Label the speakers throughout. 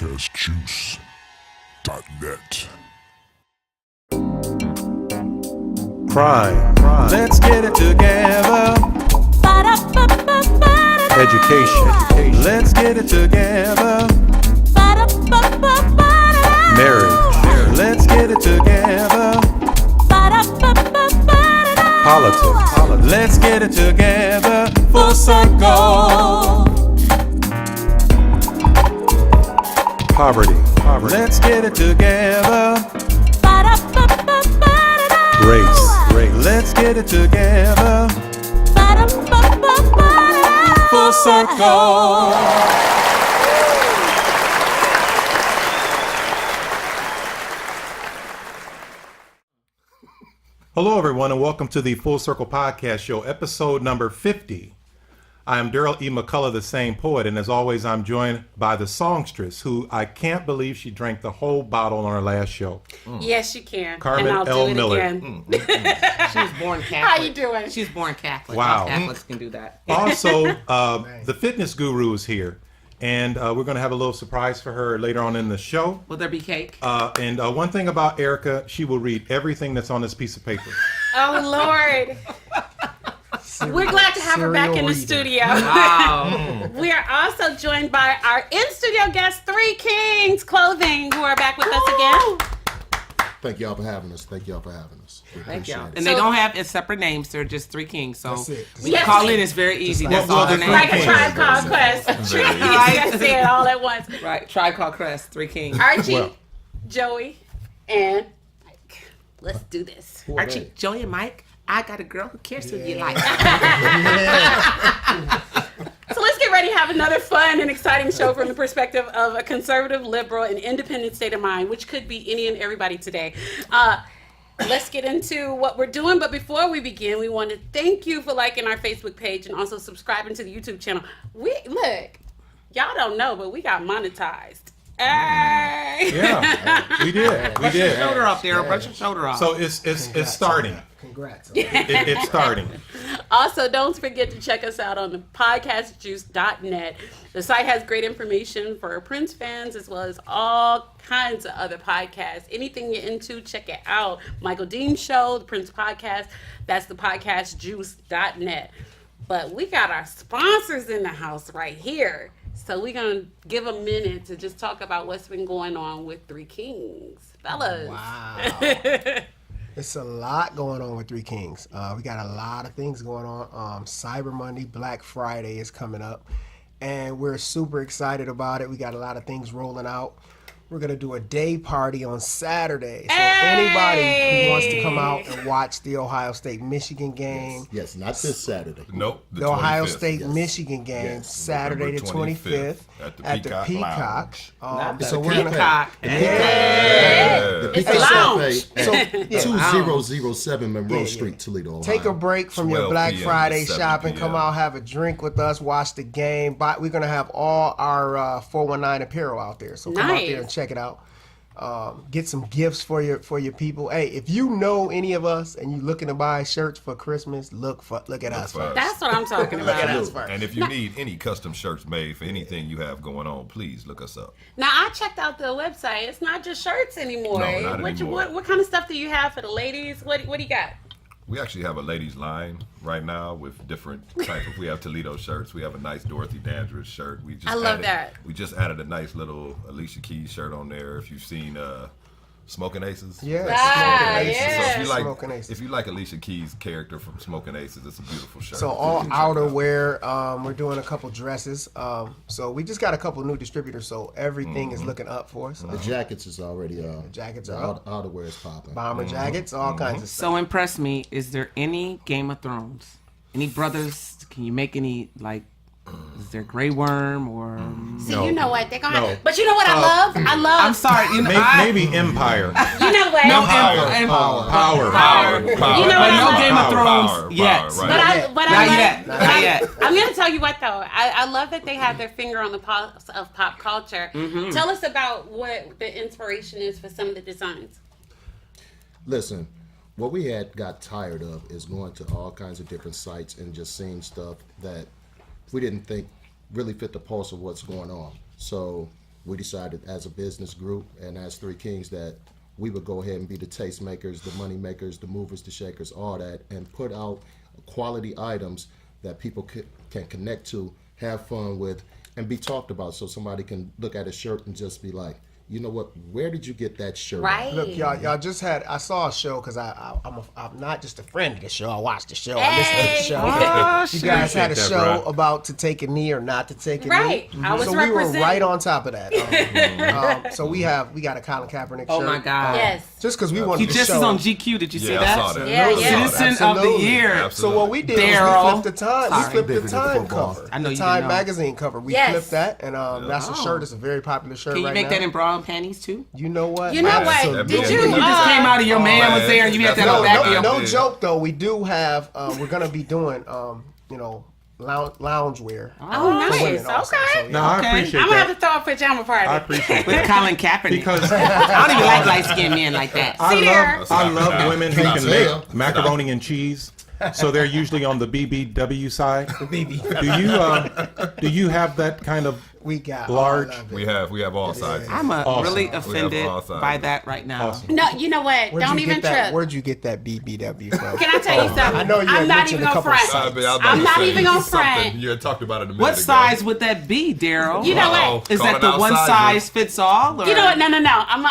Speaker 1: podcastjuice.net.
Speaker 2: Crime. Let's get it together. Education. Let's get it together. Marriage. Let's get it together. Politics. Let's get it together. Full circle. Poverty. Let's get it together. Race. Let's get it together. Full circle. Hello, everyone, and welcome to the Full Circle Podcast Show, episode number 50. I am Darryl E. McCullough, the same poet, and as always, I'm joined by the songstress, who I can't believe she drank the whole bottle on our last show.
Speaker 3: Yes, you can.
Speaker 2: Carmen
Speaker 3: and I'll
Speaker 2: L.
Speaker 3: do it
Speaker 2: Miller.
Speaker 3: again.
Speaker 4: She was born Catholic.
Speaker 3: How you doing?
Speaker 4: She's born Catholic.
Speaker 2: Wow.
Speaker 4: All Catholics can do that.
Speaker 2: Also, the fitness guru is here, and we're going to have a little surprise for her later on in the show.
Speaker 4: Will there be cake?
Speaker 2: And one thing about Erica, she will read everything that's on this piece of paper.
Speaker 3: Oh, Lord. We're glad to have her back in the studio.
Speaker 4: Wow.
Speaker 3: We are also joined by our in-studio guest, Three Kings Clothing, who are back with us again.
Speaker 5: Thank y'all for having us. We
Speaker 4: Thank y'all.
Speaker 5: appreciate it.
Speaker 4: And they don't have separate names. They're just Three Kings. So
Speaker 5: That's it.
Speaker 4: when you call in, it's very easy. That's
Speaker 2: well,
Speaker 4: all their
Speaker 2: the
Speaker 4: names.
Speaker 3: Like a Tribe Called Quest. I say it all at once.
Speaker 4: Right. Tribe Called Crest. Three Kings.
Speaker 3: Archie,
Speaker 2: Well.
Speaker 3: Joey, and Mike. Let's do this.
Speaker 4: Archie, Joey, and Mike. I got a girl who cares who you like.
Speaker 3: So let's get ready to have another fun and exciting show from the perspective of a conservative, liberal, and independent state of mind, which could be any and everybody today. Let's get into what we're doing. But before we begin, we want to thank you for liking our Facebook page and also subscribing to the YouTube channel. Look, y'all don't know, but we got monetized. Hey!
Speaker 2: Yeah, we did.
Speaker 4: Brush your shoulder off, Darryl. Brush your shoulder off.
Speaker 2: So it's starting.
Speaker 5: Congrats.
Speaker 2: It's starting.
Speaker 3: Also, don't forget to check us out on the podcastjuice.net. The site has great information for Prince fans as well as all kinds of other podcasts. Anything you're into, check it out. Michael Dean Show, the Prince Podcast, that's the podcastjuice.net. But we got our sponsors in the house right here. So we're going to give a minute to just talk about what's been going on with Three Kings. Fellas.
Speaker 6: Wow. It's a lot going on with Three Kings. We got a lot of things going on. Cyber Monday, Black Friday is coming up, and we're super excited about it. We got a lot of things rolling out. We're going to do a day party on Saturday. So anybody who wants to come out and watch the Ohio State-Michigan game.
Speaker 5: Yes, not this Saturday.
Speaker 1: Nope.
Speaker 6: The Ohio
Speaker 1: 25th.
Speaker 6: State-Michigan game,
Speaker 5: Yes,
Speaker 6: Saturday the 25th
Speaker 1: at the
Speaker 6: Peacock.
Speaker 4: Not the
Speaker 6: So we're going to...
Speaker 4: Peacock.
Speaker 5: The
Speaker 3: It's
Speaker 5: Peacock
Speaker 3: a lounge.
Speaker 5: Cafe at 2007 Monroe Street, Toledo, Ohio.
Speaker 6: Take a break from your
Speaker 1: 12
Speaker 6: Black
Speaker 1: p.m.
Speaker 6: Friday
Speaker 1: to 7
Speaker 6: shopping.
Speaker 1: p.m.
Speaker 6: Come out, have a drink with us, watch the game. We're going to have all our 419 apparel out there. So come out there and check it out. Get some gifts for your people. Hey, if you know any of us and you're looking to buy shirts for Christmas, look at us first.
Speaker 3: That's what I'm talking
Speaker 6: Look at
Speaker 3: about.
Speaker 6: us first.
Speaker 1: And if you need any custom shirts made for anything you have going on, please look us up.
Speaker 3: Now, I checked out the website. It's not just shirts anymore.
Speaker 1: No, not anymore.
Speaker 3: What kind of stuff do you have for the ladies? What do you got?
Speaker 1: We actually have a ladies line right now with different types of. We have Toledo shirts. We have a nice Dorothy Dandridge shirt.
Speaker 3: I love that.
Speaker 1: We just added a nice little Alicia Keys shirt on there. If you've seen Smoking Aces.
Speaker 6: Yeah,
Speaker 3: Ah,
Speaker 6: Smoking Aces.
Speaker 3: yeah.
Speaker 1: So if you like,
Speaker 6: Smoking Aces.
Speaker 1: if you like Alicia Keys' character from Smoking Aces, it's a beautiful shirt.
Speaker 6: So all outerwear, we're doing a couple dresses. So we just got a couple new distributors, so everything is looking up for us.
Speaker 5: The jackets is already
Speaker 6: Jackets
Speaker 5: the
Speaker 6: are up.
Speaker 5: outerwear is popping.
Speaker 6: Bomber jackets, all kinds of stuff.
Speaker 4: So impress me. Is there any Game of Thrones? Any brothers? Can you make any, like, is there Grey Worm or...
Speaker 3: See,
Speaker 2: No.
Speaker 3: you know what? They're gonna
Speaker 2: No.
Speaker 3: have, but you know what I love? I love...
Speaker 4: I'm sorry. You know,
Speaker 2: Maybe Empire.
Speaker 3: You know what?
Speaker 4: No,
Speaker 2: Power.
Speaker 1: Power.
Speaker 3: You know
Speaker 4: But
Speaker 3: what
Speaker 4: no
Speaker 3: I
Speaker 4: Game of Thrones
Speaker 1: Power,
Speaker 4: yet.
Speaker 1: right.
Speaker 3: But
Speaker 4: Not
Speaker 3: I love,
Speaker 4: yet. Not yet.
Speaker 3: I'm going to tell you what, though. I love that they have their finger on the pulse of pop culture. Tell us about what the inspiration is for some of the designs.
Speaker 5: Listen, what we got tired of is going to all kinds of different sites and just seeing stuff that we didn't think really fit the pulse of what's going on. So we decided as a business group and as Three Kings that we would go ahead and be the tastemakers, the money makers, the movers, the shakers, all that, and put out quality items that people can connect to, have fun with, and be talked about, so somebody can look at a shirt and just be like, you know what, where did you get that shirt?
Speaker 3: Right.
Speaker 6: Look, y'all just had. I saw a show because I'm not just a friend of the show. I watched the show. I listened to the show.
Speaker 4: Oh,
Speaker 6: You guys had a
Speaker 2: Appreciate that,
Speaker 6: show
Speaker 2: bro.
Speaker 6: about to take a knee or not to take a
Speaker 3: Right.
Speaker 6: knee.
Speaker 3: I was
Speaker 6: so we were
Speaker 3: representing.
Speaker 6: right on top of that. So we got a Colin Kaepernick
Speaker 4: Oh
Speaker 6: shirt.
Speaker 4: my God.
Speaker 3: Yes.
Speaker 6: Just because we wanted
Speaker 4: He
Speaker 6: to
Speaker 4: just
Speaker 6: show.
Speaker 4: is on GQ. Did you see
Speaker 1: Yeah,
Speaker 4: that?
Speaker 1: I saw that.
Speaker 3: Yeah, yeah.
Speaker 4: Citizen of the
Speaker 6: Absolutely.
Speaker 4: Year.
Speaker 1: Absolutely.
Speaker 5: So what we did
Speaker 4: Darryl.
Speaker 5: was
Speaker 6: we flipped the time. We
Speaker 4: Sorry.
Speaker 6: flipped
Speaker 5: Bigger
Speaker 6: the
Speaker 5: than
Speaker 6: time
Speaker 5: football.
Speaker 6: cover.
Speaker 4: I know
Speaker 6: the
Speaker 4: you
Speaker 6: Time
Speaker 4: didn't know.
Speaker 6: magazine cover. We
Speaker 3: Yes.
Speaker 6: flipped that, and that's a shirt. It's a very popular shirt
Speaker 4: Can you
Speaker 6: right
Speaker 4: make
Speaker 6: now.
Speaker 4: that in bra and panties too?
Speaker 6: You know what?
Speaker 3: You know what?
Speaker 6: Absolutely.
Speaker 3: Did you?
Speaker 1: You
Speaker 4: You just came out of your man was there and you had that
Speaker 1: No,
Speaker 4: on the back of
Speaker 6: No,
Speaker 4: your.
Speaker 6: no
Speaker 1: Yeah.
Speaker 6: joke though. We do have. We're gonna be doing. Lounge wear.
Speaker 3: Oh, nice.
Speaker 6: for women also.
Speaker 3: Okay.
Speaker 6: So, yeah.
Speaker 2: No, I
Speaker 4: Okay.
Speaker 2: appreciate
Speaker 3: I'm gonna have
Speaker 2: that.
Speaker 3: to throw a pajama party.
Speaker 2: I appreciate
Speaker 4: With
Speaker 2: that.
Speaker 4: Colin Kaepernick.
Speaker 2: Because
Speaker 4: I don't even like light skinned men like that.
Speaker 3: See there?
Speaker 2: I love women who
Speaker 5: Stop.
Speaker 2: can make macaroni and cheese. So they're usually on the BBW side. Do you have that kind of
Speaker 6: We got
Speaker 2: large?
Speaker 6: all of it.
Speaker 1: We have all sizes.
Speaker 4: I'm
Speaker 2: Awesome.
Speaker 4: really
Speaker 1: We have
Speaker 4: offended
Speaker 1: all sides.
Speaker 4: by that right now.
Speaker 2: Awesome.
Speaker 3: No, you know what?
Speaker 6: Where'd
Speaker 3: Don't
Speaker 6: you
Speaker 3: even
Speaker 6: get that?
Speaker 3: trip.
Speaker 6: Where'd you get that BBW from?
Speaker 3: Can I tell you something?
Speaker 6: I know you
Speaker 3: I'm
Speaker 6: had
Speaker 3: not
Speaker 6: mentioned
Speaker 3: even
Speaker 6: a
Speaker 3: gonna
Speaker 6: couple
Speaker 3: front.
Speaker 6: sites.
Speaker 3: I'm not even gonna front.
Speaker 1: Something. You had talked about it a minute
Speaker 4: What
Speaker 1: ago.
Speaker 4: size would that be, Darryl?
Speaker 3: You know
Speaker 1: Uh-oh.
Speaker 3: what?
Speaker 4: Is
Speaker 1: Call
Speaker 4: that
Speaker 1: it
Speaker 4: the one
Speaker 1: outside,
Speaker 4: size fits all? Or?
Speaker 3: You know what? No. I'm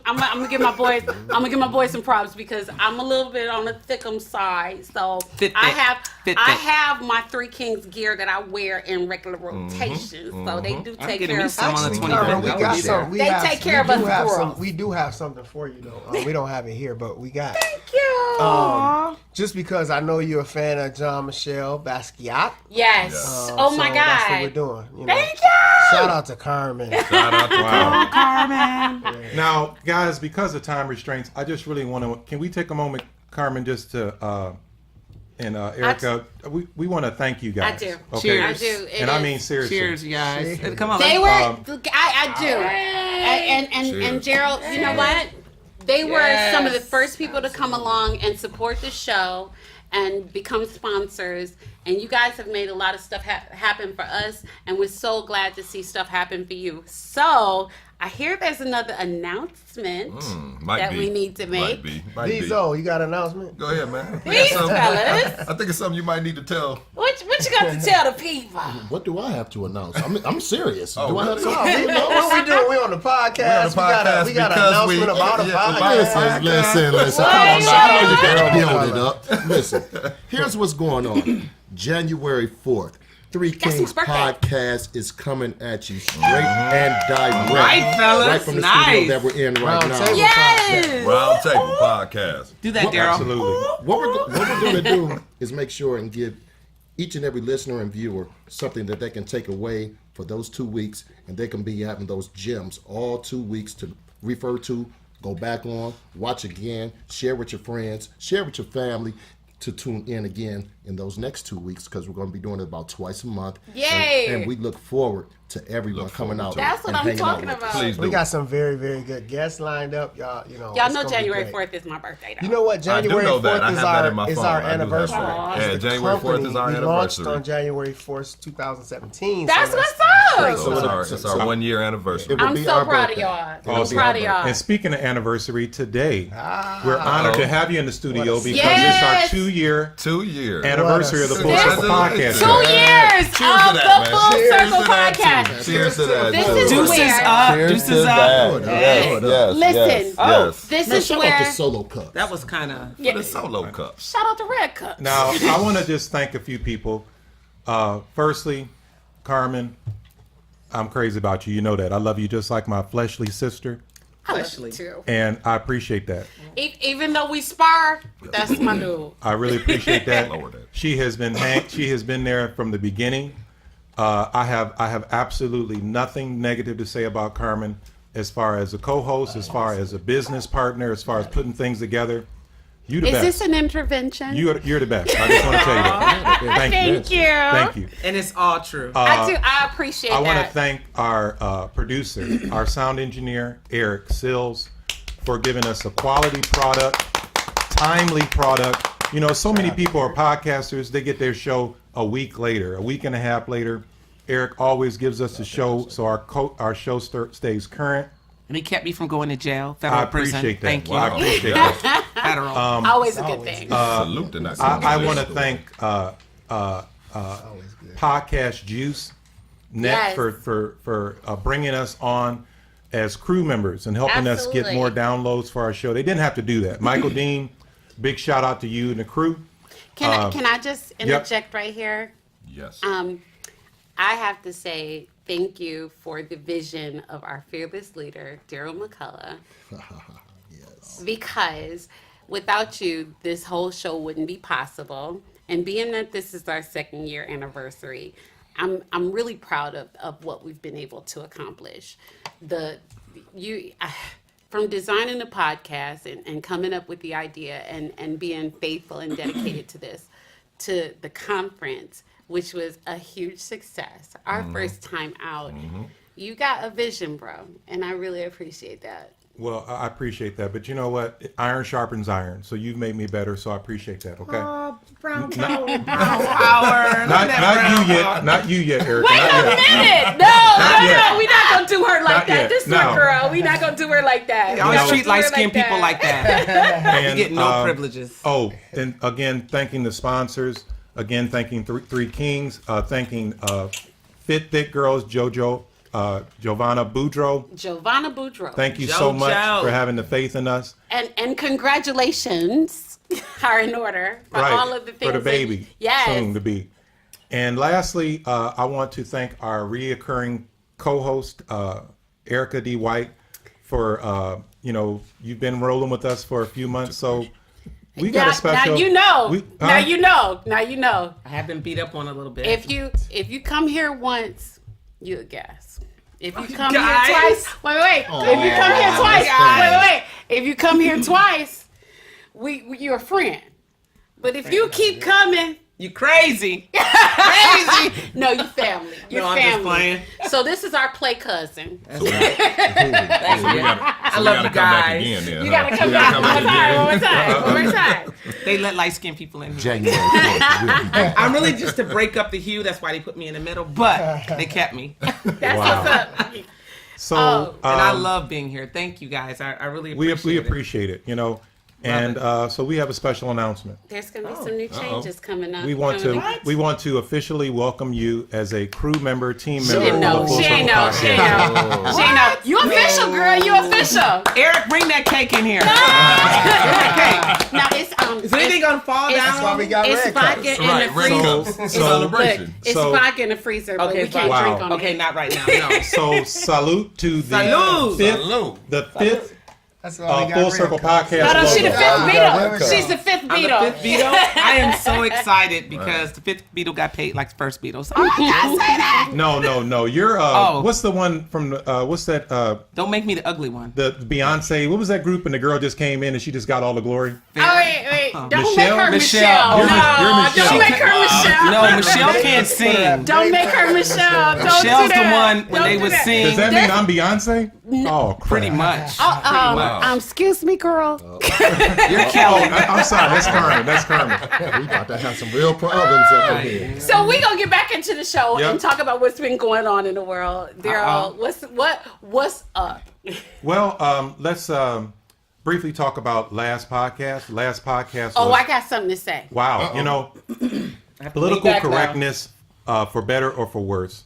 Speaker 3: gonna give my boys. I'm gonna give my boys some props because I'm a little bit on the thickum side. So
Speaker 4: Fit
Speaker 3: I
Speaker 4: thick.
Speaker 3: have
Speaker 4: Fit
Speaker 3: I
Speaker 4: thick.
Speaker 3: have my Three Kings gear that I wear in regular rotation. So they do
Speaker 4: I'm
Speaker 3: take
Speaker 4: getting
Speaker 3: care
Speaker 4: me
Speaker 3: of
Speaker 4: some on the
Speaker 6: Actually,
Speaker 4: 25th.
Speaker 6: Carmen, we
Speaker 4: That would
Speaker 6: got
Speaker 4: be
Speaker 6: some.
Speaker 4: there.
Speaker 6: We
Speaker 3: They
Speaker 6: have,
Speaker 3: take care of us girls.
Speaker 6: We do have something for you though. We don't have it here, but we got.
Speaker 3: Thank you.
Speaker 6: Just because I know you're a fan of John Michel Basquiat.
Speaker 3: Yes. Oh my
Speaker 6: so That's what we're
Speaker 3: God.
Speaker 6: doing. You know.
Speaker 3: Thank you.
Speaker 6: Shout out to Carmen.
Speaker 1: Shout out to Carmen.
Speaker 4: Carmen.
Speaker 2: Now, guys, because of time restraints, I just really want to. Can we take a moment, Carmen, just to and Erica? We want to thank you guys.
Speaker 3: I do.
Speaker 2: Okay?
Speaker 4: Cheers.
Speaker 3: I do. It
Speaker 2: And I
Speaker 3: is-
Speaker 2: mean seriously.
Speaker 4: Cheers, you guys.
Speaker 6: Cheers.
Speaker 4: Come on.
Speaker 3: They
Speaker 4: let's-
Speaker 3: were. I do. And
Speaker 1: Cheers.
Speaker 3: Gerald, you know what? They were
Speaker 4: Yes.
Speaker 3: some of the first people to come along and support the show and become sponsors. And you guys have made a lot of stuff happen for us, and we're so glad to see stuff happen for you. So I hear there's another announcement
Speaker 1: Might
Speaker 3: that
Speaker 1: be.
Speaker 3: we need to
Speaker 1: Might
Speaker 3: make.
Speaker 1: be. Might be.
Speaker 6: Diesel, you got an announcement?
Speaker 1: Go ahead, man.
Speaker 3: Please,
Speaker 1: Something-
Speaker 3: fellas.
Speaker 1: I think it's something you might need to tell.
Speaker 3: What you got to tell the people?
Speaker 5: What do I have to announce? I'm serious.
Speaker 1: Oh,
Speaker 5: do I have
Speaker 1: really?
Speaker 5: something?
Speaker 6: What we doing? We on the podcast. we got an announcement about a podcast.
Speaker 5: Listen.
Speaker 3: What?
Speaker 5: I know you gotta build it up. Listen, here's what's going on. January 4th, Three
Speaker 3: That's
Speaker 5: Kings
Speaker 3: his birthday.
Speaker 5: podcast is coming at you straight and direct.
Speaker 4: Right, fellas.
Speaker 5: Right from the
Speaker 4: Nice.
Speaker 5: studio that we're in right
Speaker 6: Round
Speaker 5: now.
Speaker 6: table.
Speaker 3: Yes.
Speaker 1: Round Table Podcast.
Speaker 4: Do that, Darryl.
Speaker 2: Absolutely.
Speaker 5: What we're going to do is make sure and give each and every listener and viewer something that they can take away for those 2 weeks, and they can be having those gems all 2 weeks to refer to, go back on, watch again, share with your friends, share with your family, to tune in again in those next 2 weeks, because we're going to be doing it about twice a month.
Speaker 3: Yay.
Speaker 5: And we look forward to everyone coming out.
Speaker 3: That's what
Speaker 5: and
Speaker 3: I'm
Speaker 5: hanging out
Speaker 3: talking
Speaker 5: with us.
Speaker 3: about.
Speaker 1: Please do.
Speaker 6: We got some very, very good guests lined up. Y'all
Speaker 3: Y'all
Speaker 6: it's
Speaker 3: know
Speaker 6: gonna be
Speaker 3: January
Speaker 6: great.
Speaker 3: 4th is my birthday, though.
Speaker 6: You know what?
Speaker 1: I do
Speaker 6: January
Speaker 1: know that.
Speaker 6: 4th
Speaker 1: I
Speaker 6: is
Speaker 1: have that in my
Speaker 6: our
Speaker 1: phone.
Speaker 6: our
Speaker 1: I do have
Speaker 6: anniversary.
Speaker 1: that.
Speaker 6: As
Speaker 1: Yeah,
Speaker 6: the
Speaker 1: January 4th is
Speaker 6: company,
Speaker 1: our
Speaker 6: we launched
Speaker 1: anniversary.
Speaker 6: on January 4th, 2017.
Speaker 3: That's
Speaker 6: so
Speaker 3: what's
Speaker 6: great.
Speaker 3: up.
Speaker 1: So it's our 1 year anniversary.
Speaker 5: It will
Speaker 3: I'm
Speaker 5: be
Speaker 3: so
Speaker 5: our
Speaker 3: proud
Speaker 5: birthday.
Speaker 3: of y'all.
Speaker 5: It will
Speaker 3: I'm
Speaker 5: be
Speaker 3: proud
Speaker 5: our
Speaker 3: of y'all.
Speaker 2: And speaking of anniversary, today we're honored to have you in the studio because
Speaker 3: Yes.
Speaker 2: it's our 2-year
Speaker 1: 2 years.
Speaker 2: anniversary of the Full
Speaker 3: Yes.
Speaker 2: Circle Podcast.
Speaker 3: 2 years
Speaker 1: Cheers to
Speaker 3: of
Speaker 1: that,
Speaker 3: the
Speaker 1: man.
Speaker 3: Full
Speaker 1: Cheers
Speaker 3: Circle
Speaker 1: to that,
Speaker 3: Podcast.
Speaker 1: Cheers to that.
Speaker 3: This
Speaker 1: too.
Speaker 3: is
Speaker 4: Deuces
Speaker 3: where-
Speaker 4: up.
Speaker 1: Cheers
Speaker 4: Deuces
Speaker 1: to
Speaker 4: up.
Speaker 1: that. Yes, yes,
Speaker 3: Listen.
Speaker 1: yes,
Speaker 4: Oh.
Speaker 1: yes.
Speaker 3: This
Speaker 5: Man,
Speaker 3: is
Speaker 5: shout out
Speaker 3: where.
Speaker 5: to Solo Cup.
Speaker 4: That was kind of.
Speaker 1: For the solo cup.
Speaker 3: Shout out to Red Cup.
Speaker 2: Now, I want to just thank a few people. Firstly, Carmen, I'm crazy about you. You know that. I love you just like my fleshly sister,
Speaker 3: I love you too.
Speaker 2: and I appreciate that.
Speaker 3: Even though we spar, that's my dude.
Speaker 2: I really appreciate that.
Speaker 1: Lower that.
Speaker 2: She has been there from the beginning. I have absolutely nothing negative to say about Carmen as far as a co-host, as far as a business partner, as far as putting things together. You the
Speaker 3: Is
Speaker 2: best.
Speaker 3: this an intervention?
Speaker 2: You're the best. I just want to tell you that.
Speaker 3: Thank you.
Speaker 2: Thank you.
Speaker 4: And it's all true.
Speaker 3: I do. I appreciate
Speaker 2: I
Speaker 3: that.
Speaker 2: want to thank our producer, our sound engineer, Eric Sills, for giving us a quality product, timely product. You know, so many people are podcasters. They get their show a week later, a week and a half later. Eric always gives us the show, so our show stays current.
Speaker 4: And he kept me from going to jail,
Speaker 2: I
Speaker 4: federal prison.
Speaker 2: appreciate that.
Speaker 4: Thank you.
Speaker 2: I appreciate that.
Speaker 4: Federal.
Speaker 3: Always a good thing.
Speaker 1: Salute to that.
Speaker 2: I want to thank Podcast Juice Net
Speaker 3: Yes.
Speaker 2: for bringing us on as crew members and helping us get
Speaker 3: Absolutely.
Speaker 2: more downloads for our show. They didn't have to do that. Michael Dean, big shout out to you and the crew.
Speaker 3: Can I just interject right here?
Speaker 1: Yes.
Speaker 3: I have to say thank you for the vision of our fearless leader, Darryl McCullough.
Speaker 5: Yes.
Speaker 3: Because without you, this whole show wouldn't be possible. And being that this is our 2nd year anniversary, I'm really proud of what we've been able to accomplish. From designing the podcast and coming up with the idea and being faithful and dedicated to this, to the conference, which was a huge success, our first time out. You got a vision, bro, and I really appreciate that.
Speaker 2: Well, I appreciate that, but you know what? Iron sharpens iron, so you've made me better, so I appreciate that. Okay.
Speaker 4: Brown
Speaker 2: Not you yet, Erica.
Speaker 3: Wait
Speaker 2: not
Speaker 3: a
Speaker 2: yet.
Speaker 3: minute! No, we're not gonna do her like
Speaker 2: Not
Speaker 3: that.
Speaker 2: yet.
Speaker 3: This is
Speaker 2: No.
Speaker 3: our girl. We're not gonna do her like that.
Speaker 4: Y'all
Speaker 3: We're not
Speaker 4: treat
Speaker 3: gonna do her
Speaker 4: light-skinned people like that.
Speaker 2: And,
Speaker 4: You get no privileges.
Speaker 2: Oh, and again, thanking the sponsors. Again, thanking Three Kings. Thanking Fit Thick Girls, Giovanna Boudreaux.
Speaker 3: Giovanna Boudreaux.
Speaker 2: Thank you so much
Speaker 4: Jojo.
Speaker 2: for having the faith in us.
Speaker 3: And congratulations are in order for all of the things.
Speaker 2: for the baby,
Speaker 3: Yes.
Speaker 2: soon to be. And lastly, I want to thank our reoccurring co-host, Erica D. White, for you've been rolling with us for a few months, so we got a special.
Speaker 3: Now you know.
Speaker 2: Huh?
Speaker 3: Now you know. Now you know.
Speaker 4: I have been beat up on a little bit.
Speaker 3: If you come here once, you a guess. If you come
Speaker 4: Guys.
Speaker 3: here twice, wait.
Speaker 5: Oh,
Speaker 3: If you come here
Speaker 5: guys.
Speaker 3: twice,
Speaker 5: Guys.
Speaker 3: wait. If you come here twice, you're a friend. But if you keep coming,
Speaker 4: you crazy.
Speaker 3: no, you family. You're
Speaker 4: No, I'm just
Speaker 3: family.
Speaker 4: playing.
Speaker 3: So this is our play cousin.
Speaker 1: I
Speaker 4: love you
Speaker 1: come back
Speaker 4: guys.
Speaker 1: again. Then,
Speaker 3: You
Speaker 1: huh?
Speaker 3: gotta come
Speaker 1: We
Speaker 3: back
Speaker 1: gotta
Speaker 3: one more
Speaker 1: come
Speaker 3: time.
Speaker 1: back
Speaker 3: One more time.
Speaker 4: They let light-skinned people in here.
Speaker 5: January 4th.
Speaker 4: I'm really just to break up the hue. That's why they put me in the middle. But they kept me.
Speaker 3: That's
Speaker 2: Wow.
Speaker 3: what's up.
Speaker 2: So
Speaker 4: And I love being here. Thank you guys. I really
Speaker 2: we
Speaker 4: appreciate it.
Speaker 2: appreciate it, And so we have a special announcement.
Speaker 3: There's gonna be some new changes coming up.
Speaker 2: We want
Speaker 3: Coming
Speaker 2: to
Speaker 3: up.
Speaker 2: officially welcome you as a crew member, team
Speaker 3: She
Speaker 2: member.
Speaker 3: didn't know.
Speaker 2: of the Full
Speaker 3: She ain't
Speaker 2: Circle
Speaker 3: know. She
Speaker 2: Podcast.
Speaker 3: ain't know. She ain't know. You official, girl. You official.
Speaker 4: Eric, bring that cake in here.
Speaker 3: Now it's
Speaker 4: Is anything gonna fall
Speaker 3: it's-
Speaker 4: down?
Speaker 6: That's why we got
Speaker 3: It's
Speaker 6: red
Speaker 3: vodka
Speaker 6: cups.
Speaker 3: in
Speaker 1: Right,
Speaker 3: the
Speaker 1: red
Speaker 3: freezer.
Speaker 1: cups.
Speaker 2: So-
Speaker 1: Celebration.
Speaker 3: It's
Speaker 2: So-
Speaker 3: vodka in the freezer, but
Speaker 4: Okay,
Speaker 3: we can't
Speaker 2: wow.
Speaker 3: drink on
Speaker 4: Okay,
Speaker 3: it.
Speaker 4: not right now. No.
Speaker 2: So salute to the
Speaker 4: Salute.
Speaker 2: fifth
Speaker 6: That's why we got
Speaker 2: Full
Speaker 6: red
Speaker 2: Circle
Speaker 6: cups.
Speaker 2: Podcast.
Speaker 3: No, no, she the
Speaker 2: logo.
Speaker 3: fifth
Speaker 6: Yeah,
Speaker 3: Beatle.
Speaker 6: yeah.
Speaker 3: She's the fifth
Speaker 4: I'm the
Speaker 3: Beatle.
Speaker 4: fifth Beatle. I am so excited because the fifth Beatle got paid like the first Beatle. So I gotta say that.
Speaker 2: No. You're
Speaker 4: Oh.
Speaker 2: what's the one from what's that
Speaker 4: Don't make me the ugly one.
Speaker 2: the Beyonce, what was that group and the girl just came in and she just got all the glory?
Speaker 3: Oh, wait. Don't
Speaker 2: Michelle?
Speaker 3: make her Michelle.
Speaker 2: You're
Speaker 3: No,
Speaker 2: Michelle.
Speaker 3: don't make her Michelle.
Speaker 4: No, Michelle can't sing.
Speaker 3: Don't make her Michelle. Don't
Speaker 4: Michelle's
Speaker 3: do that.
Speaker 4: the one when
Speaker 3: Don't
Speaker 4: they
Speaker 3: do
Speaker 4: would
Speaker 3: that.
Speaker 4: sing.
Speaker 2: Does that mean I'm Beyonce? Oh, crap.
Speaker 4: Pretty much.
Speaker 3: Excuse me, girl.
Speaker 4: You're
Speaker 2: Oh,
Speaker 4: Kelly.
Speaker 2: I'm sorry. That's Carmen. That's Carmen.
Speaker 5: We about to have some real problems up in here.
Speaker 3: So we gonna get back into the show
Speaker 2: Yep.
Speaker 3: and talk about what's been going on in the world. Darryl, what's up?
Speaker 2: Well, let's briefly talk about last podcast. Last podcast was,
Speaker 3: Oh, I got something to say.
Speaker 2: wow, political
Speaker 4: back now.
Speaker 2: correctness for better or for worse.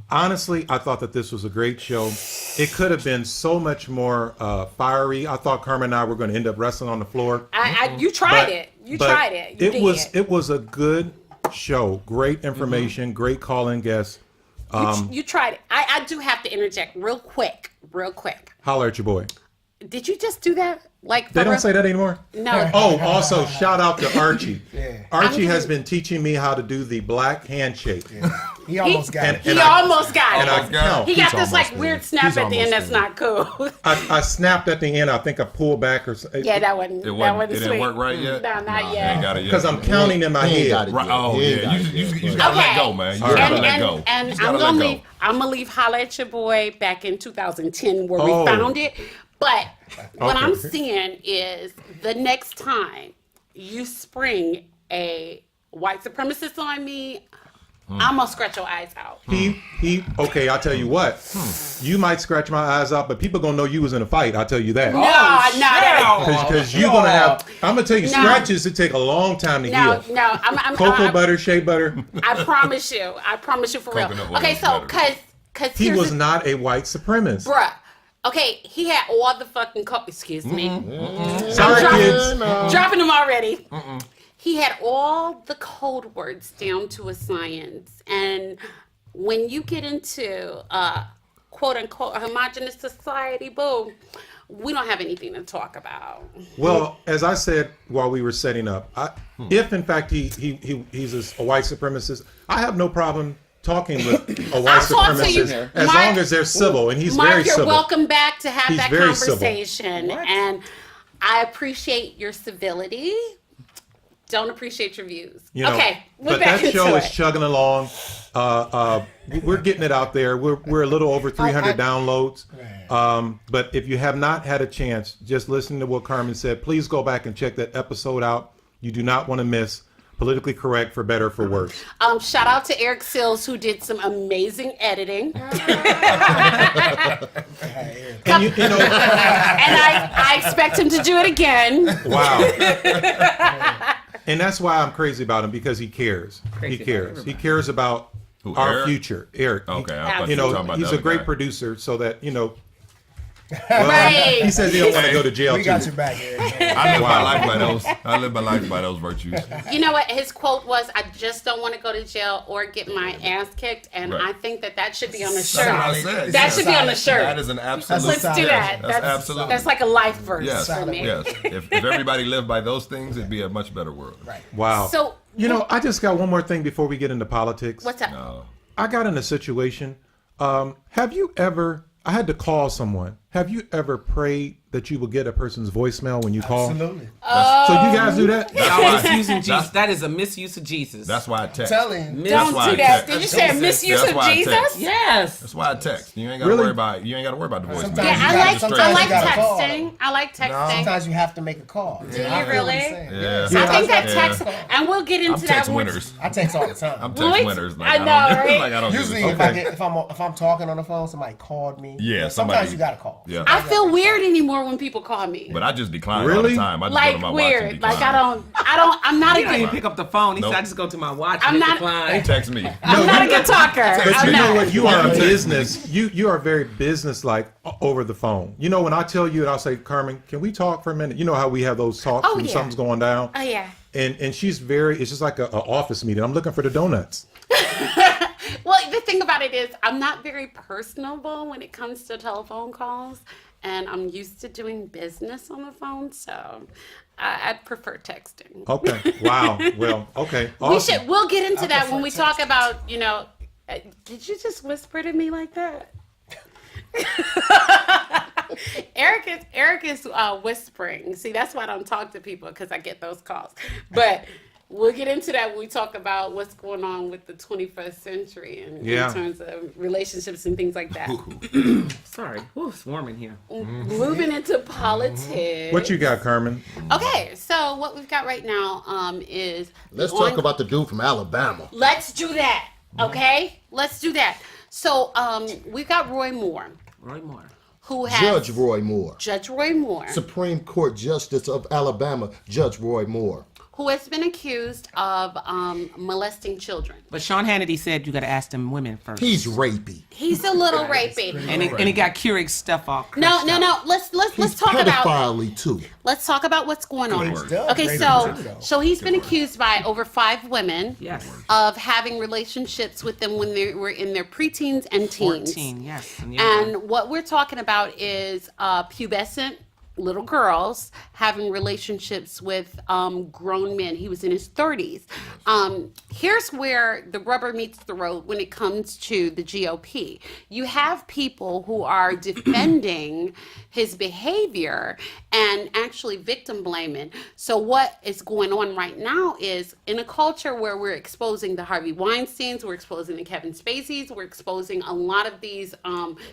Speaker 2: Honestly, I thought that this was a great show. It could have been so much more fiery. I thought Carmen and I were going to end up wrestling on the floor.
Speaker 3: You tried
Speaker 2: But-
Speaker 3: it. You
Speaker 2: but
Speaker 3: tried it. You did.
Speaker 2: it was a good show. Great information. Great call-in guests.
Speaker 3: You tried it. I do have to interject real quick.
Speaker 2: Holler at your boy.
Speaker 3: Did you just do that? Like
Speaker 2: They don't say that anymore.
Speaker 3: No.
Speaker 2: Oh, also shout out to Archie.
Speaker 6: Yeah.
Speaker 2: Archie has been teaching me how to do the black handshake.
Speaker 6: He almost got it.
Speaker 3: He almost got
Speaker 2: And
Speaker 3: it.
Speaker 2: I count.
Speaker 3: He got
Speaker 5: He's
Speaker 3: this like
Speaker 5: almost
Speaker 3: weird
Speaker 5: there.
Speaker 3: snap
Speaker 5: He's
Speaker 3: at the end.
Speaker 5: almost
Speaker 3: That's
Speaker 5: there.
Speaker 3: not cool.
Speaker 2: I snapped at the end. I think I pulled back or something.
Speaker 3: Yeah, that wasn't.
Speaker 1: It
Speaker 3: That
Speaker 1: wasn't.
Speaker 3: wasn't
Speaker 1: It
Speaker 3: sweet.
Speaker 1: didn't work right yet.
Speaker 3: No, not
Speaker 1: Ain't
Speaker 3: yet.
Speaker 1: got it yet.
Speaker 2: Because I'm counting in my
Speaker 5: He ain't
Speaker 2: head.
Speaker 5: got it
Speaker 1: Right.
Speaker 5: yet.
Speaker 1: Oh
Speaker 5: He ain't
Speaker 1: yeah.
Speaker 5: got
Speaker 1: You
Speaker 5: it yet.
Speaker 1: just gotta let
Speaker 3: Okay.
Speaker 1: go, man. You
Speaker 2: And-
Speaker 1: gotta let go.
Speaker 3: And
Speaker 1: You just
Speaker 3: I'm
Speaker 1: gotta
Speaker 3: gonna
Speaker 1: let
Speaker 3: leave.
Speaker 1: go.
Speaker 3: I'm gonna leave Holla at Your Boy back in 2010 where
Speaker 2: Oh.
Speaker 3: we found it. But what
Speaker 2: Okay.
Speaker 3: I'm seeing is the next time you spring a white supremacist on me, I'm gonna scratch your eyes out.
Speaker 2: Okay, I'll tell you what. You might scratch my eyes out, but people gonna know you was in a fight. I'll tell you that. Because you're gonna have. I'm gonna tell you, scratches it take a long time to heal.
Speaker 3: I'm
Speaker 2: Cocoa butter, shea butter.
Speaker 3: I promise you for real.
Speaker 1: Coconut oil
Speaker 3: Okay,
Speaker 1: is
Speaker 3: so
Speaker 1: better.
Speaker 3: cause
Speaker 2: He was not a white supremacist.
Speaker 3: bruh. Okay, he had all the fucking excuse me.
Speaker 2: Sorry, kids.
Speaker 3: Dropping them already. He had all the code words down to a science. And when you get into quote unquote homogenous society, boo, we don't have anything to talk about.
Speaker 2: Well, as I said while we were setting up, if in fact he's a white supremacist, I have no problem talking with a white supremacist as long as they're civil, and he's
Speaker 3: Mark,
Speaker 2: very
Speaker 3: you're
Speaker 2: civil.
Speaker 3: welcome back to have
Speaker 2: He's
Speaker 3: that
Speaker 2: very
Speaker 3: conversation, and I appreciate your civility. Don't appreciate your views. Okay, we're
Speaker 2: but
Speaker 3: back
Speaker 2: that
Speaker 3: into
Speaker 2: show
Speaker 3: it.
Speaker 2: is chugging along. We're getting it out there. We're a little over 300 downloads. But if you have not had a chance, just listen to what Carmen said. Please go back and check that episode out. You do not want to miss Politically Correct, for better or for worse.
Speaker 3: Shout out to Eric Sills, who did some amazing editing.
Speaker 2: And
Speaker 3: And I expect him to do it again.
Speaker 2: Wow. And that's why I'm crazy about him, because he cares. He cares. He cares about our
Speaker 1: Eric?
Speaker 2: future. Eric.
Speaker 1: Okay,
Speaker 3: I
Speaker 1: I thought
Speaker 3: You
Speaker 1: you were talking about
Speaker 2: He's
Speaker 1: the
Speaker 2: a
Speaker 1: other
Speaker 2: great
Speaker 1: guy.
Speaker 2: producer, so that,
Speaker 3: Right.
Speaker 2: he says he don't want to go to jail
Speaker 6: We
Speaker 2: too.
Speaker 6: got your back, Eric.
Speaker 1: I live my life by those. I live my life by those virtues.
Speaker 3: You know what? His quote was, "I just don't want to go to jail or get my ass kicked," and
Speaker 1: Right.
Speaker 3: I think that should be on the
Speaker 1: That's what I
Speaker 3: shirt.
Speaker 1: said.
Speaker 3: That should be on the shirt.
Speaker 1: That is an absolute.
Speaker 3: Let's do that.
Speaker 1: That's absolutely.
Speaker 3: That's like a life verse
Speaker 1: Yes,
Speaker 3: for me.
Speaker 1: yes. If everybody lived by those things, it'd be a much better world.
Speaker 6: Right.
Speaker 2: Wow.
Speaker 3: So
Speaker 2: I just got one more thing before we get into politics.
Speaker 3: what's up?
Speaker 1: No.
Speaker 2: I got in a situation. Have you ever? I had to call someone. Have you ever prayed that you would get a person's voicemail when you call?
Speaker 6: Absolutely.
Speaker 2: So you guys do that?
Speaker 4: Misusing Jesus. That is a misuse of Jesus.
Speaker 1: That's why I text.
Speaker 6: Telling.
Speaker 3: Don't
Speaker 1: why
Speaker 3: do
Speaker 1: I
Speaker 3: that.
Speaker 1: text.
Speaker 3: Did you say a misuse
Speaker 1: That's
Speaker 3: of
Speaker 1: why I
Speaker 3: Jesus?
Speaker 1: text.
Speaker 4: Yes.
Speaker 1: That's why I text. You ain't got to
Speaker 2: Really?
Speaker 1: worry about. You ain't got to worry about the voicemail.
Speaker 6: Sometimes
Speaker 3: Yeah,
Speaker 6: you
Speaker 3: I
Speaker 6: gotta-
Speaker 3: like
Speaker 6: sometimes you gotta call.
Speaker 3: texting. I like texting.
Speaker 6: Sometimes you have to make a call.
Speaker 3: Do you
Speaker 6: I
Speaker 3: really?
Speaker 6: what I'm saying.
Speaker 1: Yeah.
Speaker 3: I think that
Speaker 1: Yeah.
Speaker 3: text, and we'll get
Speaker 1: I'm
Speaker 3: into that
Speaker 1: text
Speaker 3: when
Speaker 1: winners.
Speaker 6: I text all the time.
Speaker 1: I'm
Speaker 3: Well,
Speaker 1: text
Speaker 3: it's-
Speaker 1: winners.
Speaker 3: I know, right?
Speaker 1: Like I don't
Speaker 6: Usually,
Speaker 1: give a
Speaker 6: if I'm talking on the phone, somebody called me.
Speaker 1: Yeah,
Speaker 6: But
Speaker 1: somebody-
Speaker 6: sometimes you gotta call.
Speaker 1: Yeah.
Speaker 3: I feel weird anymore when people call me.
Speaker 1: But I just decline all
Speaker 2: Really?
Speaker 1: the time. I just go
Speaker 3: Like
Speaker 1: to my watch and
Speaker 3: weird.
Speaker 1: decline.
Speaker 3: Like I'm not a
Speaker 4: He don't even
Speaker 3: good.
Speaker 4: pick up the phone. He
Speaker 1: Nope.
Speaker 4: said, I just go to my watch
Speaker 3: I'm
Speaker 4: and
Speaker 3: not-
Speaker 4: decline.
Speaker 1: Text me.
Speaker 3: I'm not a good talker.
Speaker 2: But
Speaker 3: I'm
Speaker 2: you know
Speaker 3: not.
Speaker 2: what? You are a
Speaker 1: Yeah.
Speaker 2: business. You are very business-like over the phone. You know, when I tell you, and I'll say, Carmen, can we talk for a minute? You know how we have those talks
Speaker 3: Oh,
Speaker 2: when
Speaker 3: yeah.
Speaker 2: something's going down?
Speaker 3: Oh yeah.
Speaker 2: And she's very, it's just like a office meeting. I'm looking for the donuts.
Speaker 3: Well, the thing about it is, I'm not very personable when it comes to telephone calls, and I'm used to doing business on the phone, so I prefer texting.
Speaker 2: Okay. Wow. Well, okay. Awesome.
Speaker 3: We'll get into that when
Speaker 6: prefer
Speaker 3: we talk about, did you just whisper to me like that? Eric is whispering. See, that's why I don't talk to people, because I get those calls. But we'll get into that when we talk about what's going on with the 21st century and
Speaker 2: Yeah.
Speaker 3: in terms of relationships and things like that.
Speaker 4: Sorry. Ooh, it's warm in here.
Speaker 3: Moving into politics.
Speaker 2: What you got, Carmen?
Speaker 3: Okay, so what we've got right now is
Speaker 5: Let's
Speaker 3: the
Speaker 5: talk
Speaker 3: on-
Speaker 5: about the dude from Alabama.
Speaker 3: Let's do that. Okay, let's do that. So we've got Roy Moore,
Speaker 4: Roy Moore.
Speaker 3: who has
Speaker 5: Judge Roy Moore.
Speaker 3: Judge Roy Moore,
Speaker 5: Supreme Court Justice of Alabama, Judge Roy Moore.
Speaker 3: who has been accused of molesting children.
Speaker 4: But Sean Hannity said you got to ask them women first.
Speaker 5: He's rapey.
Speaker 3: He's a little rapey.
Speaker 4: and he got Keurig stuff all
Speaker 3: No.
Speaker 4: crushed up.
Speaker 3: Let's
Speaker 5: He's
Speaker 3: talk about.
Speaker 5: pedophile too.
Speaker 3: Let's talk about what's going on.
Speaker 6: Still
Speaker 3: Okay,
Speaker 6: rapey too, though.
Speaker 3: so he's been accused by over 5 women
Speaker 4: Yes.
Speaker 3: of having relationships with them when they were in their preteens and teens.
Speaker 4: 14, yes. And younger.
Speaker 3: And what we're talking about is pubescent little girls having relationships with grown men. He was in his 30s. Here's where the rubber meets the road when it comes to the GOP. You have people who are defending his behavior and actually victim blaming. So what is going on right now is, in a culture where we're exposing the Harvey Weinsteins, we're exposing the Kevin Spaceys, we're exposing a lot of these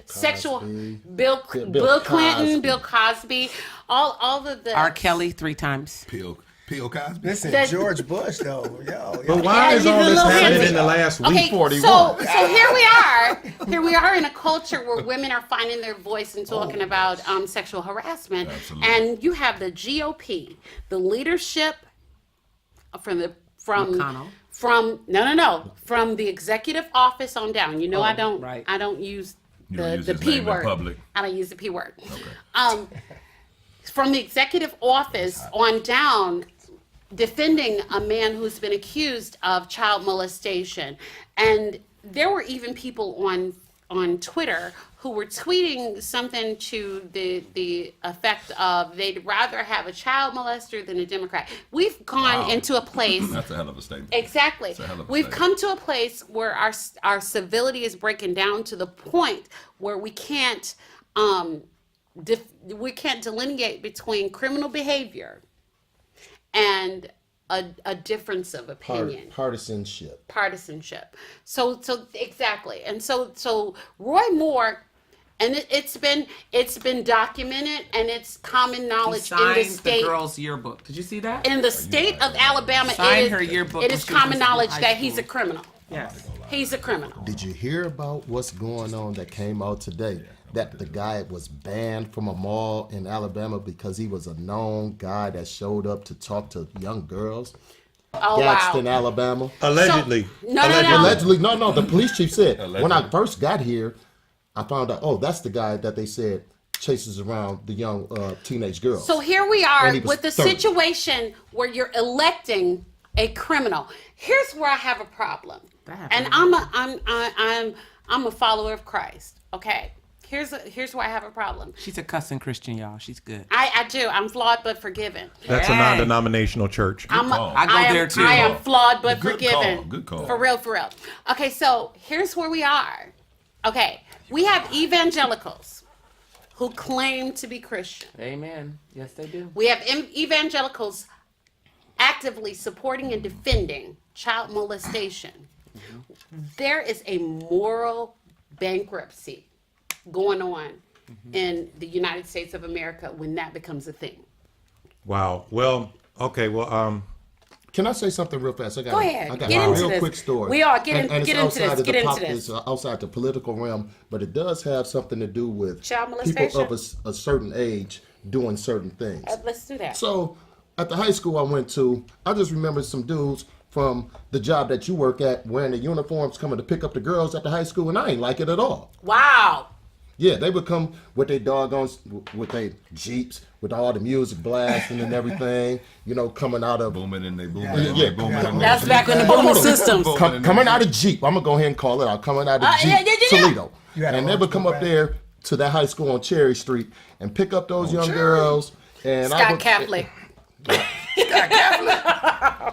Speaker 3: sexual Bill
Speaker 5: Bill
Speaker 3: Clinton,
Speaker 5: Cosby.
Speaker 3: Bill Cosby, all of the
Speaker 4: R. Kelly 3 times.
Speaker 1: Pill. P.O. Cosby.
Speaker 6: Listen,
Speaker 3: That-
Speaker 6: George Bush, though. Yo.
Speaker 2: But why is
Speaker 3: he's
Speaker 2: all
Speaker 3: a
Speaker 2: this
Speaker 3: little
Speaker 2: happening
Speaker 3: handsy.
Speaker 2: in the last week?
Speaker 3: Okay,
Speaker 5: 41.
Speaker 3: so here we are. Here we are in a culture where women are finding their voice and talking about sexual harassment.
Speaker 1: Absolutely.
Speaker 3: And you have the GOP, the leadership from
Speaker 4: McConnell.
Speaker 3: from the executive office on down. You know, I don't use
Speaker 1: You don't use
Speaker 3: the
Speaker 1: his
Speaker 3: P
Speaker 1: name in
Speaker 3: word.
Speaker 1: public.
Speaker 3: I don't use the P word.
Speaker 1: Okay.
Speaker 3: From the executive office on down, defending a man who's been accused of child molestation. And there were even people on Twitter who were tweeting something to the effect of they'd rather have a child molester than a Democrat. We've gone into a place.
Speaker 1: That's a hell of a statement.
Speaker 3: Exactly.
Speaker 1: It's a hell of a
Speaker 3: We've
Speaker 1: statement.
Speaker 3: come to a place where our civility is breaking down to the point where we can't delineate between criminal behavior and a difference of opinion.
Speaker 5: Partisanship.
Speaker 3: So exactly. And so Roy Moore, and it's been documented and it's common
Speaker 4: He
Speaker 3: knowledge in
Speaker 4: signed
Speaker 3: the
Speaker 4: the
Speaker 3: state.
Speaker 4: girl's yearbook. Did you see that?
Speaker 3: In the state of Alabama,
Speaker 4: Signed her yearbook
Speaker 3: it
Speaker 4: when
Speaker 3: is
Speaker 4: she was
Speaker 3: common
Speaker 4: in
Speaker 3: knowledge
Speaker 4: high
Speaker 3: that
Speaker 4: school.
Speaker 3: he's a criminal.
Speaker 4: Yes.
Speaker 3: He's a criminal.
Speaker 5: Did you hear about what's going on that came out today? That the guy was banned from a mall in Alabama because he was a known guy that showed up to talk to young girls.
Speaker 3: Oh
Speaker 5: Gadsden,
Speaker 3: wow.
Speaker 5: Alabama.
Speaker 2: Allegedly.
Speaker 3: No.
Speaker 5: Allegedly, no. The police chief said when I first got here, I found out. Oh, that's the guy that they said chases around the young teenage girls.
Speaker 3: So here we are
Speaker 5: And he was
Speaker 3: with the
Speaker 5: 30.
Speaker 3: situation where you're electing a criminal. Here's where I have a problem, and I'm a follower of Christ. Okay, here's where I have a problem.
Speaker 4: She's a cussing Christian, y'all. She's good.
Speaker 3: I do. I'm flawed but forgiven.
Speaker 2: That's a
Speaker 4: Hey.
Speaker 2: non-denominational church.
Speaker 3: I
Speaker 4: go
Speaker 3: am,
Speaker 4: there too.
Speaker 3: I am flawed but
Speaker 1: Good
Speaker 3: forgiven.
Speaker 1: call, good call.
Speaker 3: For real. Okay, so here's where we are. Okay, we have evangelicals who claim to be Christian.
Speaker 4: Amen. Yes, they do.
Speaker 3: We have evangelicals actively supporting and defending child molestation. There is a moral bankruptcy going on in the United States of America when that becomes a thing.
Speaker 2: Wow. Well, okay. Well,
Speaker 5: Can I say something real fast?
Speaker 3: Go ahead.
Speaker 5: I got
Speaker 3: Get
Speaker 5: a
Speaker 3: into
Speaker 5: real
Speaker 3: this.
Speaker 5: quick story.
Speaker 3: We are. Get into
Speaker 5: it's
Speaker 3: this.
Speaker 5: outside of
Speaker 3: Get
Speaker 5: the
Speaker 3: into this.
Speaker 5: It's outside the political realm, but it does have something to do with
Speaker 3: Child
Speaker 5: people of
Speaker 3: molestation?
Speaker 5: a certain age doing certain things.
Speaker 3: Let's do that.
Speaker 5: So at the high school I went to, I just remember some dudes from the job that you work at wearing the uniforms coming to pick up the girls at the high school, and I ain't like it at all.
Speaker 3: Wow.
Speaker 5: Yeah, they would come with their doggone, with their Jeeps, with all the music blasting and everything, you know, coming out of...
Speaker 1: Booming and they booming.
Speaker 5: Yeah,
Speaker 1: and
Speaker 5: yeah.
Speaker 1: they booming and
Speaker 3: That's
Speaker 1: they-
Speaker 3: back when the
Speaker 5: Hold on,
Speaker 3: booming
Speaker 5: hold on.
Speaker 3: systems.
Speaker 5: Coming out of Jeep. I'm going to go ahead and call it out. Coming out of Jeep,
Speaker 3: yeah.
Speaker 5: Toledo.
Speaker 6: You had a
Speaker 5: And they
Speaker 6: long
Speaker 5: would come
Speaker 6: school
Speaker 5: up
Speaker 6: back.
Speaker 5: there to that high school on Cherry Street and pick up those young girls. And I
Speaker 3: Scott
Speaker 5: would,
Speaker 3: Catholic.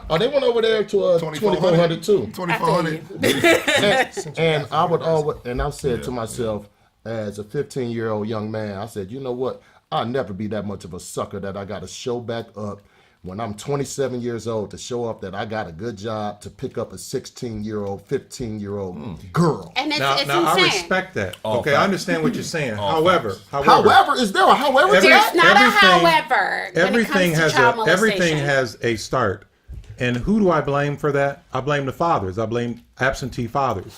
Speaker 5: Oh, they went over there to 2400 too.
Speaker 1: 2400.
Speaker 5: And I would always, and I said to myself, as a 15-year-old young man, I said, you know what? I'll never be that much of a sucker that I got to show back up when I'm 27 years old to show up that I got a good job to pick up a 16-year-old, 15-year-old girl.
Speaker 3: And it's
Speaker 2: now
Speaker 3: insane.
Speaker 2: I respect that.
Speaker 1: All
Speaker 2: Okay,
Speaker 1: facts.
Speaker 2: I understand what you're saying.
Speaker 1: All
Speaker 2: However,
Speaker 1: facts.
Speaker 5: However, is there a however?
Speaker 2: Every-
Speaker 5: to
Speaker 3: There's
Speaker 5: that?
Speaker 3: not a
Speaker 2: everything-
Speaker 3: however when
Speaker 2: everything
Speaker 3: it comes
Speaker 2: has
Speaker 3: to child
Speaker 2: a everything
Speaker 3: molestation.
Speaker 2: has a start. And who do I blame for that? I blame the fathers. I blame absentee fathers.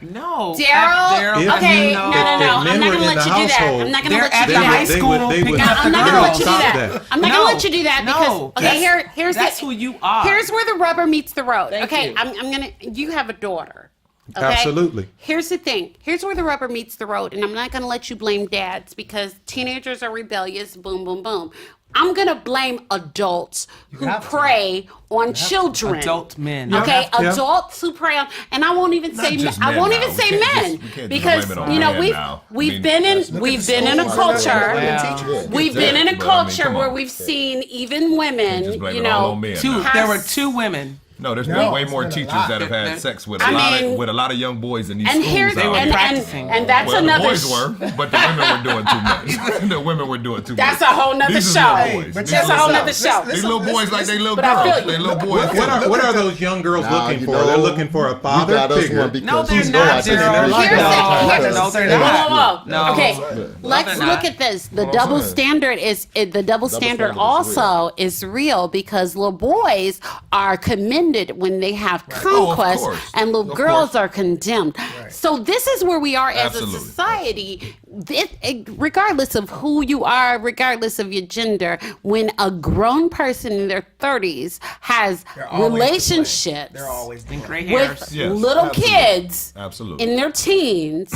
Speaker 4: No.
Speaker 3: Daryl?
Speaker 2: If
Speaker 3: Okay,
Speaker 2: you-
Speaker 3: no.
Speaker 2: if
Speaker 3: I'm not
Speaker 2: men were
Speaker 3: going to
Speaker 2: in
Speaker 3: let
Speaker 2: the
Speaker 3: you do that.
Speaker 2: household,
Speaker 3: I'm not going to
Speaker 4: They're
Speaker 3: let you do
Speaker 4: at the high
Speaker 3: that.
Speaker 4: school picking up
Speaker 3: I'm
Speaker 4: the
Speaker 3: not going to let
Speaker 4: girls.
Speaker 3: you do
Speaker 2: Stop
Speaker 3: that.
Speaker 2: that.
Speaker 3: I'm not going to let you do that because
Speaker 4: No,
Speaker 3: here's
Speaker 4: that's
Speaker 3: the,
Speaker 4: who you are.
Speaker 3: Here's where the rubber meets the road.
Speaker 4: Thank
Speaker 3: Okay,
Speaker 4: you.
Speaker 3: I'm gonna. You have a daughter. Okay?
Speaker 2: Absolutely.
Speaker 3: Here's the thing. Here's where the rubber meets the road, and I'm not gonna let you blame dads because teenagers are rebellious. Boom, boom, boom. I'm gonna blame adults who
Speaker 6: have to.
Speaker 3: prey on children.
Speaker 4: Adult men.
Speaker 3: Okay,
Speaker 2: have to. Yeah.
Speaker 3: adults who prey on, and I won't even say men.
Speaker 1: just
Speaker 3: I
Speaker 1: men
Speaker 3: won't
Speaker 1: now.
Speaker 3: even
Speaker 1: We
Speaker 3: say
Speaker 1: can't
Speaker 3: men
Speaker 1: just- we can't just
Speaker 3: because
Speaker 1: blame it on
Speaker 3: you know
Speaker 1: men
Speaker 3: we've
Speaker 1: now. I
Speaker 3: we've
Speaker 1: mean,
Speaker 3: been in
Speaker 1: let's look
Speaker 3: we've been in a
Speaker 5: schools.
Speaker 3: culture.
Speaker 5: Yeah.
Speaker 3: We've been in a
Speaker 1: But, I mean,
Speaker 3: culture
Speaker 1: come
Speaker 3: where
Speaker 1: on.
Speaker 3: we've seen even women,
Speaker 1: Just blame
Speaker 3: you
Speaker 1: it all
Speaker 3: know,
Speaker 1: on men
Speaker 4: Two.
Speaker 1: now.
Speaker 4: There were two women.
Speaker 1: No, there's
Speaker 6: No,
Speaker 1: been way
Speaker 6: it's
Speaker 1: more
Speaker 6: been a
Speaker 1: teachers
Speaker 6: lot.
Speaker 1: that have had sex with
Speaker 3: I
Speaker 1: a lot
Speaker 3: mean-
Speaker 1: of young boys in these
Speaker 3: And
Speaker 1: schools.
Speaker 3: here's
Speaker 1: out
Speaker 3: and,
Speaker 1: here.
Speaker 4: practicing.
Speaker 3: and that's
Speaker 1: Well,
Speaker 3: another.
Speaker 1: the boys were, but the women were doing too much. The women were doing too
Speaker 3: That's
Speaker 1: much.
Speaker 3: a whole nother
Speaker 1: These is
Speaker 3: show.
Speaker 1: little
Speaker 6: Hey,
Speaker 1: boys.
Speaker 6: but
Speaker 1: These
Speaker 3: That's a
Speaker 1: little
Speaker 3: whole
Speaker 1: boys.
Speaker 3: nother show.
Speaker 1: These little boys like they little
Speaker 3: But I feel
Speaker 1: girls.
Speaker 3: you.
Speaker 1: They little boys.
Speaker 2: What are those young girls
Speaker 5: Nah,
Speaker 2: looking
Speaker 5: you
Speaker 2: for?
Speaker 5: know,
Speaker 2: They're looking for a
Speaker 5: You
Speaker 2: father
Speaker 5: got us
Speaker 2: figure.
Speaker 5: one because
Speaker 4: No, they're
Speaker 5: he's
Speaker 4: not,
Speaker 5: watching and
Speaker 4: Darryl.
Speaker 5: they're like,
Speaker 3: Here's
Speaker 5: "No,
Speaker 3: the-
Speaker 4: No, they're
Speaker 3: Whoa,
Speaker 4: not.
Speaker 3: whoa, whoa.
Speaker 4: No.
Speaker 3: Okay, let's
Speaker 4: they're
Speaker 3: look
Speaker 4: not.
Speaker 3: at this. The
Speaker 1: Well,
Speaker 3: double
Speaker 1: I'm saying.
Speaker 3: standard is the double standard
Speaker 5: standard is
Speaker 3: also is real because little boys are commended when they have conquest,
Speaker 1: course.
Speaker 3: and little
Speaker 1: Of
Speaker 3: girls
Speaker 1: course.
Speaker 3: are condemned. So this is where we are as
Speaker 1: Absolutely.
Speaker 3: a society. Regardless of who you are, regardless of your gender, when a grown person in their 30s has
Speaker 6: They're always
Speaker 3: relationships
Speaker 6: They're always
Speaker 4: And gray
Speaker 3: with
Speaker 4: hairs.
Speaker 1: Yes,
Speaker 3: little
Speaker 1: absolutely.
Speaker 3: kids
Speaker 1: Absolutely.
Speaker 3: in their teens.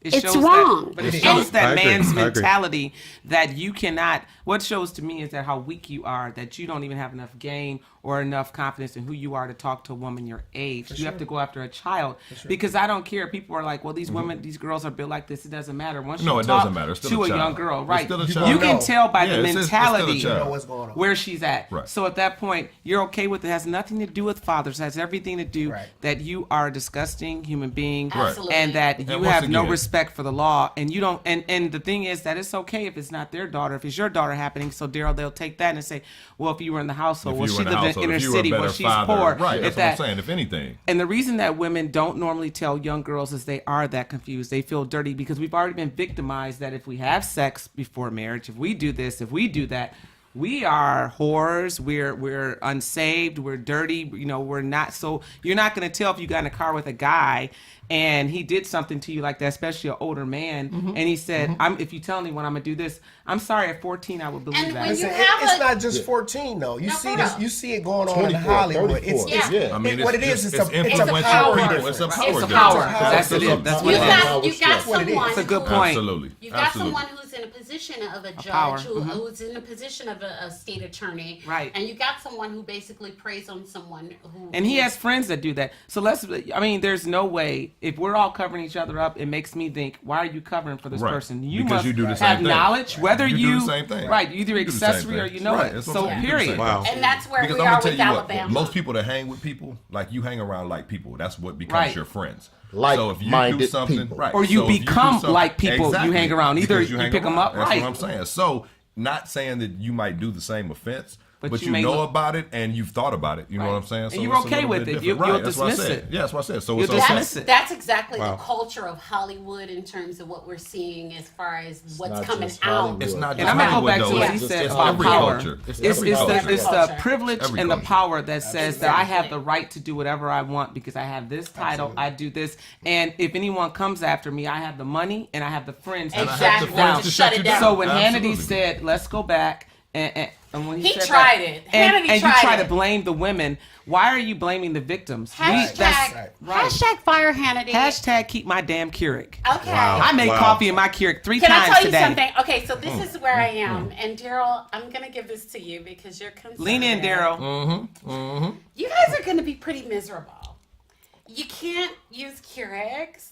Speaker 4: It
Speaker 3: It's
Speaker 4: shows
Speaker 3: wrong.
Speaker 4: That, but it
Speaker 2: It
Speaker 4: shows
Speaker 2: is.
Speaker 4: that
Speaker 2: I agree.
Speaker 4: man's
Speaker 2: I agree.
Speaker 4: mentality that you cannot. What shows to me is that how weak you are, that you don't even have enough game or enough confidence in who you are to talk to a woman your age. You have to go after a child because I don't care. People are like, well, these women, these girls are built like this. It doesn't matter. Once
Speaker 1: No,
Speaker 4: you
Speaker 1: it
Speaker 4: talk
Speaker 1: doesn't matter. It's still
Speaker 4: to
Speaker 1: a
Speaker 4: a
Speaker 1: child.
Speaker 4: young girl,
Speaker 1: It's
Speaker 4: right?
Speaker 1: still a
Speaker 4: You
Speaker 1: child.
Speaker 4: can
Speaker 6: No.
Speaker 4: tell by
Speaker 1: Yeah,
Speaker 4: the
Speaker 1: it's still a
Speaker 4: mentality
Speaker 1: child.
Speaker 6: You know what's going on.
Speaker 4: where she's at.
Speaker 1: Right.
Speaker 4: So at that point, you're okay with it. It has nothing to do with fathers. It has everything to do
Speaker 6: Right.
Speaker 4: that you are a disgusting human being
Speaker 3: Absolutely.
Speaker 4: and that you
Speaker 1: once
Speaker 4: have no
Speaker 1: again-
Speaker 4: respect for the law and you don't and the thing is that it's okay if it's not their daughter, if it's your daughter happening. So Darryl, they'll take that and say, well, if you were in the household,
Speaker 1: If
Speaker 4: well,
Speaker 1: you
Speaker 4: she
Speaker 1: were in the
Speaker 4: lived
Speaker 1: household,
Speaker 4: in
Speaker 1: if
Speaker 4: inner
Speaker 1: you were a
Speaker 4: city, well,
Speaker 1: better
Speaker 4: she's
Speaker 1: father,
Speaker 4: poor.
Speaker 1: right?
Speaker 4: If
Speaker 1: That's what I'm saying. If anything,
Speaker 4: and the reason that women don't normally tell young girls is they are that confused. They feel dirty because we've already been victimized that if we have sex before marriage, if we do this, if we do that, we are whores. We're unsaved. We're dirty. You know, we're not. So you're not going to tell if you got in a car with a guy and he did something to you like that, especially an older man, and he said, if you tell anyone I'm going to do this, I'm sorry, at 14 I would believe
Speaker 3: And
Speaker 4: that.
Speaker 3: when you
Speaker 6: Listen,
Speaker 3: have
Speaker 6: it's
Speaker 3: a-
Speaker 6: not just 14 though. You
Speaker 3: No,
Speaker 6: see
Speaker 3: for
Speaker 6: this.
Speaker 3: real.
Speaker 6: You see it going on in
Speaker 5: 24,
Speaker 6: Hollywood.
Speaker 5: 34.
Speaker 6: It's
Speaker 1: I mean,
Speaker 6: what
Speaker 1: it's
Speaker 6: it is.
Speaker 1: just-
Speaker 6: It's a
Speaker 1: it's
Speaker 6: power
Speaker 1: influential
Speaker 6: difference.
Speaker 1: people. It's a power
Speaker 3: It's a
Speaker 1: difference.
Speaker 3: power.
Speaker 4: That's it. That's what
Speaker 3: You
Speaker 4: it is.
Speaker 3: got
Speaker 6: That's what it is.
Speaker 3: someone.
Speaker 4: It's a good
Speaker 3: who-
Speaker 4: point.
Speaker 1: Absolutely.
Speaker 3: You got
Speaker 1: Absolutely.
Speaker 3: someone who's in a position of a judge,
Speaker 4: power.
Speaker 3: who's in a position of a state attorney,
Speaker 4: Right.
Speaker 3: And you got someone who basically preys on someone who.
Speaker 4: And he has friends that do that. So there's no way, if we're all covering each other up, it makes me think, why are you covering for this
Speaker 1: Right.
Speaker 4: person? You
Speaker 1: Because
Speaker 4: must
Speaker 1: you do the same
Speaker 4: have
Speaker 1: thing.
Speaker 4: knowledge, whether
Speaker 1: You
Speaker 4: you,
Speaker 1: do the same thing.
Speaker 4: right, you either
Speaker 1: You do the same
Speaker 4: accessory or
Speaker 1: thing.
Speaker 4: you know
Speaker 1: Right,
Speaker 4: it.
Speaker 1: that's what
Speaker 4: So
Speaker 1: I'm saying. You do the same
Speaker 4: period.
Speaker 1: thing.
Speaker 2: Wow.
Speaker 3: And that's where
Speaker 1: Because
Speaker 3: we
Speaker 1: I'm
Speaker 3: are
Speaker 1: gonna tell
Speaker 3: with
Speaker 1: you
Speaker 3: Alabama.
Speaker 1: what, most people that hang with people, like you hang around like people. That's what becomes
Speaker 4: Right.
Speaker 1: your friends.
Speaker 5: Like-minded
Speaker 1: so if you do something,
Speaker 5: people.
Speaker 1: right?
Speaker 4: Or you
Speaker 1: so if do
Speaker 4: become
Speaker 1: something-
Speaker 4: like people you
Speaker 1: Exactly,
Speaker 4: hang around. Either
Speaker 1: because
Speaker 4: you
Speaker 1: hang
Speaker 4: pick 'em
Speaker 1: around.
Speaker 4: up,
Speaker 1: That's
Speaker 4: right.
Speaker 1: what I'm saying. So not saying that you might do the same offense,
Speaker 4: But
Speaker 1: but
Speaker 4: you
Speaker 1: you
Speaker 4: may
Speaker 1: know
Speaker 4: look-
Speaker 1: about it and you've thought about it. You know
Speaker 4: Right.
Speaker 1: what I'm saying?
Speaker 4: And
Speaker 1: So
Speaker 4: you're
Speaker 1: it's a
Speaker 4: okay
Speaker 1: little
Speaker 4: with
Speaker 1: bit
Speaker 4: it.
Speaker 1: different.
Speaker 4: You'll
Speaker 1: Right, that's what I
Speaker 4: dismiss
Speaker 1: said.
Speaker 4: it.
Speaker 1: Yeah, that's what I said. So
Speaker 4: You'll
Speaker 1: it's
Speaker 4: dismiss
Speaker 1: okay.
Speaker 4: it.
Speaker 3: That's exactly
Speaker 2: Wow.
Speaker 3: the culture of Hollywood in terms of what we're seeing as far as what's
Speaker 5: not
Speaker 3: coming
Speaker 5: just
Speaker 3: out.
Speaker 5: Hollywood.
Speaker 1: It's not
Speaker 4: And
Speaker 1: just
Speaker 4: I'm gonna go
Speaker 1: Hollywood,
Speaker 4: back to
Speaker 1: though.
Speaker 4: what he
Speaker 1: It's
Speaker 4: said
Speaker 1: it's
Speaker 4: about
Speaker 1: every
Speaker 4: power.
Speaker 1: culture.
Speaker 4: It's
Speaker 1: every culture.
Speaker 4: the
Speaker 3: culture.
Speaker 4: privilege
Speaker 1: Every
Speaker 4: and the
Speaker 1: culture.
Speaker 4: power that says that I have
Speaker 3: Exactly.
Speaker 4: the right to do whatever I want because I have this title, I do this, and if anyone comes after me, I have the money and I have the friends.
Speaker 1: And I have
Speaker 3: Exactly.
Speaker 1: the friends
Speaker 3: To
Speaker 1: to
Speaker 3: shut
Speaker 1: shut
Speaker 3: it
Speaker 1: you
Speaker 3: down.
Speaker 4: So when
Speaker 1: Absolutely.
Speaker 4: Hannity said, "Let's go back," and when
Speaker 3: He
Speaker 4: said
Speaker 3: tried
Speaker 4: that,
Speaker 3: it.
Speaker 4: and
Speaker 3: Hannity
Speaker 4: you
Speaker 3: tried
Speaker 4: try
Speaker 3: it.
Speaker 4: to blame the women, why are you blaming the victims?
Speaker 3: Hashtag,
Speaker 4: right.
Speaker 3: hashtag fire Hannity.
Speaker 4: Hashtag keep my damn Keurig.
Speaker 3: Okay.
Speaker 2: Wow.
Speaker 4: I made
Speaker 2: Wow.
Speaker 4: coffee in my Keurig 3
Speaker 3: Can I
Speaker 4: times
Speaker 3: tell you
Speaker 4: today.
Speaker 3: something? Okay, so this is where I am. And Darryl, I'm going to give this to you because you're conservative.
Speaker 4: Lean in, Darryl.
Speaker 3: You guys are going to be pretty miserable. You can't use Keurigs.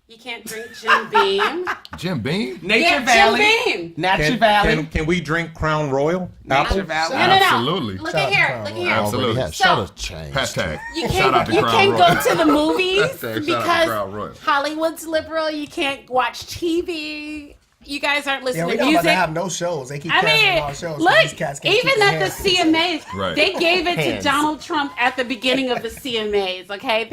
Speaker 3: You can't drink Jim Beam.
Speaker 1: Jim Beam?
Speaker 4: Nature
Speaker 3: Yeah, Jim
Speaker 4: Valley.
Speaker 3: Beam.
Speaker 4: Nature Valley.
Speaker 2: Can we drink Crown Royal?
Speaker 4: Nature
Speaker 2: Apple?
Speaker 4: Valley.
Speaker 3: No.
Speaker 1: Absolutely.
Speaker 3: Look at here. Look at here.
Speaker 1: Absolutely.
Speaker 5: Already
Speaker 3: So-
Speaker 5: shut up, change.
Speaker 1: Hashtag.
Speaker 3: You
Speaker 1: Shout out
Speaker 3: can't,
Speaker 1: to
Speaker 3: you
Speaker 1: Crown
Speaker 3: can't
Speaker 1: Royal.
Speaker 3: go to the movies
Speaker 1: Hashtag shout out to Crown Royal.
Speaker 3: because Hollywood's liberal. You can't watch TV. You guys aren't
Speaker 6: Yeah,
Speaker 3: listening
Speaker 6: we
Speaker 3: to
Speaker 6: don't about
Speaker 3: music.
Speaker 6: to have no shows. They keep
Speaker 3: I
Speaker 6: canceling all
Speaker 3: mean,
Speaker 6: shows.
Speaker 3: look,
Speaker 6: These cats can't keep
Speaker 3: even
Speaker 6: their
Speaker 3: at the
Speaker 6: hands.
Speaker 3: CMAs,
Speaker 1: Right.
Speaker 3: they gave it to
Speaker 5: Hands.
Speaker 3: Donald Trump at the beginning of the CMAs. Okay,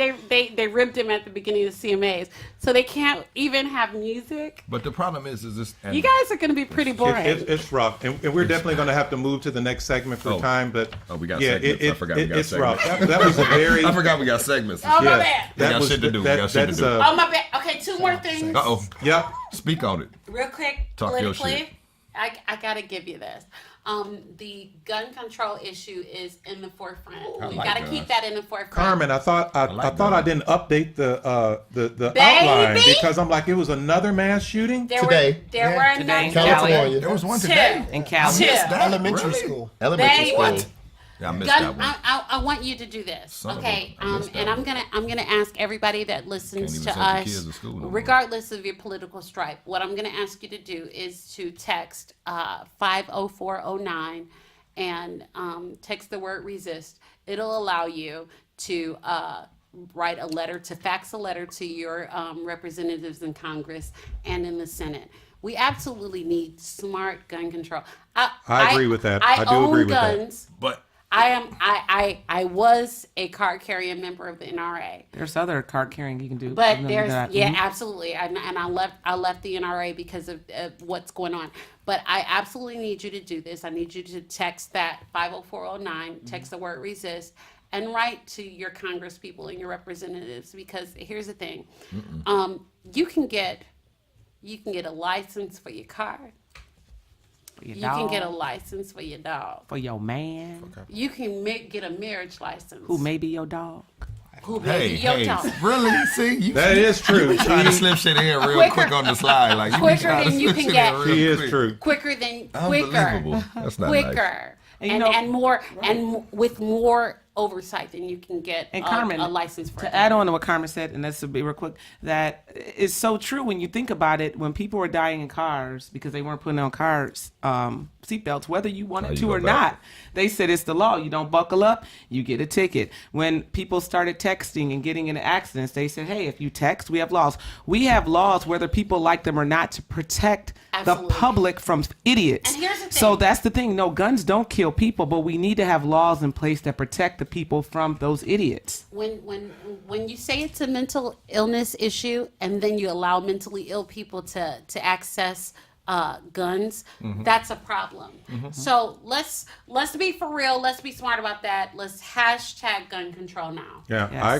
Speaker 3: they ribbed him at the beginning of the CMAs, so they can't even have music.
Speaker 1: But the problem is this. And
Speaker 3: You guys are going to be pretty boring.
Speaker 2: It's rough, and we're definitely going to have to move to the next segment for
Speaker 1: Oh.
Speaker 2: time. But
Speaker 1: Oh, we got
Speaker 2: yeah,
Speaker 1: segments. I forgot we got
Speaker 2: it's rough.
Speaker 1: segments.
Speaker 2: That was a very
Speaker 1: I forgot we got segments.
Speaker 3: Oh, my
Speaker 2: yeah.
Speaker 3: bad.
Speaker 1: We got shit to do. We got shit to
Speaker 2: that's
Speaker 1: do.
Speaker 3: Oh my bad. Okay, two more things.
Speaker 1: Uh-oh.
Speaker 2: Yep.
Speaker 1: Speak on it.
Speaker 3: Real quick,
Speaker 1: Talk your
Speaker 3: politically,
Speaker 1: shit.
Speaker 3: I gotta give you this. The gun control issue is in the forefront.
Speaker 1: I
Speaker 3: We
Speaker 1: like
Speaker 3: gotta
Speaker 1: guns.
Speaker 3: keep that in the forefront.
Speaker 2: Carmen, I thought I
Speaker 1: like
Speaker 2: thought I
Speaker 1: that.
Speaker 2: didn't update the
Speaker 3: Baby!
Speaker 2: outline because I'm like it was another mass shooting.
Speaker 3: There
Speaker 5: Today.
Speaker 3: there
Speaker 6: Yeah,
Speaker 3: were
Speaker 4: today.
Speaker 3: none.
Speaker 5: California.
Speaker 1: There was one
Speaker 3: Two.
Speaker 1: today.
Speaker 4: In Cali.
Speaker 3: Two.
Speaker 6: Elementary
Speaker 1: Really?
Speaker 6: school.
Speaker 5: Elementary
Speaker 3: Babe,
Speaker 5: school.
Speaker 3: what?
Speaker 1: Yeah, I missed that
Speaker 3: Gun,
Speaker 1: one.
Speaker 3: I want you to do this,
Speaker 1: Son of a-
Speaker 3: okay?
Speaker 1: I missed that
Speaker 3: And
Speaker 1: one.
Speaker 3: I'm gonna ask everybody that
Speaker 1: Can't
Speaker 3: listens
Speaker 1: even
Speaker 3: to
Speaker 1: send the
Speaker 3: us,
Speaker 1: kids to school no more.
Speaker 3: regardless of your political stripe. What I'm gonna ask you to do is to text 50409 and text the word resist, it'll allow you to fax a letter to your representatives in Congress and in the Senate. We absolutely need smart gun control.
Speaker 2: I agree with that. I do
Speaker 3: own
Speaker 2: agree with
Speaker 3: guns.
Speaker 2: that.
Speaker 1: But
Speaker 3: I was a card carrying member of the NRA.
Speaker 4: There's other card carrying you can do.
Speaker 3: But
Speaker 4: other than
Speaker 3: there's
Speaker 4: that.
Speaker 3: absolutely, and I left the NRA because of what's going on. But I absolutely need you to do this. I need you to text that 50409, text the word resist, and write to your Congress people and your representatives, because here's the thing, you can get a license for your car.
Speaker 4: For your
Speaker 3: You
Speaker 4: dog,
Speaker 3: can get a license for your dog.
Speaker 4: for your man,
Speaker 3: You can get a marriage license.
Speaker 4: who may be your dog.
Speaker 3: Who may be
Speaker 1: hey,
Speaker 3: your dog.
Speaker 1: really? See, you
Speaker 2: That is true.
Speaker 1: trying to slip shit in real
Speaker 3: Quicker-
Speaker 1: quick on the slide, like you be
Speaker 3: quicker
Speaker 1: trying to
Speaker 3: than you
Speaker 1: slip
Speaker 3: can
Speaker 1: shit
Speaker 3: get.
Speaker 1: in real
Speaker 2: He is
Speaker 1: quick.
Speaker 2: true.
Speaker 3: Quicker.
Speaker 1: Unbelievable. That's not nice.
Speaker 3: quicker.
Speaker 4: And
Speaker 3: And,
Speaker 4: you know-
Speaker 3: and more and with more oversight than you can get
Speaker 4: And Carmen,
Speaker 3: a license for.
Speaker 4: to add on to what Carmen said, and that's a bit real quick, that is so true when you think about it. When people were dying in cars because they weren't putting on cars seatbelts, whether you wanted
Speaker 1: you
Speaker 4: to
Speaker 1: go
Speaker 4: or
Speaker 1: back.
Speaker 4: not, they said it's the law. You don't buckle up, you get a ticket. When people started texting and getting into accidents, they said, hey, if you text, we have laws. We have laws, whether people like them or not, to protect
Speaker 3: Absolutely.
Speaker 4: the public from idiots.
Speaker 3: And here's the
Speaker 4: So
Speaker 3: thing.
Speaker 4: that's the thing. No, guns don't kill people, but we need to have laws in place that protect the people from those idiots.
Speaker 3: When you say it's a mental illness issue, and then you allow mentally ill people to access guns, that's a problem. So let's be for real. Let's be smart about that. Let's hashtag gun control now.
Speaker 2: Yeah,
Speaker 4: Yes.
Speaker 2: I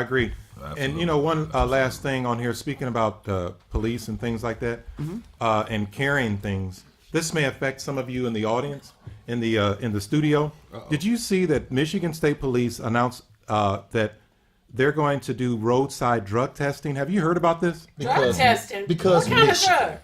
Speaker 2: agree. And
Speaker 1: Absolutely.
Speaker 2: you know, one last thing on here, speaking about police and things like that, and carrying things. This may affect some of you in the audience, in the studio. Did you see that Michigan State Police announced that they're going to do roadside drug testing? Have you heard about this?
Speaker 3: Drug testing.
Speaker 5: Because
Speaker 3: what kind
Speaker 5: Michigan.
Speaker 3: of drug?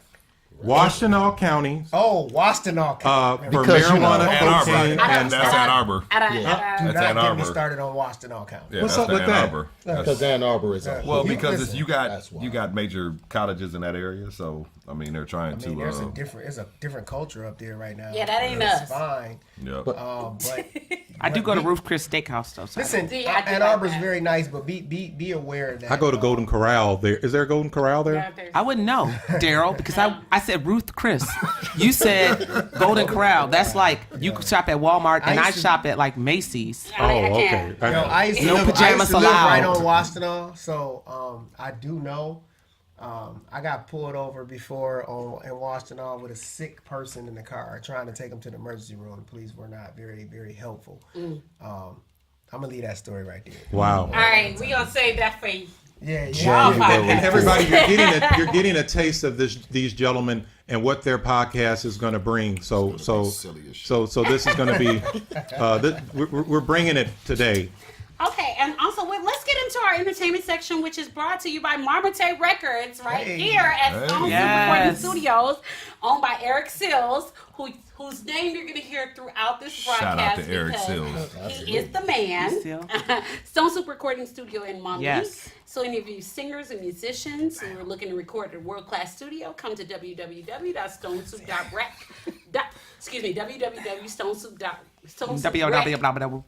Speaker 2: Washtenaw County
Speaker 6: Oh, Washtenaw.
Speaker 2: for
Speaker 5: Because, you know,
Speaker 2: marijuana,
Speaker 1: Ann Arbor.
Speaker 2: cocaine, and
Speaker 1: That's Ann Arbor.
Speaker 3: I don't-
Speaker 6: Do
Speaker 1: That's
Speaker 6: not
Speaker 1: Ann
Speaker 6: get me
Speaker 1: Arbor.
Speaker 6: started on Washtenaw County.
Speaker 1: Yeah,
Speaker 2: What's
Speaker 1: that's
Speaker 2: up with
Speaker 1: Ann
Speaker 2: that?
Speaker 1: Arbor.
Speaker 5: Because Ann Arbor is a
Speaker 1: Well,
Speaker 5: whole-
Speaker 1: because
Speaker 6: Listen,
Speaker 1: you
Speaker 5: that's why.
Speaker 1: got major colleges in that area, so I mean they're trying
Speaker 6: I mean,
Speaker 1: to.
Speaker 6: there's a different culture up there right now.
Speaker 3: Yeah, that ain't
Speaker 6: It's
Speaker 3: us.
Speaker 6: fine.
Speaker 1: Yeah.
Speaker 6: But
Speaker 4: I do go to Ruth Chris Steakhouse though. So
Speaker 6: listen,
Speaker 3: See, I do
Speaker 6: Ann
Speaker 3: like
Speaker 6: Arbor's
Speaker 3: that.
Speaker 6: very nice, but be aware that
Speaker 2: I go to Golden Corral there. Is there a Golden Corral there?
Speaker 3: Yeah, there's-
Speaker 4: I wouldn't know, Darryl, because I said Ruth Chris. You said Golden Corral. That's like you shop at Walmart and I
Speaker 6: used to-
Speaker 4: shop at like Macy's.
Speaker 2: Oh,
Speaker 3: I
Speaker 2: okay.
Speaker 3: can't.
Speaker 6: You know, I used to
Speaker 4: No
Speaker 6: live,
Speaker 4: pajamas
Speaker 6: live right
Speaker 4: allowed.
Speaker 6: on Washtenaw, so I do know. I got pulled over before in Washtenaw with a sick person in the car, trying to take him to the emergency room. The police were not very, very helpful. I'm gonna leave that story right there.
Speaker 2: Wow.
Speaker 3: All right, we gonna save that for you.
Speaker 6: Yeah,
Speaker 3: Y'all
Speaker 6: yeah.
Speaker 3: podcast.
Speaker 2: And everybody, you're getting a taste of these gentlemen and what their podcast is going to bring. So
Speaker 5: silly as shit.
Speaker 2: so this is going to be we're bringing it today.
Speaker 3: Okay, and also let's get into our entertainment section, which is brought to you by Marmite Records, right
Speaker 6: Hey.
Speaker 3: here at Stone
Speaker 4: Yes.
Speaker 3: Recording Studios, owned by Eric Sills, whose name you're going to hear throughout this
Speaker 1: Shout
Speaker 3: broadcast.
Speaker 1: out to Eric
Speaker 3: because
Speaker 1: Sills.
Speaker 3: He is the man.
Speaker 4: Still.
Speaker 3: Stone Soup Recording Studio in Monmouth.
Speaker 4: Yes.
Speaker 3: So any of you singers and musicians who are looking to record at a world-class studio, come to www.stonesoup.com.
Speaker 4: www.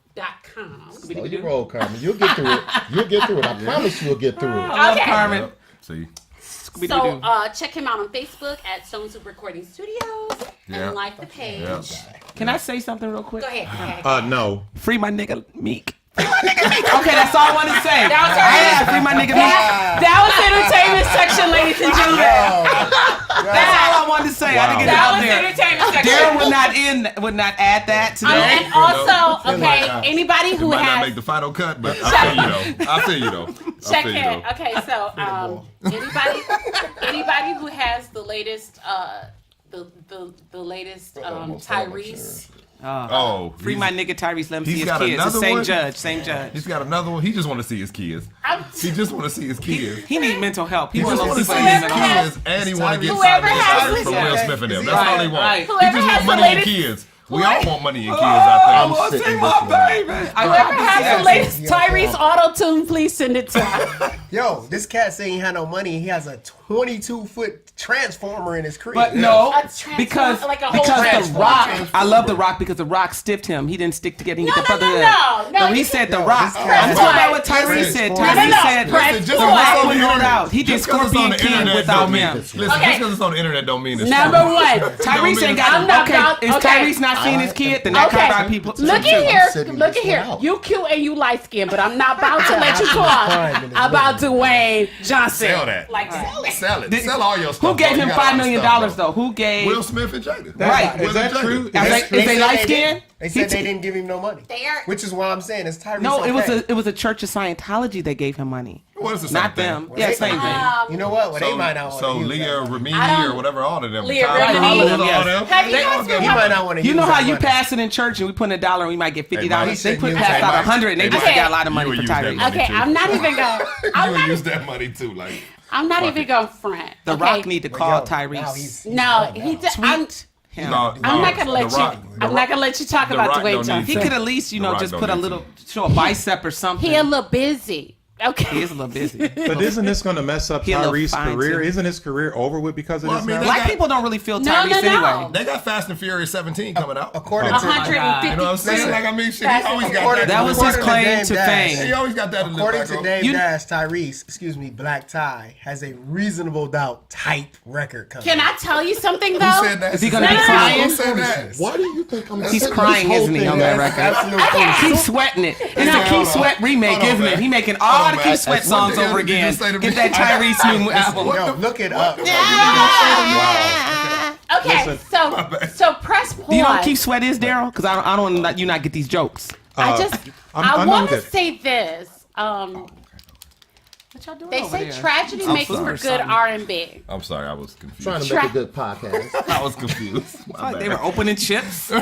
Speaker 5: Oh, you roll, Carmen. You'll get through it. You'll get through it. I promise you'll get through it.
Speaker 4: I love
Speaker 3: Okay.
Speaker 4: Carmen.
Speaker 1: Yep. See,
Speaker 3: So check him out on Facebook at Stone Soup Recording Studios
Speaker 1: Yeah.
Speaker 3: and like the page.
Speaker 1: yeah.
Speaker 4: Can I say something real quick?
Speaker 3: Go ahead.
Speaker 2: No.
Speaker 4: Free my nigga Meek. Okay, that's all I wanted to say.
Speaker 3: That was her-
Speaker 4: Yeah, free my nigga Meek.
Speaker 3: That was the entertainment section, ladies and gentlemen.
Speaker 4: That's all I wanted to say. I didn't get it
Speaker 3: That
Speaker 4: out
Speaker 3: was the
Speaker 4: there.
Speaker 3: entertainment section.
Speaker 4: Darryl would not add that to that.
Speaker 3: And also,
Speaker 5: Feel
Speaker 3: okay,
Speaker 5: like
Speaker 3: anybody who
Speaker 1: Might not
Speaker 3: has
Speaker 1: make the final cut, but I feel you though.
Speaker 3: check in. Okay, so anybody who has the latest the latest Tyrese.
Speaker 1: Oh,
Speaker 4: Free my nigga Tyrese. Let him see
Speaker 1: he's
Speaker 4: his
Speaker 1: got
Speaker 4: kids. The
Speaker 1: another
Speaker 4: same
Speaker 1: one?
Speaker 4: judge. Same judge.
Speaker 1: He's got another one. He just want to see his kids. He just want to see his kids.
Speaker 4: He need mental help. He
Speaker 1: He just
Speaker 4: want
Speaker 1: want to
Speaker 4: to
Speaker 1: see
Speaker 4: see
Speaker 1: his
Speaker 3: Whoever
Speaker 1: kids, and he want to get
Speaker 3: Whoever
Speaker 1: Simon
Speaker 3: has-
Speaker 1: from Will Smith and them. That's
Speaker 4: Right,
Speaker 1: all he wants.
Speaker 4: right.
Speaker 1: He
Speaker 3: Whoever
Speaker 1: just
Speaker 3: has
Speaker 1: wants
Speaker 3: the
Speaker 1: money and
Speaker 3: latest-
Speaker 1: kids. We all want money in kids out
Speaker 5: I'm
Speaker 1: there.
Speaker 5: sitting this one out.
Speaker 3: Whoever has the latest Tyrese auto-tune, please send it to us.
Speaker 6: Yo, this cat saying he had no money. He has a 22-foot transformer in his crib.
Speaker 4: But no,
Speaker 3: A transform-
Speaker 4: because
Speaker 3: like a whole
Speaker 4: because The
Speaker 3: transform-
Speaker 4: Rock, I love The Rock because The Rock stiffed him. He didn't stick together. He hit the brother.
Speaker 3: No,
Speaker 4: he
Speaker 3: you
Speaker 4: said
Speaker 3: can-
Speaker 4: The Rock.
Speaker 6: this guy
Speaker 4: I'm
Speaker 6: has-
Speaker 4: talking about what Tyrese
Speaker 6: Listen,
Speaker 4: said.
Speaker 6: no,
Speaker 4: Tyrese said
Speaker 3: Press
Speaker 1: Listen, just
Speaker 4: The
Speaker 1: because
Speaker 4: Rock
Speaker 1: it's on
Speaker 4: went
Speaker 1: the
Speaker 4: all
Speaker 1: internet-
Speaker 4: out. He did
Speaker 1: just because it's on
Speaker 4: Scorpion
Speaker 1: the
Speaker 4: King
Speaker 1: internet
Speaker 4: without
Speaker 1: don't mean
Speaker 4: him.
Speaker 1: it's- Listen,
Speaker 3: Okay.
Speaker 1: just because it's on the internet don't mean it's
Speaker 3: Number
Speaker 1: true.
Speaker 3: one.
Speaker 4: Tyrese ain't got
Speaker 3: I'm not
Speaker 4: okay.
Speaker 3: about-
Speaker 4: Is
Speaker 3: okay.
Speaker 4: Tyrese not seeing his kid? Then that
Speaker 3: Okay.
Speaker 4: kind of people.
Speaker 3: Look
Speaker 4: too.
Speaker 3: at
Speaker 5: said
Speaker 3: here.
Speaker 5: he
Speaker 3: Look at
Speaker 5: just
Speaker 3: here.
Speaker 5: went out.
Speaker 3: You cute and you light skinned, but I'm not about to let you
Speaker 6: Crime
Speaker 3: talk
Speaker 6: in his
Speaker 3: about Dwayne Johnson.
Speaker 1: Sell that.
Speaker 3: Like,
Speaker 1: Sell it. Sell all your stuff.
Speaker 4: Who gave
Speaker 1: bro.
Speaker 4: him
Speaker 1: You got a lot
Speaker 4: $5
Speaker 1: of
Speaker 4: million
Speaker 1: stuff, bro.
Speaker 4: though? Who gave?
Speaker 1: Will Smith and Jada.
Speaker 4: Right.
Speaker 2: Is that
Speaker 1: Will and
Speaker 2: true?
Speaker 1: Jada.
Speaker 2: Is
Speaker 4: Is
Speaker 2: that
Speaker 4: they
Speaker 6: said
Speaker 4: light
Speaker 6: they
Speaker 4: skinned?
Speaker 6: didn't- They said they didn't give him no money.
Speaker 3: They are-
Speaker 6: Which is why I'm saying it's Tyrese.
Speaker 4: No,
Speaker 6: okay.
Speaker 4: it was a Church of Scientology that gave him money.
Speaker 1: Well, it's the same
Speaker 4: Not
Speaker 1: thing.
Speaker 4: them. Yeah, same thing.
Speaker 6: You know what? Well, they might not want
Speaker 1: So
Speaker 6: to use
Speaker 1: Leah
Speaker 6: that.
Speaker 1: Remini
Speaker 3: I don't-
Speaker 1: or whatever, all of them.
Speaker 3: Leah
Speaker 1: Tyler,
Speaker 3: Remini.
Speaker 1: all of them,
Speaker 4: Yes.
Speaker 1: all them.
Speaker 3: Have you
Speaker 1: They
Speaker 3: guys
Speaker 1: all get
Speaker 6: He
Speaker 1: money.
Speaker 6: might not want to
Speaker 4: You
Speaker 6: use
Speaker 4: know
Speaker 6: that
Speaker 4: how you
Speaker 6: money.
Speaker 4: pass it in church and we put in $1 and we might get $50.
Speaker 1: Mike,
Speaker 4: They put
Speaker 6: you
Speaker 4: passed
Speaker 6: said
Speaker 4: out
Speaker 6: Mike.
Speaker 4: 100 and they just
Speaker 3: Okay.
Speaker 4: got a lot of
Speaker 1: You
Speaker 4: money
Speaker 1: would
Speaker 4: for
Speaker 1: use that
Speaker 4: Tyrese.
Speaker 1: money.
Speaker 3: Okay,
Speaker 1: too.
Speaker 3: I'm not even going.
Speaker 1: You would use that money too, like.
Speaker 3: I'm not
Speaker 1: Fuck
Speaker 3: even
Speaker 1: it.
Speaker 3: going front.
Speaker 4: The
Speaker 3: okay?
Speaker 4: Rock need to call
Speaker 6: Now
Speaker 4: Tyrese.
Speaker 6: he's
Speaker 3: No,
Speaker 6: gone
Speaker 3: he.
Speaker 6: now.
Speaker 3: Did, I'm
Speaker 4: Him.
Speaker 1: No,
Speaker 3: I'm
Speaker 1: no,
Speaker 3: not gonna let
Speaker 1: The Rock-
Speaker 3: you.
Speaker 1: The
Speaker 3: I'm
Speaker 1: Rock-
Speaker 3: not gonna let you talk
Speaker 1: The
Speaker 3: about
Speaker 1: Rock
Speaker 3: Dwayne
Speaker 1: don't need
Speaker 3: Johnson.
Speaker 4: He
Speaker 1: to.
Speaker 4: could at least,
Speaker 1: The Rock
Speaker 4: just
Speaker 1: don't
Speaker 4: put a
Speaker 1: need
Speaker 4: little,
Speaker 1: to.
Speaker 4: show a bicep or something.
Speaker 3: He a little busy. Okay.
Speaker 4: He is a little busy.
Speaker 2: But isn't this going to mess up
Speaker 4: He a little
Speaker 2: Tyrese's
Speaker 4: fine,
Speaker 2: career?
Speaker 4: too.
Speaker 2: Isn't his career over with because of
Speaker 1: Well,
Speaker 2: this
Speaker 1: I mean,
Speaker 2: now?
Speaker 1: they
Speaker 4: Black
Speaker 1: got-
Speaker 4: people don't really feel
Speaker 3: No,
Speaker 4: Tyrese
Speaker 3: no, no.
Speaker 4: anyway.
Speaker 1: They got Fast and Furious 17 coming out.
Speaker 6: According
Speaker 2: Oh.
Speaker 6: to
Speaker 3: 150.
Speaker 1: You know what I'm saying?
Speaker 6: Listen.
Speaker 1: Like, I mean, shit, he
Speaker 3: Fast
Speaker 1: always
Speaker 3: and
Speaker 1: got
Speaker 6: Furious.
Speaker 1: that.
Speaker 4: That was
Speaker 1: in
Speaker 4: his
Speaker 1: the
Speaker 6: According to
Speaker 4: claim
Speaker 6: Dame
Speaker 4: to
Speaker 6: Dash.
Speaker 1: He
Speaker 4: fame.
Speaker 1: always got that in the
Speaker 6: According
Speaker 1: back
Speaker 6: to
Speaker 1: row.
Speaker 6: Dame
Speaker 4: You-
Speaker 6: Dash, Tyrese, Black Tie has a reasonable doubt type record coming.
Speaker 3: Can I tell you something though?
Speaker 1: Who said that?
Speaker 4: Is he gonna be
Speaker 3: No, no, no.
Speaker 4: crying?
Speaker 1: Who said that?
Speaker 5: Why do you think I'm
Speaker 4: He's
Speaker 5: setting
Speaker 4: crying,
Speaker 5: this whole
Speaker 4: isn't he,
Speaker 5: thing
Speaker 4: on that
Speaker 5: up?
Speaker 4: record?
Speaker 6: Absolute
Speaker 3: Okay.
Speaker 4: Keep sweating it. It's the
Speaker 1: Hold
Speaker 4: Keep
Speaker 1: on.
Speaker 4: Sweat remake,
Speaker 1: Hold on,
Speaker 4: isn't it?
Speaker 1: man.
Speaker 4: He making
Speaker 1: Hold
Speaker 4: all
Speaker 1: on,
Speaker 4: the
Speaker 1: man.
Speaker 4: Keep Sweat
Speaker 1: What
Speaker 4: songs
Speaker 1: the hell
Speaker 4: over
Speaker 1: did you
Speaker 4: again.
Speaker 1: say to
Speaker 4: Get
Speaker 1: me?
Speaker 4: that Tyrese new album.
Speaker 6: Yo, look it up.
Speaker 3: Okay,
Speaker 2: Listen.
Speaker 3: so press pause.
Speaker 4: Do you know what Keep Sweat is, Darryl? Because I don't let you not get these jokes.
Speaker 3: I
Speaker 2: I know
Speaker 3: want to
Speaker 2: that.
Speaker 3: say this.
Speaker 4: What y'all doing
Speaker 3: They
Speaker 4: over
Speaker 3: say
Speaker 4: there?
Speaker 3: tragedy makes
Speaker 1: sorry.
Speaker 3: for good R&B.
Speaker 1: I'm sorry, I was confused.
Speaker 5: Trying to make a good podcast.
Speaker 1: I was confused. My
Speaker 4: Like they
Speaker 1: bad.
Speaker 4: were opening chips.
Speaker 1: My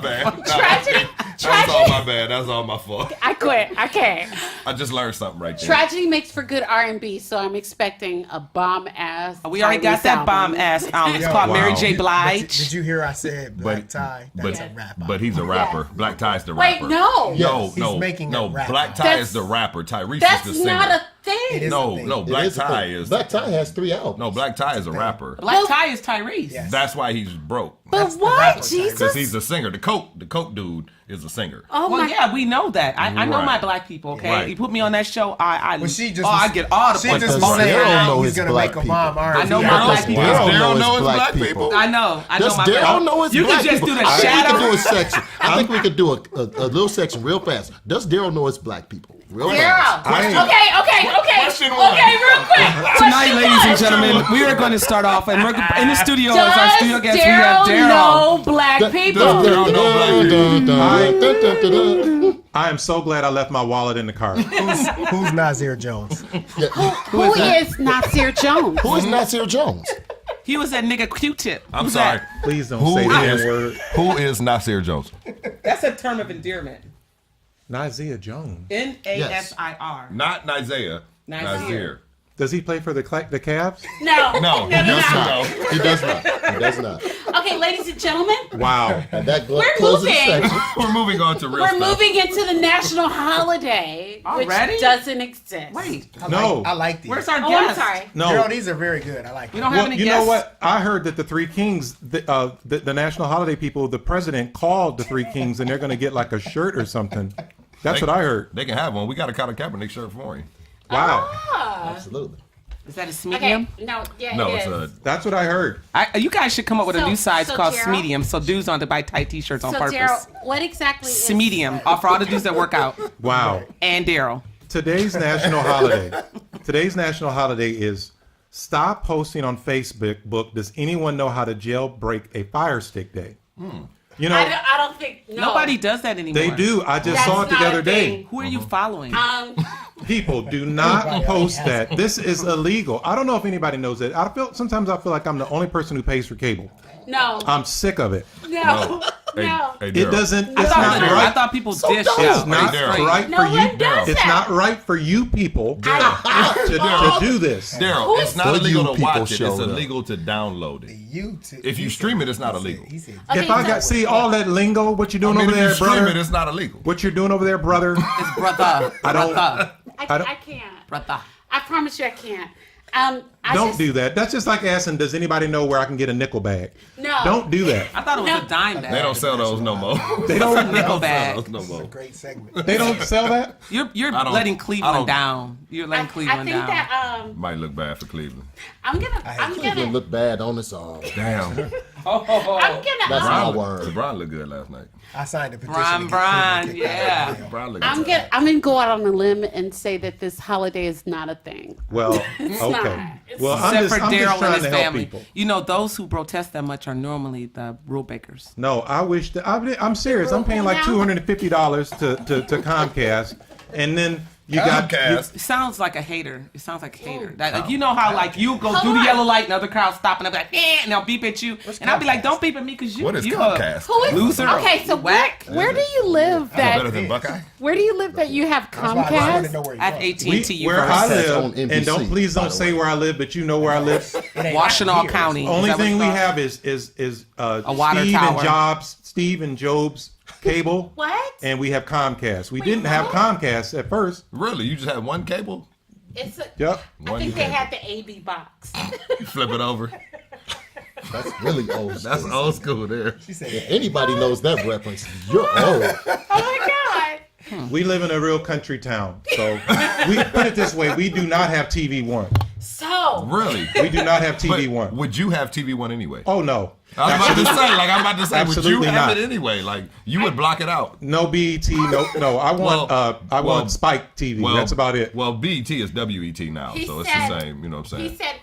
Speaker 1: bad.
Speaker 3: Tragedy,
Speaker 1: That's all my bad. That's all my fault.
Speaker 3: I quit. I can't.
Speaker 1: I just learned something right there.
Speaker 3: Tragedy makes for good R&B, so I'm expecting a bomb ass.
Speaker 4: We already got that bomb ass album. It's
Speaker 6: Yo,
Speaker 4: called
Speaker 2: wow.
Speaker 4: Mary J.
Speaker 6: Did
Speaker 4: Blige.
Speaker 6: you hear I said Black Tie? That's a rap.
Speaker 1: But he's a rapper. Black Tie's the
Speaker 3: Wait,
Speaker 1: rapper.
Speaker 3: no.
Speaker 1: No,
Speaker 6: He's
Speaker 1: no,
Speaker 6: making
Speaker 1: no.
Speaker 6: a rap
Speaker 1: Black
Speaker 6: album.
Speaker 1: Tie
Speaker 3: That's-
Speaker 1: is the rapper. Tyrese
Speaker 3: That's
Speaker 1: is the singer.
Speaker 3: not a thing.
Speaker 6: It is a
Speaker 1: No,
Speaker 6: thing.
Speaker 1: no.
Speaker 5: It
Speaker 1: Black
Speaker 5: is a
Speaker 1: Tie
Speaker 5: thing.
Speaker 1: is
Speaker 5: Black Tie has 3 albums.
Speaker 1: no. Black Tie is a rapper.
Speaker 4: Black Tie is Tyrese.
Speaker 6: Yes.
Speaker 1: That's why he's broke.
Speaker 3: But
Speaker 6: the
Speaker 3: why,
Speaker 6: rapper,
Speaker 3: Jesus?
Speaker 1: Because he's the singer. The coke dude is a singer.
Speaker 3: Oh
Speaker 4: Well,
Speaker 3: my
Speaker 4: yeah, we know that. I know
Speaker 1: Right.
Speaker 4: my black people. Okay,
Speaker 1: Right.
Speaker 4: you put me on that show, I
Speaker 6: Well, she just
Speaker 4: I get all the
Speaker 6: she
Speaker 4: points.
Speaker 6: just
Speaker 5: Because
Speaker 6: saying
Speaker 5: Daryl
Speaker 6: how
Speaker 5: know
Speaker 6: he's
Speaker 5: his
Speaker 6: gonna
Speaker 5: black
Speaker 6: make a
Speaker 5: people.
Speaker 6: bomb R&B.
Speaker 4: I know my
Speaker 6: album.
Speaker 4: black people.
Speaker 5: Daryl
Speaker 1: Daryl
Speaker 5: know
Speaker 1: know
Speaker 5: his
Speaker 1: his
Speaker 5: black
Speaker 1: black
Speaker 5: people.
Speaker 1: people.
Speaker 4: I know
Speaker 5: Does
Speaker 4: my
Speaker 5: Daryl
Speaker 4: black.
Speaker 5: know his
Speaker 4: You
Speaker 5: black
Speaker 4: can just
Speaker 5: people?
Speaker 4: do the
Speaker 5: I think we
Speaker 4: shadow.
Speaker 5: could do a section. I think we could do a little section real fast. Does Daryl know his black people? Real fast.
Speaker 3: Daryl. Okay.
Speaker 1: Question one.
Speaker 3: Okay, real quick.
Speaker 4: Tonight,
Speaker 3: Question
Speaker 4: ladies and
Speaker 3: one.
Speaker 4: gentlemen, we are going to start off, and we're in the studio as our
Speaker 3: Does
Speaker 4: studio guest. We have
Speaker 3: Daryl
Speaker 4: Darryl.
Speaker 3: know black people?
Speaker 1: Daryl know black people.
Speaker 2: I am so glad I left my wallet in the car.
Speaker 6: Who's Nasir Jones?
Speaker 3: Who is Nasir Jones?
Speaker 5: Who is Nasir Jones?
Speaker 4: He was that nigga Q-Tip.
Speaker 1: I'm
Speaker 4: Who's
Speaker 1: sorry.
Speaker 4: that?
Speaker 2: Please don't
Speaker 1: Who
Speaker 2: say the
Speaker 1: is
Speaker 2: N-word.
Speaker 1: who is Nasir Jones?
Speaker 4: That's a term of endearment.
Speaker 2: Nazia Jones.
Speaker 4: Nasir.
Speaker 1: Not Isaiah.
Speaker 4: Nasir.
Speaker 2: Does he play for the Cavs?
Speaker 3: No.
Speaker 1: No, he used to know.
Speaker 5: He does not. He does not.
Speaker 3: Okay, ladies and gentlemen,
Speaker 2: Wow.
Speaker 5: And that
Speaker 3: We're
Speaker 5: closes the
Speaker 3: moving.
Speaker 5: section.
Speaker 1: We're moving on to real
Speaker 3: we're
Speaker 1: stuff.
Speaker 3: moving into the national holiday,
Speaker 4: Already?
Speaker 3: which doesn't exist.
Speaker 4: Wait,
Speaker 2: No.
Speaker 6: I like these.
Speaker 4: where's our
Speaker 3: Oh,
Speaker 4: guest?
Speaker 3: I'm sorry.
Speaker 2: No.
Speaker 6: Daryl, these are very good. I like
Speaker 4: We
Speaker 6: them.
Speaker 4: don't have
Speaker 2: Well,
Speaker 4: any
Speaker 2: you
Speaker 4: guests.
Speaker 2: know what? I heard that the Three Kings, the national holiday people, the president called the Three Kings, and they're going to get like a shirt or something. That's what I heard.
Speaker 1: They can have one. We got a Colin Kaepernick shirt for him.
Speaker 2: Wow.
Speaker 5: Absolutely.
Speaker 4: Is that a
Speaker 3: Okay.
Speaker 4: medium?
Speaker 3: No. Yeah.
Speaker 1: No,
Speaker 3: it
Speaker 1: it's
Speaker 3: is.
Speaker 1: a.
Speaker 2: That's what I heard.
Speaker 4: You guys should come up with a
Speaker 3: So-
Speaker 4: new size
Speaker 3: so
Speaker 4: called
Speaker 3: Daryl-
Speaker 4: medium, so dudes don't have to buy tight t-shirts on
Speaker 3: So,
Speaker 4: purpose.
Speaker 3: Daryl, what exactly is
Speaker 4: Medium, for all the dudes that work out.
Speaker 2: Wow.
Speaker 4: And Daryl.
Speaker 2: Today's national holiday. Today's national holiday is stop posting on Facebook. Does anyone know how to jailbreak a Fire Stick Day? You know,
Speaker 3: I don't think no.
Speaker 4: Nobody does that anymore.
Speaker 2: they do. I just
Speaker 3: That's
Speaker 2: saw it the
Speaker 3: not a
Speaker 2: other day.
Speaker 3: thing.
Speaker 4: Who are you following?
Speaker 2: People, do not post that. This is illegal. I don't know if anybody knows that. Sometimes I feel like I'm the only person who pays for cable.
Speaker 3: No.
Speaker 2: I'm sick of it.
Speaker 3: No.
Speaker 1: Hey,
Speaker 2: It
Speaker 1: Darryl.
Speaker 4: I
Speaker 2: It's
Speaker 4: thought,
Speaker 2: not
Speaker 4: I
Speaker 2: right.
Speaker 4: thought people dish
Speaker 2: It's
Speaker 4: out.
Speaker 2: not
Speaker 1: Darryl.
Speaker 2: right
Speaker 3: No
Speaker 2: for you.
Speaker 3: one does
Speaker 2: It's
Speaker 3: that.
Speaker 2: not right for you people
Speaker 1: Darryl.
Speaker 2: to do this.
Speaker 1: Daryl, it's not
Speaker 5: The
Speaker 1: illegal
Speaker 5: you
Speaker 1: to
Speaker 5: people
Speaker 1: watch it.
Speaker 5: show
Speaker 1: It's
Speaker 5: up.
Speaker 1: illegal to download it.
Speaker 6: YouTube.
Speaker 1: If you stream it, it's not illegal.
Speaker 6: He said,
Speaker 3: Okay,
Speaker 2: If I
Speaker 3: so-
Speaker 2: got see all that lingo, what you doing
Speaker 1: I mean,
Speaker 2: over
Speaker 1: if you
Speaker 2: there,
Speaker 1: stream
Speaker 2: brother?
Speaker 1: it, it's not illegal.
Speaker 2: What you're doing over there, brother?
Speaker 4: It's brother.
Speaker 2: I don't-
Speaker 4: Brother.
Speaker 2: I don't-
Speaker 3: I can't.
Speaker 4: Brother.
Speaker 3: I promise you I can't.
Speaker 2: Don't do that. That's just like asking, does anybody know where I can get a nickel bag?
Speaker 3: No.
Speaker 2: Don't do that.
Speaker 4: I thought it was
Speaker 3: No.
Speaker 4: a dime bag.
Speaker 1: They don't sell those no more.
Speaker 2: They don't.
Speaker 4: nickel
Speaker 1: They
Speaker 4: bag.
Speaker 1: don't sell those no
Speaker 6: "It's a
Speaker 1: more.
Speaker 6: great segment."
Speaker 2: They don't sell that.
Speaker 4: You're
Speaker 1: I don't-
Speaker 4: letting
Speaker 1: I
Speaker 4: Cleveland
Speaker 1: don't-
Speaker 4: down. You're letting
Speaker 3: I
Speaker 4: Cleveland
Speaker 3: think
Speaker 4: down.
Speaker 3: that
Speaker 1: Might look bad for Cleveland.
Speaker 3: I'm gonna
Speaker 5: Cleveland look bad on its own.
Speaker 1: Damn.
Speaker 3: I'm
Speaker 5: That's
Speaker 3: gonna
Speaker 5: my
Speaker 1: LeBron
Speaker 5: word.
Speaker 1: LeBron looked good last night.
Speaker 6: I signed a petition. to get
Speaker 4: Brian,
Speaker 6: Cleveland kicked out of the
Speaker 4: yeah.
Speaker 6: NFL.
Speaker 1: LeBron looked
Speaker 3: I'm
Speaker 1: good.
Speaker 3: gonna go out on a limb and say that this holiday is not a thing.
Speaker 2: Well,
Speaker 3: It's
Speaker 2: okay.
Speaker 3: not. It's
Speaker 2: Well, I'm
Speaker 4: Except
Speaker 2: just,
Speaker 4: for
Speaker 2: I'm just
Speaker 4: Darryl and
Speaker 2: trying
Speaker 4: his
Speaker 2: to help
Speaker 4: family.
Speaker 2: people.
Speaker 4: You know, those who protest that much are normally the rule breakers.
Speaker 2: No, I wish that I'm serious. I'm paying like $250 to Comcast, and then you got
Speaker 1: Comcast.
Speaker 4: It sounds like a hater. It sounds like a hater. Like, you know how like you go through the yellow light and the other crowd stop and they'll be like, and they'll beep at you. And I'll be like, don't beep at me because you
Speaker 1: What is
Speaker 4: you
Speaker 1: Comcast?
Speaker 3: Who is
Speaker 4: loser.
Speaker 3: Okay, so
Speaker 4: Whack.
Speaker 3: where do you live
Speaker 1: Better
Speaker 3: that
Speaker 1: than Buckeye?
Speaker 3: where do you live that you have
Speaker 6: That's why I wanted to
Speaker 3: Comcast?
Speaker 6: know where you
Speaker 4: at
Speaker 6: are.
Speaker 4: AT&T
Speaker 2: where I
Speaker 5: That's
Speaker 2: live,
Speaker 5: on
Speaker 2: and
Speaker 5: NBC,
Speaker 2: please
Speaker 5: by
Speaker 2: don't
Speaker 5: the
Speaker 2: say
Speaker 5: way.
Speaker 2: where I live, but you know where I live.
Speaker 6: It ain't
Speaker 4: Washtenaw
Speaker 6: here.
Speaker 4: County. Is
Speaker 2: Only
Speaker 4: that what
Speaker 2: thing
Speaker 4: it's
Speaker 2: we
Speaker 4: called?
Speaker 2: have is
Speaker 4: water tower.
Speaker 2: Steve and Job's cable,
Speaker 3: What?
Speaker 2: and we have Comcast. We didn't have
Speaker 3: what?
Speaker 2: Comcast at first.
Speaker 1: Really? You just had one cable?
Speaker 3: It's a,
Speaker 2: Yep.
Speaker 3: I think they had the AB box.
Speaker 1: You flip it over.
Speaker 5: That's really old.
Speaker 1: That's
Speaker 5: school.
Speaker 1: old school there.
Speaker 6: She said,
Speaker 5: If anybody knows that reference, you're old.
Speaker 3: Oh my god.
Speaker 2: We live in a real country town, so we put it this way: we do not have TV One.
Speaker 3: So
Speaker 1: Really?
Speaker 2: We do not have
Speaker 1: But
Speaker 2: TV One.
Speaker 1: would you have TV One anyway?
Speaker 2: Oh no,
Speaker 1: I'm about to say, would you
Speaker 2: Absolutely
Speaker 1: have
Speaker 2: not.
Speaker 1: it anyway? Like, you would block it out.
Speaker 2: no BET, no. I want I
Speaker 1: well,
Speaker 2: want Spike TV. That's about it.
Speaker 1: Well, BET is WET now,
Speaker 3: He
Speaker 1: so it's
Speaker 3: said-
Speaker 1: the same. You know what I'm
Speaker 3: he
Speaker 1: saying?
Speaker 3: said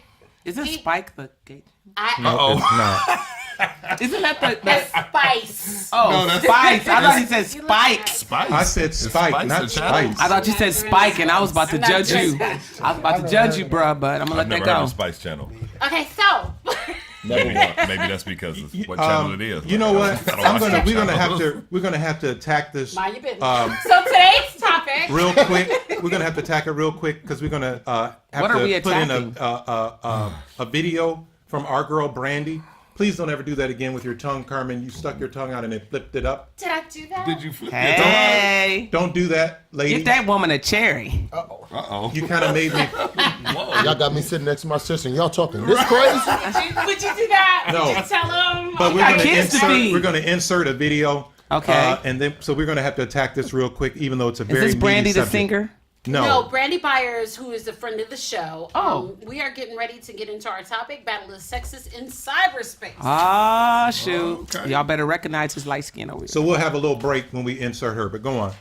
Speaker 4: Is it
Speaker 3: He-
Speaker 4: Spike the gate?
Speaker 1: Uh-oh.
Speaker 2: It's not.
Speaker 4: Isn't that
Speaker 3: that's
Speaker 4: the
Speaker 3: spice.
Speaker 4: oh
Speaker 1: No, that's-
Speaker 4: Spice? I thought he said
Speaker 3: You look
Speaker 4: Spike.
Speaker 3: at-
Speaker 1: Spice.
Speaker 2: I said
Speaker 1: Is
Speaker 2: Spike,
Speaker 1: Spice
Speaker 2: not
Speaker 1: a channel?
Speaker 2: Spice.
Speaker 4: I thought you said Spike, and I was about to
Speaker 3: I'm not
Speaker 4: judge you.
Speaker 3: doing
Speaker 4: I was about to judge you, bruh, but I'm gonna
Speaker 1: I've
Speaker 4: let
Speaker 1: never
Speaker 4: that
Speaker 1: heard
Speaker 4: go.
Speaker 1: of Spice Channel.
Speaker 3: Okay, so
Speaker 1: Maybe that's because of what channel it is.
Speaker 2: You know what?
Speaker 1: I don't watch that channel.
Speaker 2: We're gonna have to attack this
Speaker 3: mind your business. So today's topic.
Speaker 2: real quick. We're gonna have to attack it real quick because we're gonna have
Speaker 4: What
Speaker 2: to
Speaker 4: are we
Speaker 2: put in
Speaker 4: attacking?
Speaker 2: a video from our girl Brandy. Please don't ever do that again with your tongue, Carmen. You stuck your tongue out and it flipped it up.
Speaker 3: Did I do that?
Speaker 1: Did you flip your tongue?
Speaker 4: Hey,
Speaker 2: Don't do that, lady.
Speaker 4: get that woman a cherry.
Speaker 1: Uh-oh.
Speaker 2: You kind of made me.
Speaker 5: Y'all got me sitting next to my sister and y'all talking this crazy?
Speaker 3: Would you do that?
Speaker 2: No.
Speaker 3: Would you tell them?
Speaker 2: But we're
Speaker 4: got
Speaker 2: gonna
Speaker 4: kids to
Speaker 2: insert.
Speaker 4: feed.
Speaker 2: We're gonna insert a video.
Speaker 4: Okay.
Speaker 2: And then so we're gonna have to attack this real quick, even though it's a
Speaker 4: Is
Speaker 2: very
Speaker 4: this Brandy
Speaker 2: meaty
Speaker 4: the
Speaker 2: subject.
Speaker 4: singer?
Speaker 3: No, Brandy Byers, who is a friend of the show.
Speaker 4: Oh.
Speaker 3: We are getting ready to get into our topic, Battle of the Sexes in Cyberspace.
Speaker 4: Ah, shoot.
Speaker 1: Okay.
Speaker 4: Y'all better recognize his light skin over here.
Speaker 2: So we'll have a little break when we insert her. But go on.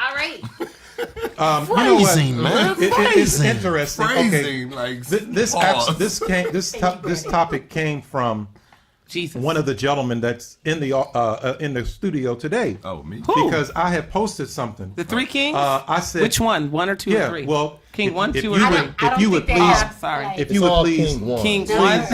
Speaker 3: All right.
Speaker 2: You know what?
Speaker 5: Phrasing, man.
Speaker 2: It's
Speaker 5: Phrasing.
Speaker 2: interesting. Okay.
Speaker 1: Phrasing, like,
Speaker 2: This
Speaker 1: pause.
Speaker 2: this topic came from
Speaker 4: Jesus.
Speaker 2: one of the gentlemen that's in the studio today.
Speaker 1: Oh, me?
Speaker 4: Who?
Speaker 2: Because I had posted something.
Speaker 4: The Three Kings?
Speaker 2: I said
Speaker 4: Which one? One or two
Speaker 2: Yeah,
Speaker 4: or three?
Speaker 2: well,
Speaker 4: King
Speaker 2: if-
Speaker 4: one,
Speaker 2: if
Speaker 4: two,
Speaker 2: you
Speaker 4: or
Speaker 2: would-
Speaker 4: three?
Speaker 3: I don't
Speaker 2: you
Speaker 3: think
Speaker 2: would
Speaker 3: they
Speaker 2: please-
Speaker 3: have,
Speaker 4: Sorry.
Speaker 3: like-
Speaker 2: If
Speaker 5: It's
Speaker 2: you would
Speaker 5: all
Speaker 2: please,
Speaker 5: King one.
Speaker 4: King one?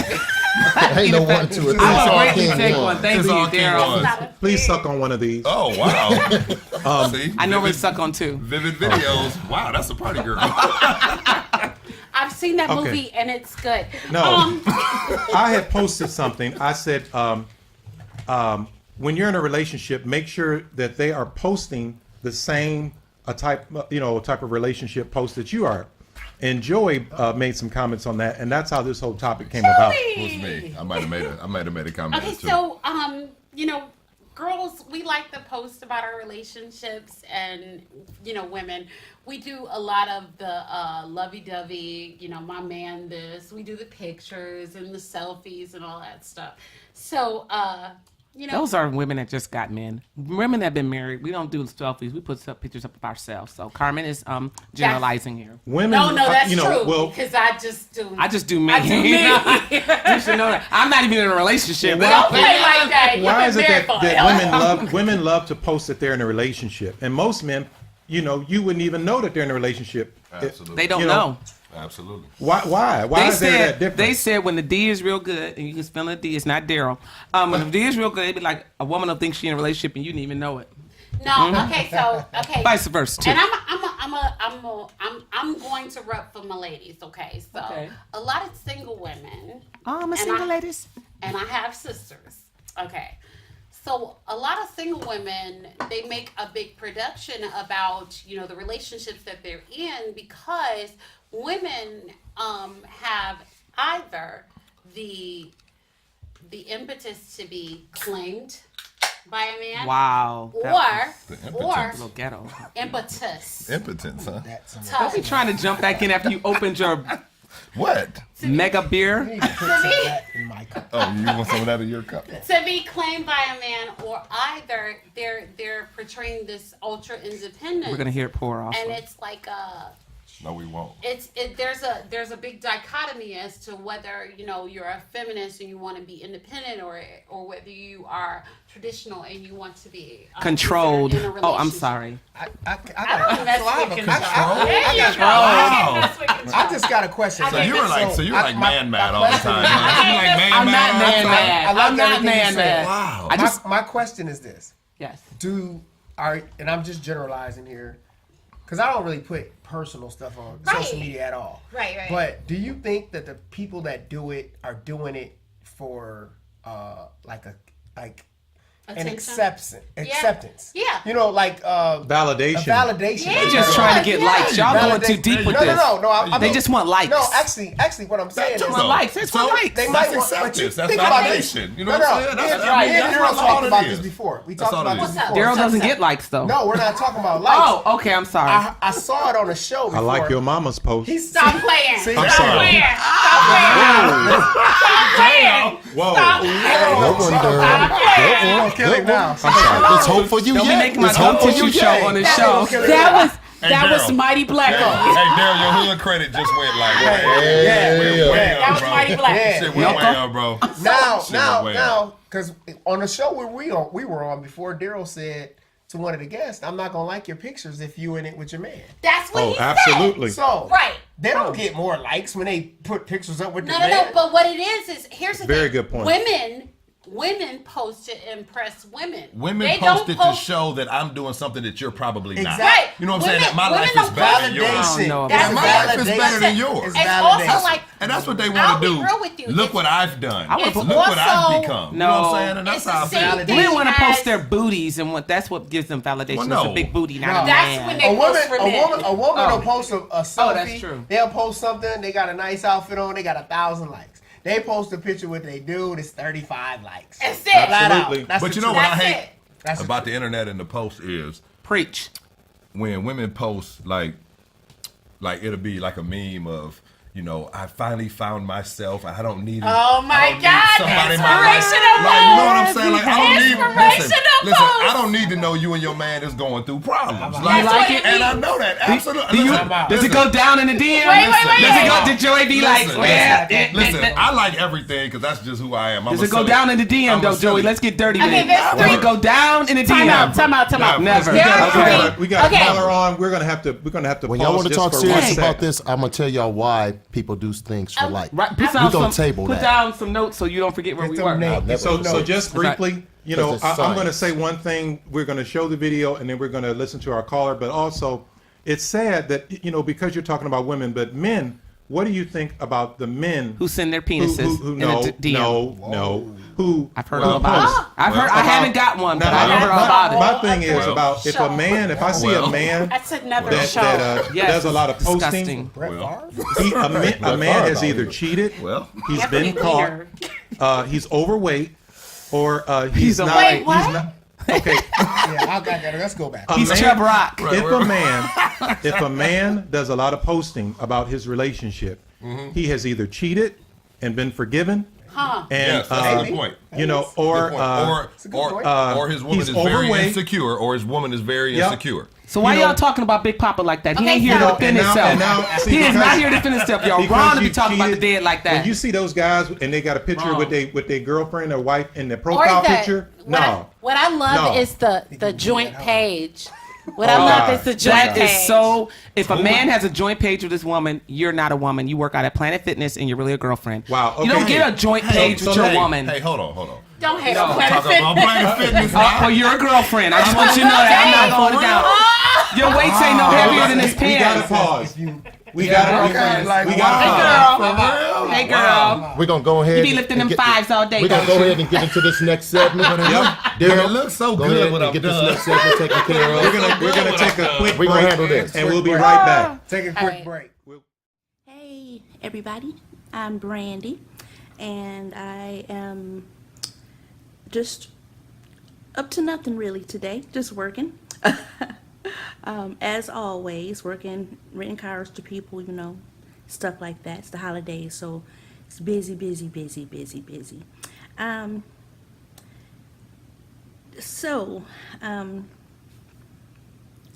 Speaker 5: Ain't no 1, 2, or 3.
Speaker 4: I
Speaker 5: It's
Speaker 4: will
Speaker 5: all
Speaker 4: greatly
Speaker 5: King
Speaker 4: take
Speaker 5: one.
Speaker 4: one. Thank
Speaker 1: It's
Speaker 4: you,
Speaker 1: all King
Speaker 4: Darryl.
Speaker 1: one.
Speaker 3: Not a
Speaker 2: please
Speaker 3: thing.
Speaker 2: suck on one of these.
Speaker 1: Oh, wow. See?
Speaker 4: I normally
Speaker 1: Vivid-
Speaker 4: suck on two.
Speaker 1: Vivid videos. Wow, that's a party girl.
Speaker 3: I've seen that
Speaker 2: Okay.
Speaker 3: movie and it's good.
Speaker 2: No. I had posted something. I said, when you're in a relationship, make sure that they are posting the same type of relationship post that you are. And Joey made some comments on that, and that's how this whole topic came about.
Speaker 1: It was me. I might have made a comment
Speaker 3: Okay,
Speaker 1: too.
Speaker 3: so girls, we like to post about our relationships, and women, we do a lot of the lovey-dovey. My man, this. We do the pictures and the selfies and all that stuff. So,
Speaker 4: Those are women that just got men. Women that have been married, we don't do selfies. We put pictures up of ourselves. So Carmen is generalizing here.
Speaker 2: Women,
Speaker 3: no, that's true.
Speaker 2: Well,
Speaker 4: I
Speaker 3: Because
Speaker 4: just do me.
Speaker 3: I do me.
Speaker 4: You should know that. I'm not even in a relationship.
Speaker 2: Well,
Speaker 3: Don't play like that. You've
Speaker 2: why
Speaker 3: been
Speaker 2: is it
Speaker 3: married for
Speaker 2: that
Speaker 3: hell.
Speaker 2: women love to post that they're in a relationship, and most men, you wouldn't even know that they're in a relationship.
Speaker 1: Absolutely.
Speaker 4: They don't
Speaker 2: You
Speaker 4: know.
Speaker 1: Absolutely.
Speaker 2: Why
Speaker 4: They
Speaker 2: is there that
Speaker 4: said
Speaker 2: difference?
Speaker 4: they said when the D is real good, and you can spell a D, it's not Darryl. When the D is real good, it'd be like a woman will think she in a relationship and you didn't even know it.
Speaker 3: No, okay, so okay.
Speaker 4: Vice versa too.
Speaker 3: And I'm going to rep for my ladies, okay? So
Speaker 4: Okay.
Speaker 3: a lot of single women,
Speaker 4: Oh, my
Speaker 3: And
Speaker 4: single
Speaker 3: I-
Speaker 4: ladies.
Speaker 3: and I have sisters, okay? So a lot of single women, they make a big production about, you know, the relationships that they're in because women have either the impetus to be claimed by a man,
Speaker 4: Wow.
Speaker 3: or
Speaker 1: The
Speaker 4: A
Speaker 3: or
Speaker 4: little ghetto.
Speaker 3: impetus.
Speaker 1: Impotence, huh?
Speaker 4: Don't be trying to jump back in after you opened your
Speaker 1: What?
Speaker 4: mega beer.
Speaker 6: I need to put some of that in my cup.
Speaker 1: Oh, you want some of that in your cup?
Speaker 3: To be claimed by a man, or either they're portraying this ultra independence.
Speaker 4: We're gonna hear it pour off.
Speaker 3: and it's like
Speaker 1: No, we won't.
Speaker 3: there's a big dichotomy as to whether, you know, you're a feminist and you want to be independent, or whether you are traditional and you want to be
Speaker 4: Controlled.
Speaker 3: considered in a
Speaker 4: Oh, I'm
Speaker 3: relationship.
Speaker 4: sorry.
Speaker 3: I don't mess with control.
Speaker 6: I
Speaker 3: There you go.
Speaker 1: Wow.
Speaker 3: I can't mess with control.
Speaker 6: I just got a question.
Speaker 1: So you were like, man mad all the
Speaker 6: question
Speaker 1: time.
Speaker 6: is-
Speaker 1: Huh? You like man
Speaker 4: I'm
Speaker 1: mad
Speaker 4: not
Speaker 1: all the
Speaker 4: man
Speaker 1: time?
Speaker 4: mad.
Speaker 6: I like
Speaker 4: I'm not
Speaker 6: everything you
Speaker 4: man
Speaker 6: said.
Speaker 4: mad.
Speaker 1: Wow.
Speaker 4: I just
Speaker 6: my question is this:
Speaker 4: yes.
Speaker 6: and I'm just generalizing here, because I don't really put personal stuff on social media at all.
Speaker 3: Right.
Speaker 6: But do you think that the people that do it are doing it for an
Speaker 3: Attention?
Speaker 6: acceptance?
Speaker 3: Yeah.
Speaker 6: You know, like
Speaker 2: Validation.
Speaker 6: A validation.
Speaker 3: Yeah.
Speaker 4: They're just trying to get likes. Y'all going too deep with
Speaker 6: No,
Speaker 4: this.
Speaker 6: I
Speaker 4: They
Speaker 6: mean,
Speaker 4: just want likes.
Speaker 6: No, actually, what I'm saying is,
Speaker 1: too,
Speaker 4: want likes. They just want likes.
Speaker 6: They
Speaker 1: That's
Speaker 6: might want, but you
Speaker 1: acceptance. That's
Speaker 6: think about this.
Speaker 1: validation. You know what I'm saying?
Speaker 6: Me and
Speaker 1: That's
Speaker 6: Darryl
Speaker 1: all
Speaker 6: talked about
Speaker 1: it
Speaker 6: this
Speaker 1: is.
Speaker 6: before. We
Speaker 1: That's
Speaker 6: talked
Speaker 1: all it
Speaker 6: about this
Speaker 1: is.
Speaker 6: before.
Speaker 4: Daryl doesn't get likes though.
Speaker 6: No, we're not talking about likes.
Speaker 4: Oh, okay. I'm sorry.
Speaker 6: I saw it on a show before.
Speaker 2: I like your mama's post.
Speaker 3: Stop playing.
Speaker 6: See,
Speaker 3: Stop
Speaker 6: I'm
Speaker 2: sorry.
Speaker 3: playing. Stop playing. Stop playing.
Speaker 2: Whoa.
Speaker 3: Stop
Speaker 5: Go on,
Speaker 3: Stop
Speaker 5: Darryl.
Speaker 3: playing.
Speaker 5: Go on.
Speaker 6: Kill it now.
Speaker 5: Let's hope for you
Speaker 4: Don't be
Speaker 5: yet.
Speaker 4: making my
Speaker 5: Let's hope for
Speaker 4: tissue
Speaker 5: you
Speaker 4: show
Speaker 5: yet.
Speaker 4: on this show.
Speaker 1: Hey,
Speaker 3: That was
Speaker 1: Darryl.
Speaker 3: Mighty Black.
Speaker 1: Hey, Darryl, your hood credit just went like way
Speaker 3: That
Speaker 1: up,
Speaker 3: was
Speaker 1: bro.
Speaker 3: Mighty Black.
Speaker 6: Yeah.
Speaker 1: Shit went way up, bro.
Speaker 6: Now, because on the show where we were on before, Darryl said to one of the guests, "I'm not gonna like your pictures if you in it with your man."
Speaker 3: That's what
Speaker 2: Oh,
Speaker 3: he said.
Speaker 2: absolutely.
Speaker 6: So
Speaker 3: Right.
Speaker 6: they don't get more likes when they put pictures up with
Speaker 3: No,
Speaker 6: the
Speaker 3: no,
Speaker 6: man.
Speaker 3: no. But what it is here's the
Speaker 2: Very
Speaker 3: thing.
Speaker 2: good point.
Speaker 3: Women post to impress women.
Speaker 1: Women
Speaker 3: They don't
Speaker 1: posted
Speaker 3: post-
Speaker 1: to show that I'm doing something that you're probably not.
Speaker 6: Exactly.
Speaker 3: Right.
Speaker 1: You know what I'm saying?
Speaker 3: Women-
Speaker 1: That my life
Speaker 3: women
Speaker 1: is
Speaker 3: don't
Speaker 1: better than yours.
Speaker 6: Validation.
Speaker 4: No,
Speaker 3: That's
Speaker 1: my
Speaker 3: it.
Speaker 1: life is better than yours.
Speaker 6: It's
Speaker 3: It's
Speaker 6: validation.
Speaker 3: also like
Speaker 1: And that's what they
Speaker 3: I'll
Speaker 1: want to
Speaker 3: be
Speaker 1: do.
Speaker 3: real with you.
Speaker 1: Look
Speaker 3: It's-
Speaker 1: what I've done.
Speaker 4: I wanna
Speaker 3: It's
Speaker 4: put-
Speaker 1: Look what I've
Speaker 3: also-
Speaker 1: become. You
Speaker 4: No.
Speaker 1: know what I'm saying? And that's
Speaker 3: It's the
Speaker 1: how I
Speaker 3: same
Speaker 1: feel.
Speaker 3: thing.
Speaker 4: Women want to
Speaker 3: as-
Speaker 4: post their booties, and that's what gives them validation.
Speaker 1: Well,
Speaker 4: It's
Speaker 1: no.
Speaker 4: a big booty, not
Speaker 6: No.
Speaker 4: a
Speaker 3: That's
Speaker 4: man.
Speaker 3: when they post for men.
Speaker 6: A woman will post a selfie.
Speaker 4: Oh, that's true.
Speaker 6: They'll post something. They got a nice outfit on. They got 1,000 likes. They post a picture with they dude. It's 35 likes.
Speaker 3: That's it.
Speaker 6: Flat out.
Speaker 2: Absolutely.
Speaker 6: That's
Speaker 1: But
Speaker 6: the
Speaker 1: you know
Speaker 6: truth.
Speaker 1: what I
Speaker 3: That's
Speaker 1: hate
Speaker 3: it.
Speaker 6: That's the
Speaker 1: about
Speaker 6: truth.
Speaker 1: the internet and the post is
Speaker 4: Preach.
Speaker 1: when women post like it'll be like a meme of, you know, I finally found myself. I don't need
Speaker 3: Oh my God,
Speaker 1: somebody in my life.
Speaker 3: inspirational
Speaker 1: Like, you know what I'm saying? Like, I don't need
Speaker 3: Inspirational
Speaker 1: listen,
Speaker 3: post.
Speaker 1: I don't need to know you and your man is going through problems.
Speaker 3: You like it?
Speaker 1: And I know that. Absolutely.
Speaker 4: Do you,
Speaker 1: Listen,
Speaker 4: does it
Speaker 1: listen.
Speaker 4: go down in the DM?
Speaker 3: Wait.
Speaker 4: Does it go? Did Joey be like,
Speaker 1: Listen,
Speaker 4: well,
Speaker 1: listen, I like everything because that's just who I am.
Speaker 4: does it go down in the DM though, Joey? Let's get dirty with
Speaker 3: Okay,
Speaker 4: it.
Speaker 3: there's
Speaker 4: Does
Speaker 3: three-
Speaker 4: it go down in the
Speaker 3: Time out.
Speaker 4: DM?
Speaker 3: Time out.
Speaker 4: Never.
Speaker 2: We got,
Speaker 3: Okay.
Speaker 2: we got
Speaker 3: Okay.
Speaker 2: a caller on. We're gonna have to
Speaker 5: When y'all
Speaker 2: pause
Speaker 5: want to
Speaker 2: just
Speaker 5: talk
Speaker 2: for
Speaker 5: serious
Speaker 2: 1
Speaker 5: about
Speaker 2: second.
Speaker 5: this, I'm gonna tell y'all why people do things for like.
Speaker 4: Right, put
Speaker 5: We
Speaker 4: down
Speaker 5: gonna
Speaker 4: some,
Speaker 5: table
Speaker 4: put
Speaker 5: that.
Speaker 4: down some notes so you don't forget where we
Speaker 6: Get
Speaker 4: were.
Speaker 6: them names.
Speaker 2: So just briefly, you know,
Speaker 5: Because it's
Speaker 2: I'm going to
Speaker 5: science.
Speaker 2: say one thing. We're going to show the video, and then we're going to listen to our caller. But also, it's sad that, you know, because you're talking about women, but men. What do you think about the men
Speaker 4: Who send their penises
Speaker 2: who
Speaker 4: in
Speaker 2: no,
Speaker 4: a DM?
Speaker 2: no, who
Speaker 4: I've heard
Speaker 2: who
Speaker 4: all about
Speaker 2: post?
Speaker 4: it. I've heard. I haven't got one, but
Speaker 2: Now,
Speaker 4: I've heard all about it.
Speaker 2: My thing is
Speaker 1: Well,
Speaker 2: about if a man, if I see a man
Speaker 3: That's another
Speaker 2: that,
Speaker 3: show.
Speaker 4: Yes,
Speaker 2: does a lot of posting,
Speaker 4: disgusting.
Speaker 6: Brett
Speaker 1: Well.
Speaker 6: Favre?
Speaker 2: a man has either cheated,
Speaker 1: Well,
Speaker 2: he's
Speaker 3: Every
Speaker 2: been caught,
Speaker 3: leader.
Speaker 2: he's overweight, or he's
Speaker 4: a-
Speaker 2: not.
Speaker 3: Wait, what?
Speaker 2: He's not. Okay.
Speaker 6: Yeah, I got that. Let's go back.
Speaker 4: He's
Speaker 2: man-
Speaker 4: Chubb Rock.
Speaker 2: If a man does a lot of posting about his relationship, he has either cheated and been forgiven,
Speaker 3: Huh.
Speaker 2: and
Speaker 1: yes, that's a good point.
Speaker 2: you know, or
Speaker 6: a good point.
Speaker 1: or his woman
Speaker 2: he's
Speaker 1: is very
Speaker 2: overweight.
Speaker 1: insecure, or his woman is very
Speaker 2: Yep.
Speaker 1: insecure.
Speaker 4: So why
Speaker 2: You know-
Speaker 4: y'all talking about Big Papa like that? He
Speaker 3: Okay,
Speaker 4: ain't here
Speaker 3: so-
Speaker 4: to defend
Speaker 2: and now-
Speaker 4: himself.
Speaker 2: see,
Speaker 4: He is
Speaker 2: because-
Speaker 4: not here to defend himself. Y'all
Speaker 2: because
Speaker 4: wrong to
Speaker 2: you
Speaker 4: be talking about the
Speaker 2: cheated,
Speaker 4: dead like that.
Speaker 2: When you see those guys and they got a picture
Speaker 4: Wrong.
Speaker 2: with their girlfriend or wife in their
Speaker 3: Or
Speaker 2: profile
Speaker 3: the,
Speaker 2: picture,
Speaker 3: what I love
Speaker 2: No.
Speaker 3: is the joint page What I love is the joint
Speaker 4: That
Speaker 3: page.
Speaker 4: is so. If a man has a joint page with this woman, you're not a woman. You work out at Planet Fitness and you're really a girlfriend.
Speaker 2: Wow,
Speaker 4: You don't
Speaker 2: okay.
Speaker 4: get a joint page with your woman.
Speaker 1: Hey, hold on.
Speaker 3: Don't hate
Speaker 4: No.
Speaker 3: on Planet
Speaker 1: Talk about
Speaker 3: Fitness.
Speaker 1: Planet Fitness now.
Speaker 4: Well, you're a girlfriend. I just want you to know that. I'm not going down. Your weights ain't no heavier than his
Speaker 2: We gotta
Speaker 4: pants.
Speaker 2: pause. We gotta
Speaker 1: Okay, like,
Speaker 2: we gotta
Speaker 1: wow.
Speaker 2: pause.
Speaker 4: Hey, girl.
Speaker 5: We're gonna go ahead.
Speaker 4: You be lifting
Speaker 5: and
Speaker 4: them fives all day,
Speaker 5: We're gonna
Speaker 4: don't
Speaker 5: go
Speaker 4: you?
Speaker 5: ahead and get into this next segment.
Speaker 1: But
Speaker 5: Darryl,
Speaker 1: it looks so
Speaker 5: go
Speaker 1: good
Speaker 5: ahead
Speaker 1: when
Speaker 5: and
Speaker 1: I'm
Speaker 5: get this
Speaker 1: done.
Speaker 5: next segment taken care of.
Speaker 2: We're gonna take a quick
Speaker 5: We're gonna
Speaker 2: break,
Speaker 5: handle this.
Speaker 2: and we'll be right back.
Speaker 6: Take a quick break.
Speaker 7: Hey, everybody. I'm Brandy, and I am just up to nothing really today, just working. As always, renting cars to people, stuff like that. It's the holidays, so it's busy.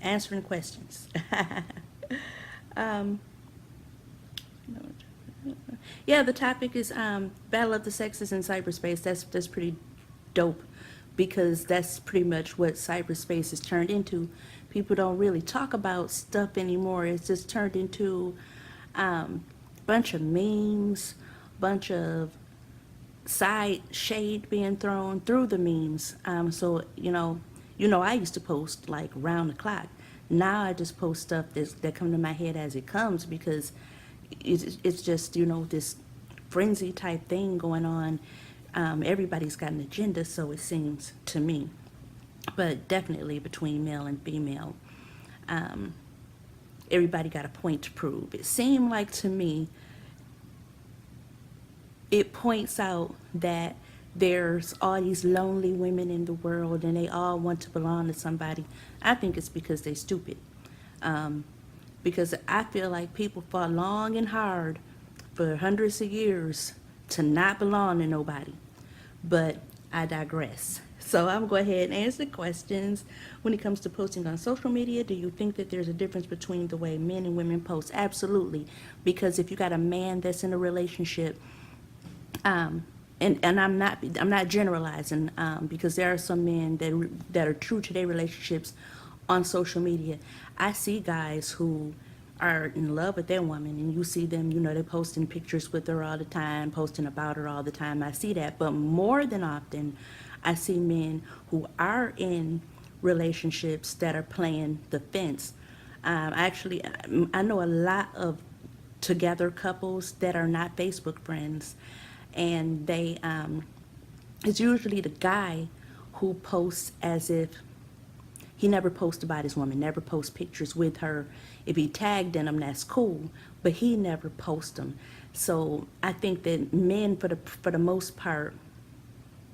Speaker 7: Answering questions. Yeah, the topic is Battle of the Sexes in cyberspace. That's pretty dope because that's pretty much what cyberspace has turned into. People don't really talk about stuff anymore. It's just turned into bunch of memes, bunch of side shade being thrown through the memes. So I used to post like round the clock. Now I just post stuff that come to my head as it comes because it's just this frenzy type thing going on. Everybody's got an agenda, so it seems to me. But definitely between male and female, everybody got a point to prove. It seemed like to me, it points out that there's all these lonely women in the world and they all want to belong to somebody. I think it's because they're stupid. Because I feel like people fought long and hard for hundreds of years to not belong to nobody. But I digress. So I'm going to go ahead and answer questions. When it comes to posting on social media, do you think that there's a difference between the way men and women post? Absolutely. Because if you got a man that's in a relationship, and I'm not generalizing, because there are some men that are true to their relationships on social media. I see guys who are in love with their woman, and you see them, they're posting pictures with her all the time, posting about her all the time. I see that, but more than often, I see men who are in relationships that are playing the fence. I know a lot of together couples that are not Facebook friends, and they it's usually the guy who posts as if he never posts about his woman, never posts pictures with her. If he tagged in them, that's cool, but he never posts them. So I think that men, for the most part,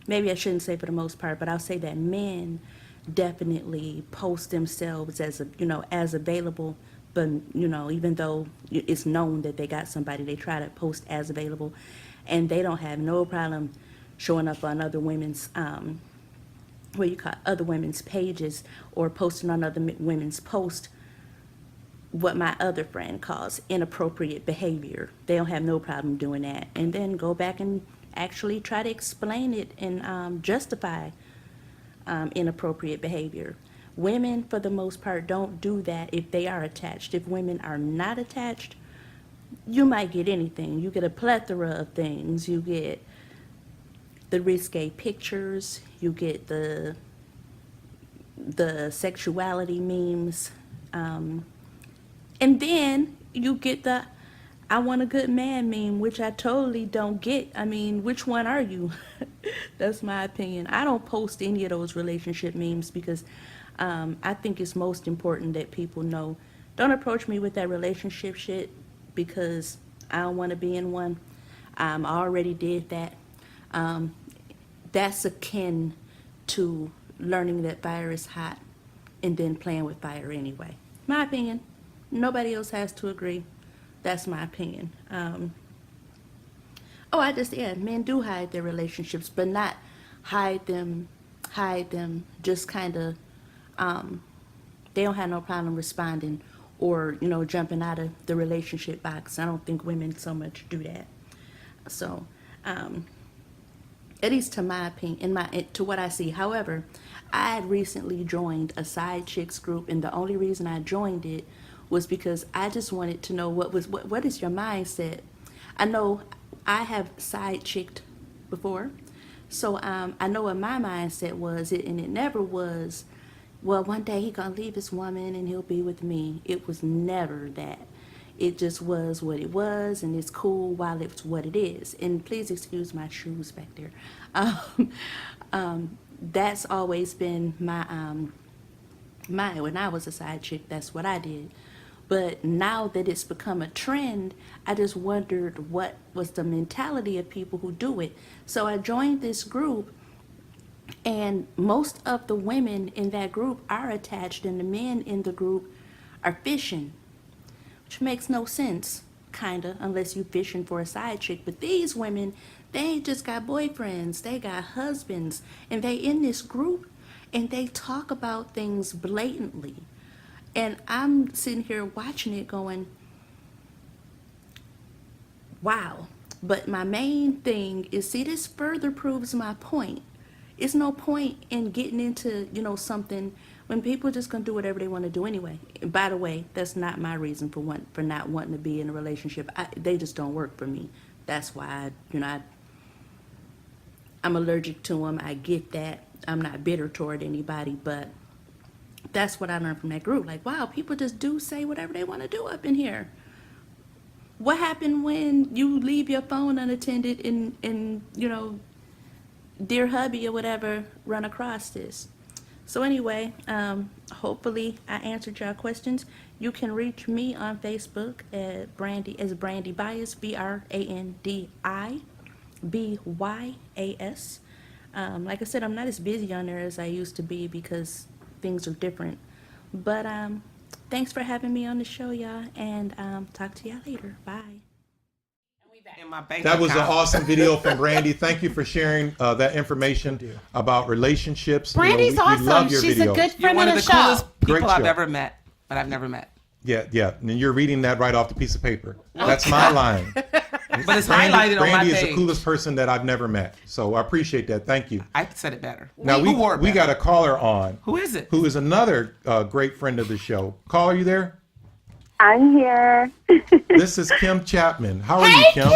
Speaker 7: maybe I shouldn't say for the most part, but I'll say that men definitely post themselves as available. But even though it's known that they got somebody, they try to post as available, and they don't have no problem showing up on other women's other women's pages or posting on other women's posts what my other friend calls inappropriate behavior. They don't have no problem doing that, and then go back and actually try to explain it and justify inappropriate behavior. Women, for the most part, don't do that if they are attached. If women are not attached, you might get anything. You get a plethora of things. You get the risque pictures. You get the sexuality memes. And then you get the I want a good man meme, which I totally don't get. I mean, which one are you? That's my opinion. I don't post any of those relationship memes because I think it's most important that people know, don't approach me with that relationship shit because I don't want to be in one. I already did that. That's akin to learning that fire is hot and then playing with fire anyway. My opinion. Nobody else has to agree. That's my opinion. Men do hide their relationships, but not hide them, just kind of, they don't have no problem responding or, jumping out of the relationship box. I don't think women so much do that. So, at least to my opinion, to what I see. However, I had recently joined a side chicks group, and the only reason I joined it was because I just wanted to know what is your mindset. I know I have side chicked before, so I know what my mindset was, and it never was, well, one day he gonna leave his woman and he'll be with me. It was never that. It just was what it was, and it's cool while it's what it is. And please excuse my shoes back there. That's always been my when I was a side chick, that's what I did. But now that it's become a trend, I just wondered what was the mentality of people who do it. So I joined this group, and most of the women in that group are attached, and the men in the group are fishing, which makes no sense, kinda, unless you fishing for a side chick. But these women, they ain't just got boyfriends, they got husbands, and they in this group, and they talk about things blatantly. And I'm sitting here watching it going, wow. But my main thing is, see, this further proves my point. It's no point in getting into, something when people are just gonna do whatever they want to do anyway. And by the way, that's not my reason for not wanting to be in a relationship. They just don't work for me. That's why I'm allergic to them. I get that. I'm not bitter toward anybody, but that's what I learned from that group. Like, wow, people just do say whatever they want to do up in here. What happened when you leave your phone unattended and dear hubby or whatever run across this? So anyway, hopefully I answered your questions. You can reach me on Facebook at Brandy Bias, BrandiByas. Like I said, I'm not as busy on there as I used to be because things are different. But thanks for having me on the show, y'all, and talk to y'all later. Bye.
Speaker 4: In my bank
Speaker 2: That was an
Speaker 4: account.
Speaker 2: awesome video from Brandy. Thank you for sharing that information about relationships.
Speaker 3: Brandy's
Speaker 2: we
Speaker 3: awesome.
Speaker 2: love your
Speaker 3: She's
Speaker 2: videos.
Speaker 3: a good
Speaker 4: You're
Speaker 3: friend
Speaker 4: one
Speaker 3: of
Speaker 4: of
Speaker 3: the
Speaker 4: the
Speaker 3: show.
Speaker 4: coolest
Speaker 2: Great
Speaker 4: people I've
Speaker 2: show.
Speaker 4: ever met, but I've never met.
Speaker 2: Yeah. And you're reading that right off the piece of paper. That's my line.
Speaker 4: But it's highlighted on my
Speaker 2: Brandy is
Speaker 4: page.
Speaker 2: the coolest person that I've never met. So I appreciate that. Thank you.
Speaker 4: I said it better.
Speaker 2: Now
Speaker 4: Who wore it
Speaker 2: we
Speaker 4: better?
Speaker 2: got a caller on.
Speaker 4: Who is it?
Speaker 2: Who is another great friend of the show. Caller, you there?
Speaker 8: I'm here.
Speaker 2: This is Kim Chapman. How are you, Kim?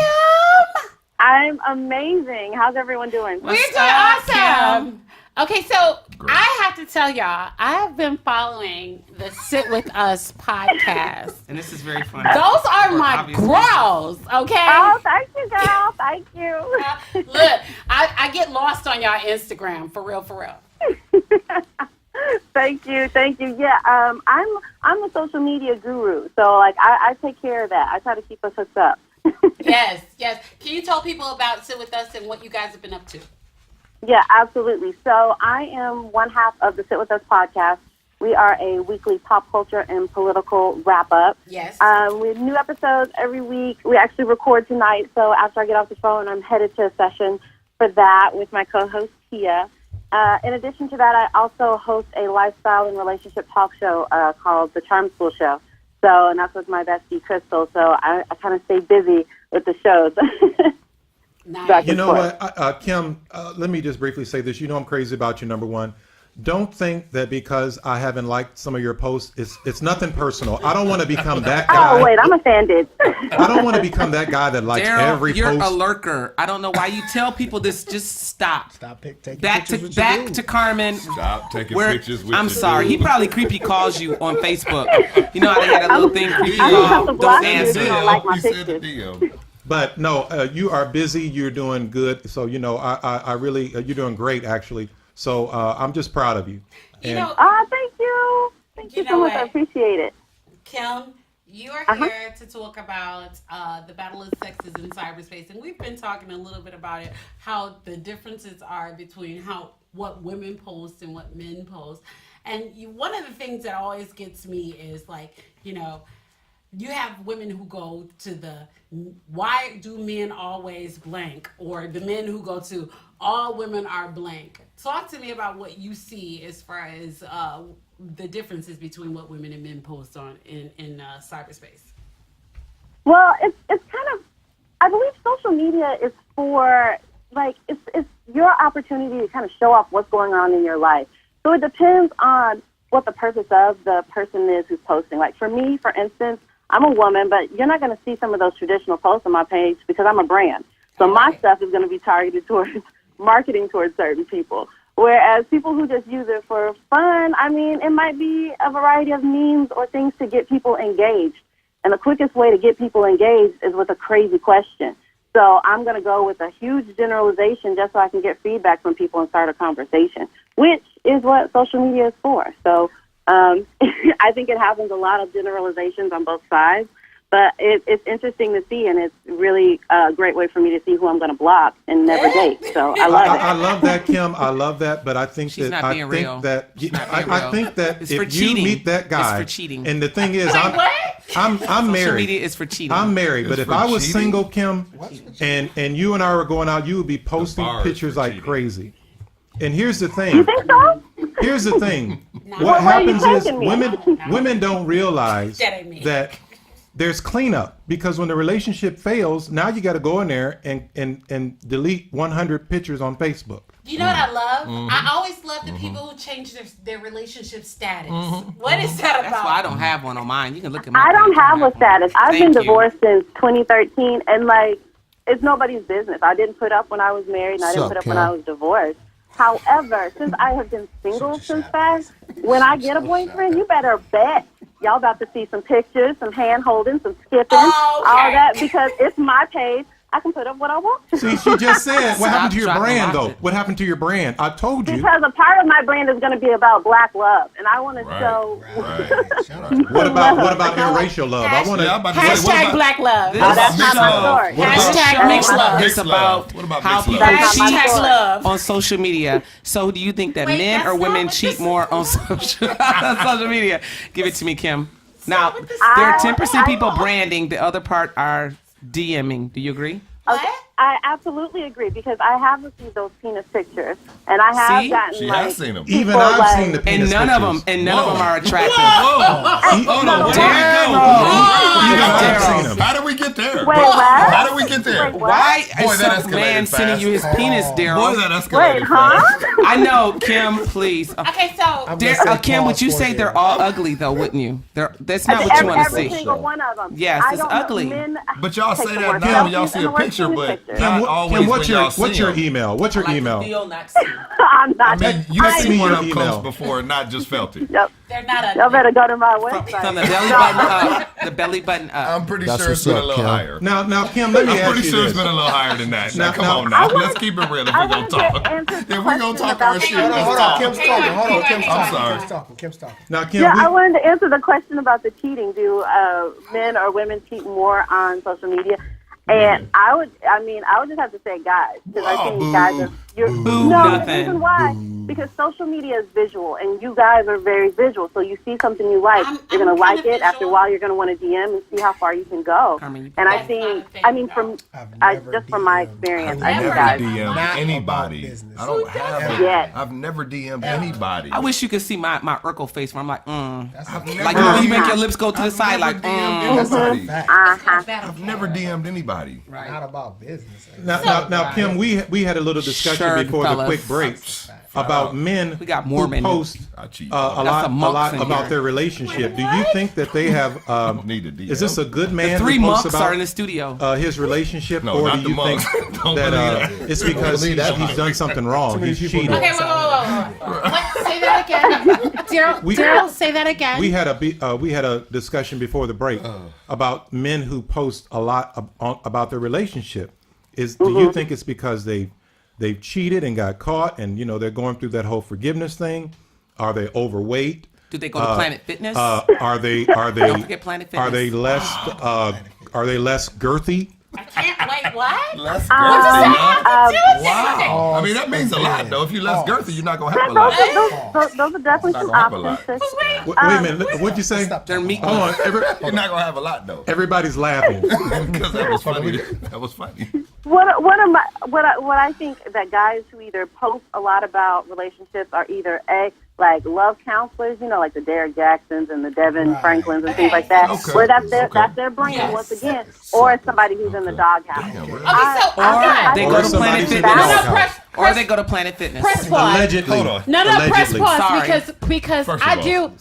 Speaker 8: I'm amazing. How's everyone doing?
Speaker 3: We're doing
Speaker 4: up,
Speaker 3: awesome. Okay, so I have to tell y'all, I have been following the Sit With Us podcast.
Speaker 4: And this is very funny.
Speaker 3: Those are
Speaker 4: For
Speaker 3: my
Speaker 4: obvious
Speaker 3: girls, okay?
Speaker 8: Oh, thank you, girl. Thank you.
Speaker 3: Look, I get lost on y'all Instagram, for real, for real.
Speaker 8: Thank you. Yeah, I'm a social media guru, so I take care of that. I try to keep us hooked up.
Speaker 3: Yes. Can you tell people about Sit With Us and what you guys have been up to?
Speaker 8: Yeah, absolutely. So I am one half of the Sit With Us podcast. We are a weekly pop culture and political wrap-up.
Speaker 3: Yes.
Speaker 8: We have new episodes every week. We actually record tonight, so after I get off the phone, I'm headed to a session for that with my co-host, Tia. In addition to that, I also host a lifestyle and relationship talk show called The Charm School Show. So, and that's with my bestie, Crystal. So I kind of stay busy with the shows.
Speaker 3: Nice.
Speaker 2: You know what, Kim, let me just briefly say this. You know I'm crazy about you, number one. Don't think that because I haven't liked some of your posts, it's nothing personal. I don't want to become that guy.
Speaker 8: Oh, wait, I'm offended.
Speaker 2: I don't want to become that guy that likes
Speaker 4: Darryl,
Speaker 2: every
Speaker 4: you're
Speaker 2: post.
Speaker 4: a lurker. I don't know why you tell people this. Just stop.
Speaker 6: Taking
Speaker 4: Back
Speaker 6: pictures with
Speaker 4: back
Speaker 6: your dude.
Speaker 4: to Carmen.
Speaker 1: Stop taking
Speaker 4: Where-
Speaker 1: pictures with
Speaker 4: I'm
Speaker 1: your
Speaker 4: sorry.
Speaker 1: dude.
Speaker 4: He probably creepy calls you on Facebook. You know how they had a little thing creepy
Speaker 8: I'm gonna have to
Speaker 4: call.
Speaker 8: block
Speaker 4: Don't
Speaker 8: you if
Speaker 4: answer.
Speaker 8: you don't like my
Speaker 1: He said the
Speaker 8: pictures.
Speaker 1: DM.
Speaker 2: But no, you are busy. You're doing good. So, I really, you're doing great, actually. So I'm just proud of you.
Speaker 3: You know,
Speaker 8: Thank you. Thank you
Speaker 3: You
Speaker 8: so
Speaker 3: know
Speaker 8: much. I
Speaker 3: what?
Speaker 8: appreciate it.
Speaker 3: Kim, you are
Speaker 8: Uh-huh.
Speaker 3: here to talk about the battle of sexes in cyberspace, and we've been talking a little bit about it, how the differences are between what women post and what men post. And one of the things that always gets me is you have women who go to the why do men always blank, or the men who go to all women are blank. Talk to me about what you see as far as the differences between what women and men post on in cyberspace.
Speaker 8: Well, it's kind of, I believe social media is for like it's your opportunity to kind of show off what's going on in your life. So it depends on what the purpose of the person is who's posting. Like for me, for instance, I'm a woman, but you're not going to see some of those traditional posts on my page because I'm a brand. So my stuff is going to be targeted towards marketing towards certain people. Whereas people who just use it for fun, I mean, it might be a variety of memes or things to get people engaged. And the quickest way to get people engaged is with a crazy question. So I'm going to go with a huge generalization just so I can get feedback from people and start a conversation, which is what social media is for. So I think it happens a lot of generalizations on both sides. But it's interesting to see, and it's really a great way for me to see who I'm going to block and never date. So I love it.
Speaker 2: I love that, Kim. I love that, but I think
Speaker 4: She's
Speaker 2: that
Speaker 4: not being real. She's not being
Speaker 2: I
Speaker 4: real.
Speaker 2: think that
Speaker 4: It's
Speaker 2: if
Speaker 4: for
Speaker 2: you
Speaker 4: cheating.
Speaker 2: meet that guy,
Speaker 4: It's for cheating.
Speaker 2: and the thing is, I'm
Speaker 4: Social
Speaker 2: married.
Speaker 4: media is for cheating.
Speaker 2: I'm married, but
Speaker 1: It's
Speaker 2: if
Speaker 1: for
Speaker 2: I was
Speaker 1: cheating?
Speaker 2: single, Kim, and you and I were going out, you would be posting
Speaker 1: bar is
Speaker 2: pictures
Speaker 1: for
Speaker 2: like
Speaker 1: cheating.
Speaker 2: crazy. And here's the
Speaker 8: You
Speaker 2: thing.
Speaker 8: think so?
Speaker 2: Here's the thing. What
Speaker 8: Well, where are you
Speaker 2: happens is
Speaker 8: taking me?
Speaker 2: women don't realize
Speaker 3: That ain't me.
Speaker 2: that there's cleanup, because when the relationship fails, now you got to go in there and delete 100 pictures on Facebook.
Speaker 9: You know what I love?
Speaker 1: Mm-hmm.
Speaker 9: I always love the people who change their relationship status. What is that about?
Speaker 4: That's why I don't have one on mine. You can look at my
Speaker 8: I don't
Speaker 4: page.
Speaker 8: have a
Speaker 4: one.
Speaker 8: status. I've
Speaker 4: Thank
Speaker 8: been
Speaker 4: you.
Speaker 8: divorced since 2013, and like, it's nobody's business. I didn't put up when I was married, and I didn't
Speaker 5: Sup,
Speaker 8: put up
Speaker 5: Kim?
Speaker 8: when I was divorced. However, since I have been single since fast, when I get a boyfriend, you better bet y'all about to see some pictures, some hand holding, some skipping,
Speaker 9: Oh, okay.
Speaker 8: all that, because it's my page. I can put up what I want to.
Speaker 2: See, she just said, what happened to your
Speaker 4: Stop, drop,
Speaker 2: brand,
Speaker 4: and
Speaker 2: though?
Speaker 4: lock it.
Speaker 2: What happened to your brand? I told you.
Speaker 8: Because a part of my brand is going to be about black love, and I want to
Speaker 1: Right.
Speaker 8: show.
Speaker 2: What about interracial love? I want
Speaker 1: Yeah, I'm
Speaker 2: to.
Speaker 1: about to say, what
Speaker 3: Hashtag
Speaker 1: about,
Speaker 3: black love.
Speaker 4: This
Speaker 1: what about
Speaker 8: that's not
Speaker 1: mixed
Speaker 8: my
Speaker 1: love?
Speaker 8: story.
Speaker 1: What about
Speaker 3: Hashtag
Speaker 8: That's
Speaker 3: mixed
Speaker 8: not my
Speaker 3: love.
Speaker 8: story.
Speaker 4: It's about
Speaker 1: What about
Speaker 4: how
Speaker 1: mixed
Speaker 4: people
Speaker 1: love?
Speaker 8: That's not my
Speaker 4: cheat
Speaker 8: story.
Speaker 3: love.
Speaker 4: on social media. So do you think that
Speaker 9: Wait,
Speaker 4: men
Speaker 9: that's
Speaker 4: or
Speaker 9: not
Speaker 4: women
Speaker 9: what
Speaker 4: cheat
Speaker 9: this
Speaker 4: more on social media? Give it to me, Kim. Now, there are 10% people branding. The other part are DMing. Do you agree?
Speaker 8: Okay, I absolutely agree, because I have received those penis pictures, and I have
Speaker 4: See?
Speaker 8: gotten
Speaker 1: She
Speaker 8: like
Speaker 1: has seen them.
Speaker 2: Even
Speaker 8: people,
Speaker 2: I've
Speaker 8: like-
Speaker 2: seen the
Speaker 4: And
Speaker 2: penis
Speaker 4: none of them,
Speaker 2: pictures.
Speaker 4: and none of them are attractive.
Speaker 1: Hold on, where did we
Speaker 2: Even
Speaker 1: go?
Speaker 2: I've seen them.
Speaker 1: How did we get there?
Speaker 8: Wait, what?
Speaker 1: How did we get there?
Speaker 8: Wait, what?
Speaker 4: Why
Speaker 1: Boy,
Speaker 4: is
Speaker 1: that
Speaker 4: some
Speaker 1: escalated
Speaker 4: man sending you his
Speaker 1: fast.
Speaker 4: penis,
Speaker 1: Boy,
Speaker 4: Darryl?
Speaker 1: that escalated
Speaker 8: Wait, huh?
Speaker 1: fast.
Speaker 4: I know, Kim. Please.
Speaker 9: Okay, so
Speaker 4: Kim, would you say they're all ugly though? Wouldn't you? That's not what you want to
Speaker 8: Every
Speaker 4: see.
Speaker 8: single one of them.
Speaker 4: Yes,
Speaker 8: I
Speaker 4: it's
Speaker 8: don't know,
Speaker 4: ugly.
Speaker 8: men
Speaker 1: But y'all
Speaker 8: take
Speaker 1: say
Speaker 8: the
Speaker 1: that
Speaker 8: worst
Speaker 1: now when y'all
Speaker 8: selfies
Speaker 1: see
Speaker 8: and
Speaker 1: a
Speaker 8: the worst
Speaker 1: picture,
Speaker 8: penis
Speaker 1: but
Speaker 8: pictures.
Speaker 1: not always
Speaker 2: Kim,
Speaker 1: when
Speaker 2: what's
Speaker 1: y'all see
Speaker 2: your
Speaker 1: them.
Speaker 2: email? What's your email?
Speaker 8: I'm not.
Speaker 1: I mean, you've
Speaker 8: I-
Speaker 1: seen one
Speaker 2: your
Speaker 1: up
Speaker 2: email.
Speaker 1: close before, not just felt it.
Speaker 8: Yep.
Speaker 9: they're not ugly.
Speaker 8: Y'all better go to my
Speaker 4: From
Speaker 8: website.
Speaker 4: the belly button up. The belly button up.
Speaker 1: I'm pretty
Speaker 5: That's
Speaker 1: sure it's
Speaker 5: what's
Speaker 1: been a
Speaker 5: up,
Speaker 1: little
Speaker 5: Kim.
Speaker 1: higher.
Speaker 2: Now, Kim, let me
Speaker 1: I'm
Speaker 2: ask
Speaker 1: pretty
Speaker 2: you
Speaker 1: sure it's
Speaker 2: this.
Speaker 1: been a little higher than that. Now,
Speaker 2: Now-
Speaker 1: come
Speaker 2: now-
Speaker 1: on now.
Speaker 8: I wanna-
Speaker 1: Let's keep it real if
Speaker 8: I
Speaker 1: we're going
Speaker 8: wanted
Speaker 1: to
Speaker 8: to
Speaker 1: talk.
Speaker 8: answer the
Speaker 1: If we're going to
Speaker 8: question
Speaker 1: talk
Speaker 8: about
Speaker 1: our
Speaker 8: the-
Speaker 1: shit,
Speaker 9: Hold on,
Speaker 1: let's
Speaker 9: hold
Speaker 1: talk.
Speaker 9: Kim's talking. Hold on, Kim's
Speaker 1: I'm sorry.
Speaker 6: Kim's talking.
Speaker 2: Now, Kim,
Speaker 8: Yeah, I wanted to answer the question about the cheating. Do men or women cheat more on social media? And I would just have to say guys, because I
Speaker 1: Oh,
Speaker 8: think
Speaker 1: boo.
Speaker 8: guys are.
Speaker 4: Boo,
Speaker 8: No, the
Speaker 4: nothing.
Speaker 8: reason why, because social media is visual, and you guys are very visual. So you see something you like, you're gonna
Speaker 9: I'm
Speaker 8: like
Speaker 9: kinda
Speaker 8: it. After a
Speaker 9: visual.
Speaker 8: while, you're gonna want to DM and see how far you can go.
Speaker 4: Carmen,
Speaker 8: And I
Speaker 9: That's
Speaker 8: think,
Speaker 9: not a thing.
Speaker 8: I mean, from
Speaker 6: I've never
Speaker 8: just from my
Speaker 6: DM'd.
Speaker 8: experience,
Speaker 1: I've
Speaker 8: I think
Speaker 1: never
Speaker 8: guys.
Speaker 1: DM'd
Speaker 6: Not about
Speaker 1: anybody.
Speaker 6: business.
Speaker 1: I don't have it.
Speaker 8: Yes.
Speaker 1: I've never DM'd anybody.
Speaker 4: I wish you could see my Urkel face where I'm like,
Speaker 1: I've never
Speaker 4: like when you make
Speaker 1: DM'd
Speaker 4: your lips go to the
Speaker 1: I've
Speaker 4: side,
Speaker 1: never
Speaker 4: like,
Speaker 1: DM'd
Speaker 6: That's not a
Speaker 1: anybody.
Speaker 6: fact.
Speaker 1: I've never DM'd anybody.
Speaker 6: Not about business.
Speaker 2: now, Kim, we had a little discussion
Speaker 4: Sure,
Speaker 2: before
Speaker 4: fellas.
Speaker 2: the quick break about men
Speaker 4: We got
Speaker 2: who
Speaker 4: Mormon.
Speaker 2: post
Speaker 1: I cheat.
Speaker 2: a lot
Speaker 4: monks in
Speaker 2: about
Speaker 4: here.
Speaker 2: their relationship. Do you think that they have?
Speaker 1: Need to DM.
Speaker 2: Is this a good man?
Speaker 4: Three
Speaker 2: who posts
Speaker 4: monks
Speaker 2: about
Speaker 4: are in the studio.
Speaker 2: his relationship,
Speaker 1: No,
Speaker 2: or
Speaker 1: not
Speaker 2: do
Speaker 1: the
Speaker 2: you think
Speaker 1: monks. Don't
Speaker 2: that
Speaker 1: believe that.
Speaker 2: it's because
Speaker 5: believe that.
Speaker 2: he's done something wrong?
Speaker 6: many
Speaker 2: He's
Speaker 6: people
Speaker 2: cheated.
Speaker 6: know.
Speaker 9: Okay, whoa. What? Say that again. Darryl, say that again.
Speaker 2: We had a discussion before the break about men who post a lot about their relationship. Do you think it's because they've cheated and got caught, and they're going through that whole forgiveness thing? Are they overweight?
Speaker 4: Do they go to Planet Fitness?
Speaker 2: Are they
Speaker 4: Don't forget Planet Fitness.
Speaker 2: are they less girthy?
Speaker 9: I can't wait. What?
Speaker 1: Less girthy, huh?
Speaker 8: Wow.
Speaker 1: I mean, that means a lot, though. If you're less girthy, you're not going to have a
Speaker 8: Those,
Speaker 1: lot.
Speaker 8: those are definitely
Speaker 1: Not
Speaker 8: some
Speaker 1: gonna have a
Speaker 8: options.
Speaker 1: lot.
Speaker 8: sis.
Speaker 2: Wait a minute. What'd you say?
Speaker 4: They're meat.
Speaker 2: Hold on.
Speaker 1: You're not going to have a lot, though.
Speaker 2: Everybody's laughing.
Speaker 1: Because that was funny. That was funny.
Speaker 8: What I think that guys who either post a lot about relationships are either like love counselors, like the Derek Jacksons and the Devin Franklins and things like that, where that's their brand once again, or somebody who's in the doghouse.
Speaker 4: Or they go to Planet Fitness. Or they go to Planet Fitness.
Speaker 9: Press pause.
Speaker 2: Allegedly.
Speaker 1: Hold on.
Speaker 9: No, press pause
Speaker 4: Sorry.
Speaker 9: because
Speaker 1: First of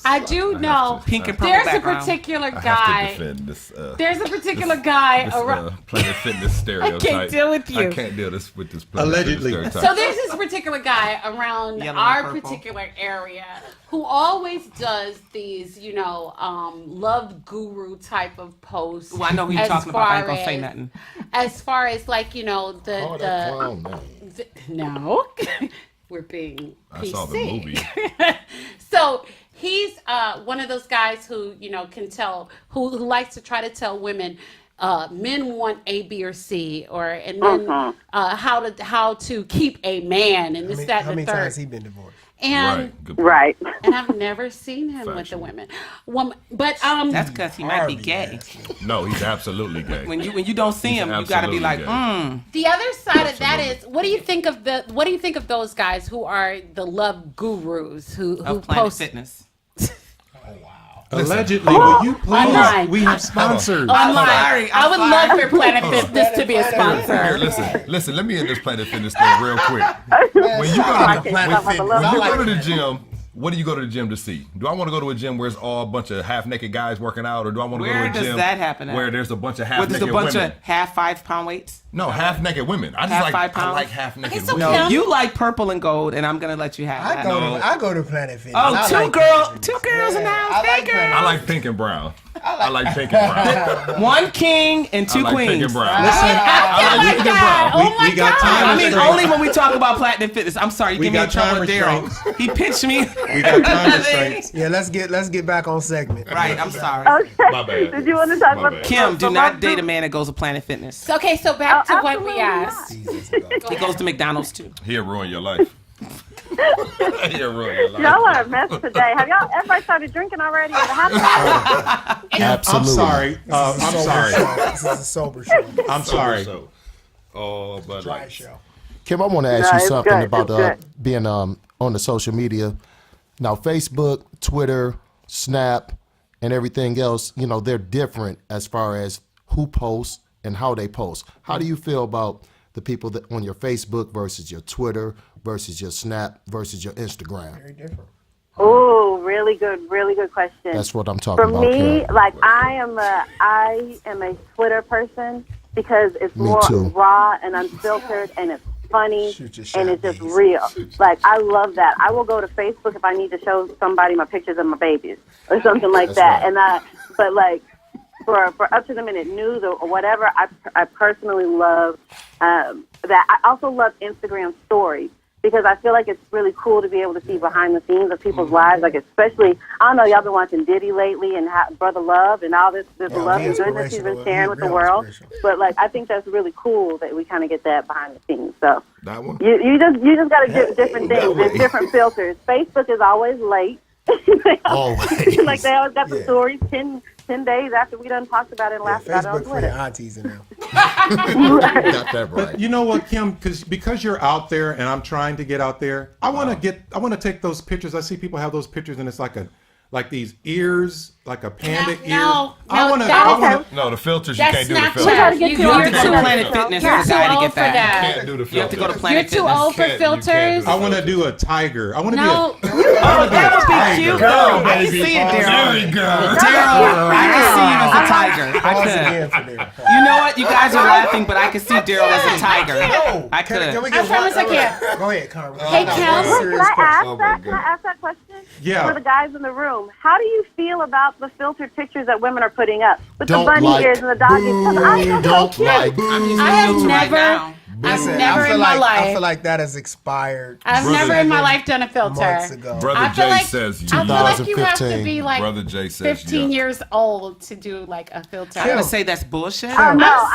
Speaker 9: I do know
Speaker 4: Pink and purple
Speaker 9: there's
Speaker 4: background.
Speaker 9: a particular
Speaker 1: I have
Speaker 9: guy.
Speaker 1: to defend this.
Speaker 9: There's a particular guy around.
Speaker 1: Planet Fitness stereotype.
Speaker 9: deal with you.
Speaker 1: I can't deal with this Planet
Speaker 2: Allegedly.
Speaker 1: Fitness stereotype.
Speaker 9: So there's this particular guy around
Speaker 4: Yellow and
Speaker 9: our
Speaker 4: purple.
Speaker 9: particular area who always does these, love guru type of posts.
Speaker 4: Well, I know who you're
Speaker 9: as
Speaker 4: talking about. I ain't
Speaker 9: far
Speaker 4: gonna say
Speaker 9: as-
Speaker 4: nothing.
Speaker 9: As far as like,
Speaker 5: That clown name.
Speaker 9: no, we're being PC.
Speaker 1: I saw the movie.
Speaker 9: So he's one of those guys who can tell who likes to try to tell women men want A, B, or C, and then how to keep a man and this, that,
Speaker 6: How
Speaker 9: and the
Speaker 6: many
Speaker 9: third.
Speaker 6: times he been divorced?
Speaker 9: And
Speaker 1: Right. Good point.
Speaker 8: Right.
Speaker 9: and I've never seen him with the women. But
Speaker 4: That's because he might be gay.
Speaker 1: No, he's absolutely gay.
Speaker 4: When you don't see him, you gotta be like,
Speaker 1: absolutely
Speaker 9: the other side of that is, what do you think of those guys who are the love gurus who
Speaker 4: of Planet
Speaker 9: post?
Speaker 4: Fitness.
Speaker 2: Allegedly, will you
Speaker 9: Online.
Speaker 2: please? We have sponsors.
Speaker 9: Online.
Speaker 4: sorry,
Speaker 9: I would
Speaker 4: I'm
Speaker 9: love
Speaker 4: sorry.
Speaker 9: for Planet Fitness to be a
Speaker 1: Here,
Speaker 9: sponsor.
Speaker 1: listen. Let me end this Planet Fitness thing real quick. When you go to the gym, what do you go to the gym to see? Do I want to go to a gym where it's all a bunch of half-naked guys working out, or do I want to go
Speaker 4: Where
Speaker 1: to a
Speaker 4: does
Speaker 1: gym
Speaker 4: that happen at?
Speaker 1: where there's a bunch of
Speaker 4: What is
Speaker 1: half-naked
Speaker 4: a bunch
Speaker 1: women?
Speaker 4: of half 5-pound weights?
Speaker 1: No, half-naked women. I just
Speaker 4: Half
Speaker 1: like
Speaker 4: 5
Speaker 1: I
Speaker 4: pounds?
Speaker 1: like half-naked
Speaker 9: Okay, so
Speaker 1: women.
Speaker 4: No, you like purple and gold, and I'm gonna let you have
Speaker 6: I
Speaker 4: that.
Speaker 6: go to Planet Fitness.
Speaker 4: Oh,
Speaker 6: I
Speaker 4: two
Speaker 6: like
Speaker 4: girls
Speaker 6: Planet
Speaker 4: in
Speaker 6: Fitness.
Speaker 4: the house.
Speaker 6: I
Speaker 4: Hey,
Speaker 6: like
Speaker 4: girl.
Speaker 6: Planet
Speaker 1: I like pink and brown. I like pink and brown.
Speaker 4: One king and two
Speaker 1: I like pink
Speaker 4: queens.
Speaker 1: and brown.
Speaker 2: Listen,
Speaker 1: I like pink and brown.
Speaker 9: Oh my
Speaker 2: we got
Speaker 9: God.
Speaker 2: time
Speaker 4: I mean,
Speaker 2: restraints.
Speaker 4: only when we talk about Platinum Fitness. I'm sorry, you
Speaker 2: We
Speaker 4: get me in
Speaker 2: got
Speaker 4: trouble
Speaker 2: time
Speaker 4: with Darryl.
Speaker 2: restraints.
Speaker 4: He pitched me.
Speaker 2: We got time restraints.
Speaker 6: Yeah, let's get back on segment.
Speaker 4: Right, I'm sorry.
Speaker 8: Okay.
Speaker 1: My bad.
Speaker 8: Did you want to talk
Speaker 1: My
Speaker 8: about
Speaker 1: bad.
Speaker 4: Kim, do
Speaker 8: the
Speaker 4: not
Speaker 8: love
Speaker 4: date a
Speaker 8: guru?
Speaker 4: man that goes to Planet Fitness.
Speaker 9: Okay, so back to what we
Speaker 8: absolutely
Speaker 9: asked.
Speaker 4: He goes to McDonald's too.
Speaker 1: He'll ruin your life. He'll ruin your life.
Speaker 8: Y'all are a mess today. Have y'all everybody started drinking already?
Speaker 2: I'm
Speaker 5: Absolutely.
Speaker 2: sorry. I'm sorry.
Speaker 6: This is a sober show.
Speaker 2: I'm sorry.
Speaker 1: So, oh, but
Speaker 6: Dry
Speaker 1: like,
Speaker 6: show.
Speaker 5: Kim, I want to ask
Speaker 8: No,
Speaker 5: you
Speaker 8: it's
Speaker 5: something
Speaker 8: good.
Speaker 5: about
Speaker 8: It's good.
Speaker 5: being on the social media. Now, Facebook, Twitter, Snap, and everything else, they're different as far as who posts and how they post. How do you feel about the people that on your Facebook versus your Twitter versus your Snap versus your Instagram?
Speaker 6: Very different.
Speaker 8: Oh, really good question.
Speaker 5: That's what I'm talking
Speaker 8: For
Speaker 5: about,
Speaker 8: me,
Speaker 5: Kim.
Speaker 8: like I am a Twitter person because it's
Speaker 5: Me
Speaker 8: more
Speaker 5: too.
Speaker 8: raw and unfiltered and it's funny
Speaker 6: Shoot your
Speaker 8: and
Speaker 6: shot,
Speaker 8: it's just
Speaker 6: Daisy.
Speaker 8: real. Like I love that. I will go to Facebook if I need to show somebody my pictures of my babies or something like
Speaker 5: That's
Speaker 8: that.
Speaker 5: right.
Speaker 8: But like for up to the minute news or whatever, I personally love that. I also love Instagram stories because I feel like it's really cool to be able to see behind the scenes of people's lives. Like especially, I don't know, y'all been watching Diddy lately and Brother Love and all this
Speaker 6: Yeah,
Speaker 8: love
Speaker 6: he
Speaker 8: and goodness he's been
Speaker 6: inspirational.
Speaker 8: sharing
Speaker 6: He
Speaker 8: with the
Speaker 6: real
Speaker 8: world.
Speaker 6: inspirational.
Speaker 8: But like, I think that's really cool that we kind of get that behind the scenes. So
Speaker 1: that one?
Speaker 8: you just got to do different things. There's different filters. Facebook is always late.
Speaker 5: Always.
Speaker 8: Like they always got the
Speaker 6: Yeah.
Speaker 8: stories 10 days after we done talked about it and laughed about it on
Speaker 6: Facebook for your
Speaker 8: Twitter.
Speaker 6: aunties and them.
Speaker 5: Got that right.
Speaker 2: But you know what, Kim? Because you're out there, and I'm trying to get out there. I want to take those pictures. I see people have those pictures, and it's like these ears, like a panda ear.
Speaker 9: No,
Speaker 2: I want to.
Speaker 9: that-
Speaker 1: no, the filters, you
Speaker 9: That's
Speaker 1: can't do the
Speaker 9: not
Speaker 1: filters.
Speaker 8: We gotta get
Speaker 9: You
Speaker 8: you
Speaker 9: you're
Speaker 8: on
Speaker 9: too
Speaker 8: the
Speaker 4: to
Speaker 8: Twitter.
Speaker 4: Planet Fitness
Speaker 9: You're
Speaker 4: for the
Speaker 9: too
Speaker 4: guy to
Speaker 9: old
Speaker 4: get
Speaker 9: for
Speaker 4: that.
Speaker 9: that.
Speaker 1: Can't do the filters.
Speaker 4: You have to go to
Speaker 9: You're
Speaker 4: Planet
Speaker 9: too
Speaker 4: Fitness.
Speaker 9: old for
Speaker 1: You can't do
Speaker 9: filters.
Speaker 2: I want to do a tiger. I want to
Speaker 9: No,
Speaker 2: be a.
Speaker 4: Oh, that would be cute though. I can see it,
Speaker 1: There
Speaker 4: Darryl.
Speaker 1: we go.
Speaker 4: Darryl, I can see you as a tiger. I
Speaker 6: Pause
Speaker 4: could.
Speaker 6: again for there.
Speaker 4: You know what? You guys are laughing, but I can see Darryl as a tiger.
Speaker 6: No.
Speaker 4: I
Speaker 6: Can
Speaker 4: could.
Speaker 6: we
Speaker 9: I
Speaker 6: get
Speaker 9: promise
Speaker 6: one?
Speaker 9: I can.
Speaker 6: Go ahead, Carmen.
Speaker 9: Hey,
Speaker 6: No,
Speaker 9: Kim.
Speaker 6: one
Speaker 8: Can
Speaker 6: serious
Speaker 8: I ask
Speaker 6: question.
Speaker 1: Oh, my
Speaker 8: that? Can I
Speaker 1: God.
Speaker 8: ask that question?
Speaker 2: Yeah.
Speaker 8: For the guys in the room, how do you feel about the filtered pictures that women are putting up with
Speaker 5: Don't
Speaker 8: the bunny
Speaker 5: like.
Speaker 8: ears and the dog ears? 'Cause I think
Speaker 5: Don't
Speaker 8: so cute.
Speaker 5: like.
Speaker 9: I have
Speaker 4: Right
Speaker 9: never.
Speaker 4: now.
Speaker 6: Listen,
Speaker 9: never in my life.
Speaker 6: I feel like that has expired.
Speaker 9: I've never in my life done a filter.
Speaker 6: Months ago.
Speaker 1: Brother
Speaker 9: I feel
Speaker 1: Jay
Speaker 9: like
Speaker 1: says
Speaker 9: I feel like you have to
Speaker 5: 2015.
Speaker 9: be like
Speaker 1: Brother Jay says
Speaker 9: 15 years old to do like a filter.
Speaker 4: I'm gonna say that's bullshit.
Speaker 8: Oh, no,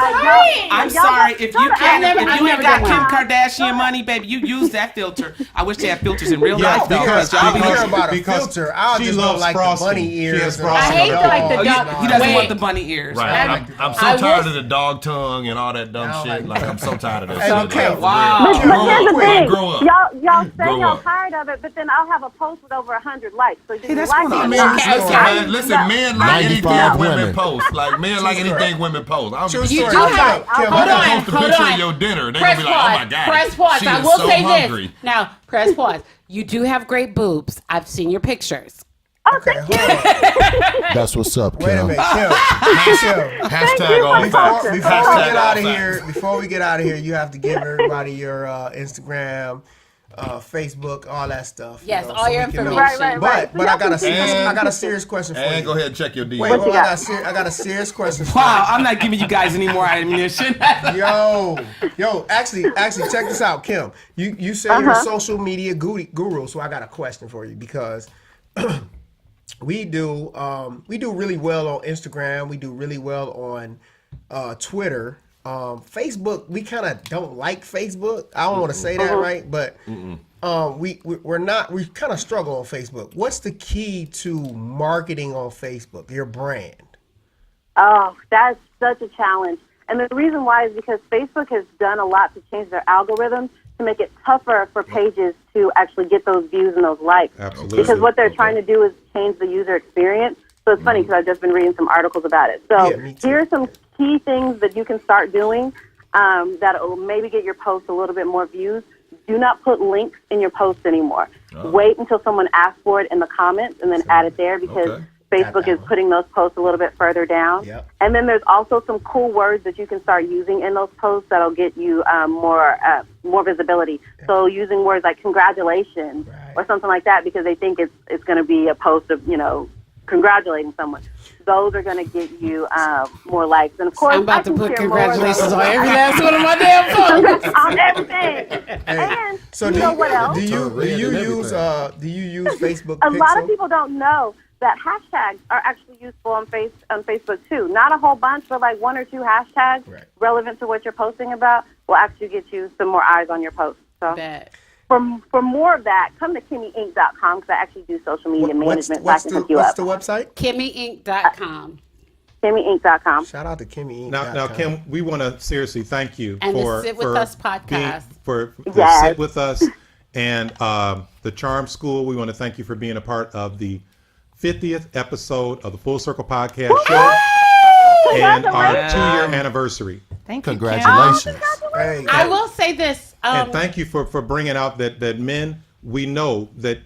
Speaker 4: I'm sorry if you can't.
Speaker 9: never-
Speaker 4: If
Speaker 9: I've
Speaker 4: you ain't
Speaker 9: never
Speaker 4: got
Speaker 9: done
Speaker 4: Kim
Speaker 9: one.
Speaker 4: Kardashian money, baby, you use that filter. I wish they had filters in real life though.
Speaker 6: Because
Speaker 4: y'all
Speaker 6: I
Speaker 4: be
Speaker 6: don't care
Speaker 4: looking-
Speaker 6: about a
Speaker 2: because
Speaker 6: filter. I
Speaker 2: she
Speaker 6: just
Speaker 2: loves
Speaker 6: don't like
Speaker 2: frosting.
Speaker 6: the bunny
Speaker 2: She
Speaker 6: ears.
Speaker 2: has
Speaker 6: and
Speaker 2: frosting
Speaker 9: I hate
Speaker 6: all
Speaker 9: the, like, the
Speaker 6: that.
Speaker 4: Oh,
Speaker 9: dog-
Speaker 4: he doesn't
Speaker 9: Wait.
Speaker 4: want the bunny ears.
Speaker 1: Right.
Speaker 9: I-
Speaker 1: I'm so
Speaker 9: I
Speaker 1: tired
Speaker 9: will-
Speaker 1: of the dog tongue and all that dumb
Speaker 6: I don't
Speaker 1: shit.
Speaker 6: like
Speaker 1: Like, I'm so tired of that
Speaker 6: Hey,
Speaker 1: shit.
Speaker 6: okay,
Speaker 1: Like,
Speaker 4: wow.
Speaker 1: for
Speaker 8: But
Speaker 1: real.
Speaker 8: here's the
Speaker 1: Grow up.
Speaker 8: thing,
Speaker 1: Grow up.
Speaker 8: y'all say
Speaker 1: Grow
Speaker 8: y'all
Speaker 1: up.
Speaker 8: tired of it, but then I'll have a post with over 100 likes. So do you
Speaker 4: that's
Speaker 8: like
Speaker 4: what
Speaker 8: it?
Speaker 4: I mean.
Speaker 9: Okay,
Speaker 1: Listen,
Speaker 9: okay.
Speaker 1: man, listen, men like
Speaker 5: 95
Speaker 1: anything women
Speaker 5: women.
Speaker 1: post. Like, men like
Speaker 6: True
Speaker 1: anything
Speaker 6: story.
Speaker 1: women post. I don't
Speaker 6: True
Speaker 1: give a
Speaker 6: story.
Speaker 1: shit.
Speaker 9: do
Speaker 6: Okay,
Speaker 9: have-
Speaker 6: Kim,
Speaker 1: You
Speaker 9: Hold
Speaker 1: gotta
Speaker 9: on,
Speaker 1: post a
Speaker 9: hold
Speaker 1: picture
Speaker 9: on.
Speaker 1: of your dinner. They
Speaker 9: Press
Speaker 1: gonna be like, oh my
Speaker 9: pause.
Speaker 1: God.
Speaker 9: Press pause.
Speaker 1: She
Speaker 9: I
Speaker 1: is
Speaker 9: will
Speaker 1: so
Speaker 9: say
Speaker 1: hungry.
Speaker 9: this. Now, press pause. You do have great boobs. I've seen your pictures.
Speaker 6: Okay, hold on.
Speaker 5: That's what's up,
Speaker 6: Wait a
Speaker 5: Kim.
Speaker 6: minute, Kim.
Speaker 1: Hashtag all facts.
Speaker 6: Before we
Speaker 1: Hashtag
Speaker 6: get
Speaker 1: all
Speaker 6: out of
Speaker 1: facts.
Speaker 6: here, you have to give everybody your Instagram, Facebook, all that stuff. you
Speaker 9: Yes,
Speaker 6: know,
Speaker 9: all
Speaker 6: so
Speaker 9: your
Speaker 6: we can know.
Speaker 9: information.
Speaker 8: Right.
Speaker 6: But I got a
Speaker 1: And-
Speaker 6: serious question for you.
Speaker 1: And go ahead and check your DMs.
Speaker 6: Wait, hold on, I got a serious question for
Speaker 4: Wow, I'm not giving you guys any more ammunition.
Speaker 6: you. Yo, actually, check this out, Kim. You say you're a social media guru, so I got a question for you because we do really well on Instagram. We do really well on Twitter. Facebook, we kind of don't like Facebook. I don't want to say that, right? But we kind of struggle on Facebook. What's the key to marketing on Facebook? Your brand.
Speaker 8: Oh, that's such a challenge. And the reason why is because Facebook has done a lot to change their algorithms to make it tougher for pages to actually get those views and those likes.
Speaker 2: Absolutely.
Speaker 8: Because what they're trying to do is change the user experience. So it's funny because I've just been reading some articles about it. So
Speaker 6: Yeah, me too.
Speaker 8: here are some key things that you can start doing that will maybe get your post a little bit more views. Do not put links in your posts anymore. Wait until someone asks for it in the comments and then add it there because
Speaker 1: Okay.
Speaker 8: Facebook is putting those posts a little bit further down.
Speaker 6: Yep.
Speaker 8: And then there's also some cool words that you can start using in those posts that'll get you more visibility. So using words like congratulations or something like that because they think it's going to be a post of, congratulating someone. Those are going to get you more likes. And of course,
Speaker 9: I'm about
Speaker 8: I
Speaker 9: to
Speaker 8: can
Speaker 9: put
Speaker 8: share
Speaker 9: congratulations
Speaker 8: more
Speaker 9: on every last one of my damn posts.
Speaker 8: on everything. And
Speaker 6: So
Speaker 8: you know what else?
Speaker 6: Do you
Speaker 5: Red and
Speaker 6: use Facebook
Speaker 8: A lot of
Speaker 6: Pixel?
Speaker 8: people don't know that hashtags are actually useful on Facebook too. Not a whole bunch, but like one or two hashtags relevant to what you're posting about will actually get you some more eyes on your post. So
Speaker 9: Bet.
Speaker 8: for more of that, come to KimmyInc.com because I actually do social media management. So I can hook you
Speaker 6: What's
Speaker 8: up.
Speaker 6: the website?
Speaker 9: KimmyInc.com.
Speaker 8: KimmyInc.com.
Speaker 6: Shout out to Kimmy.
Speaker 2: Now, Kim, we want to seriously thank you
Speaker 9: And the
Speaker 2: for
Speaker 9: Sit With Us podcast.
Speaker 2: for
Speaker 8: Yes.
Speaker 2: Sit With Us and the Charm School. We want to thank you for being a part of the 50th episode of the Full Circle Podcast Show and our 2-year anniversary.
Speaker 4: Thank you.
Speaker 5: Congratulations.
Speaker 6: Hey,
Speaker 9: I will say this.
Speaker 2: And thank you for bringing out that men, we know that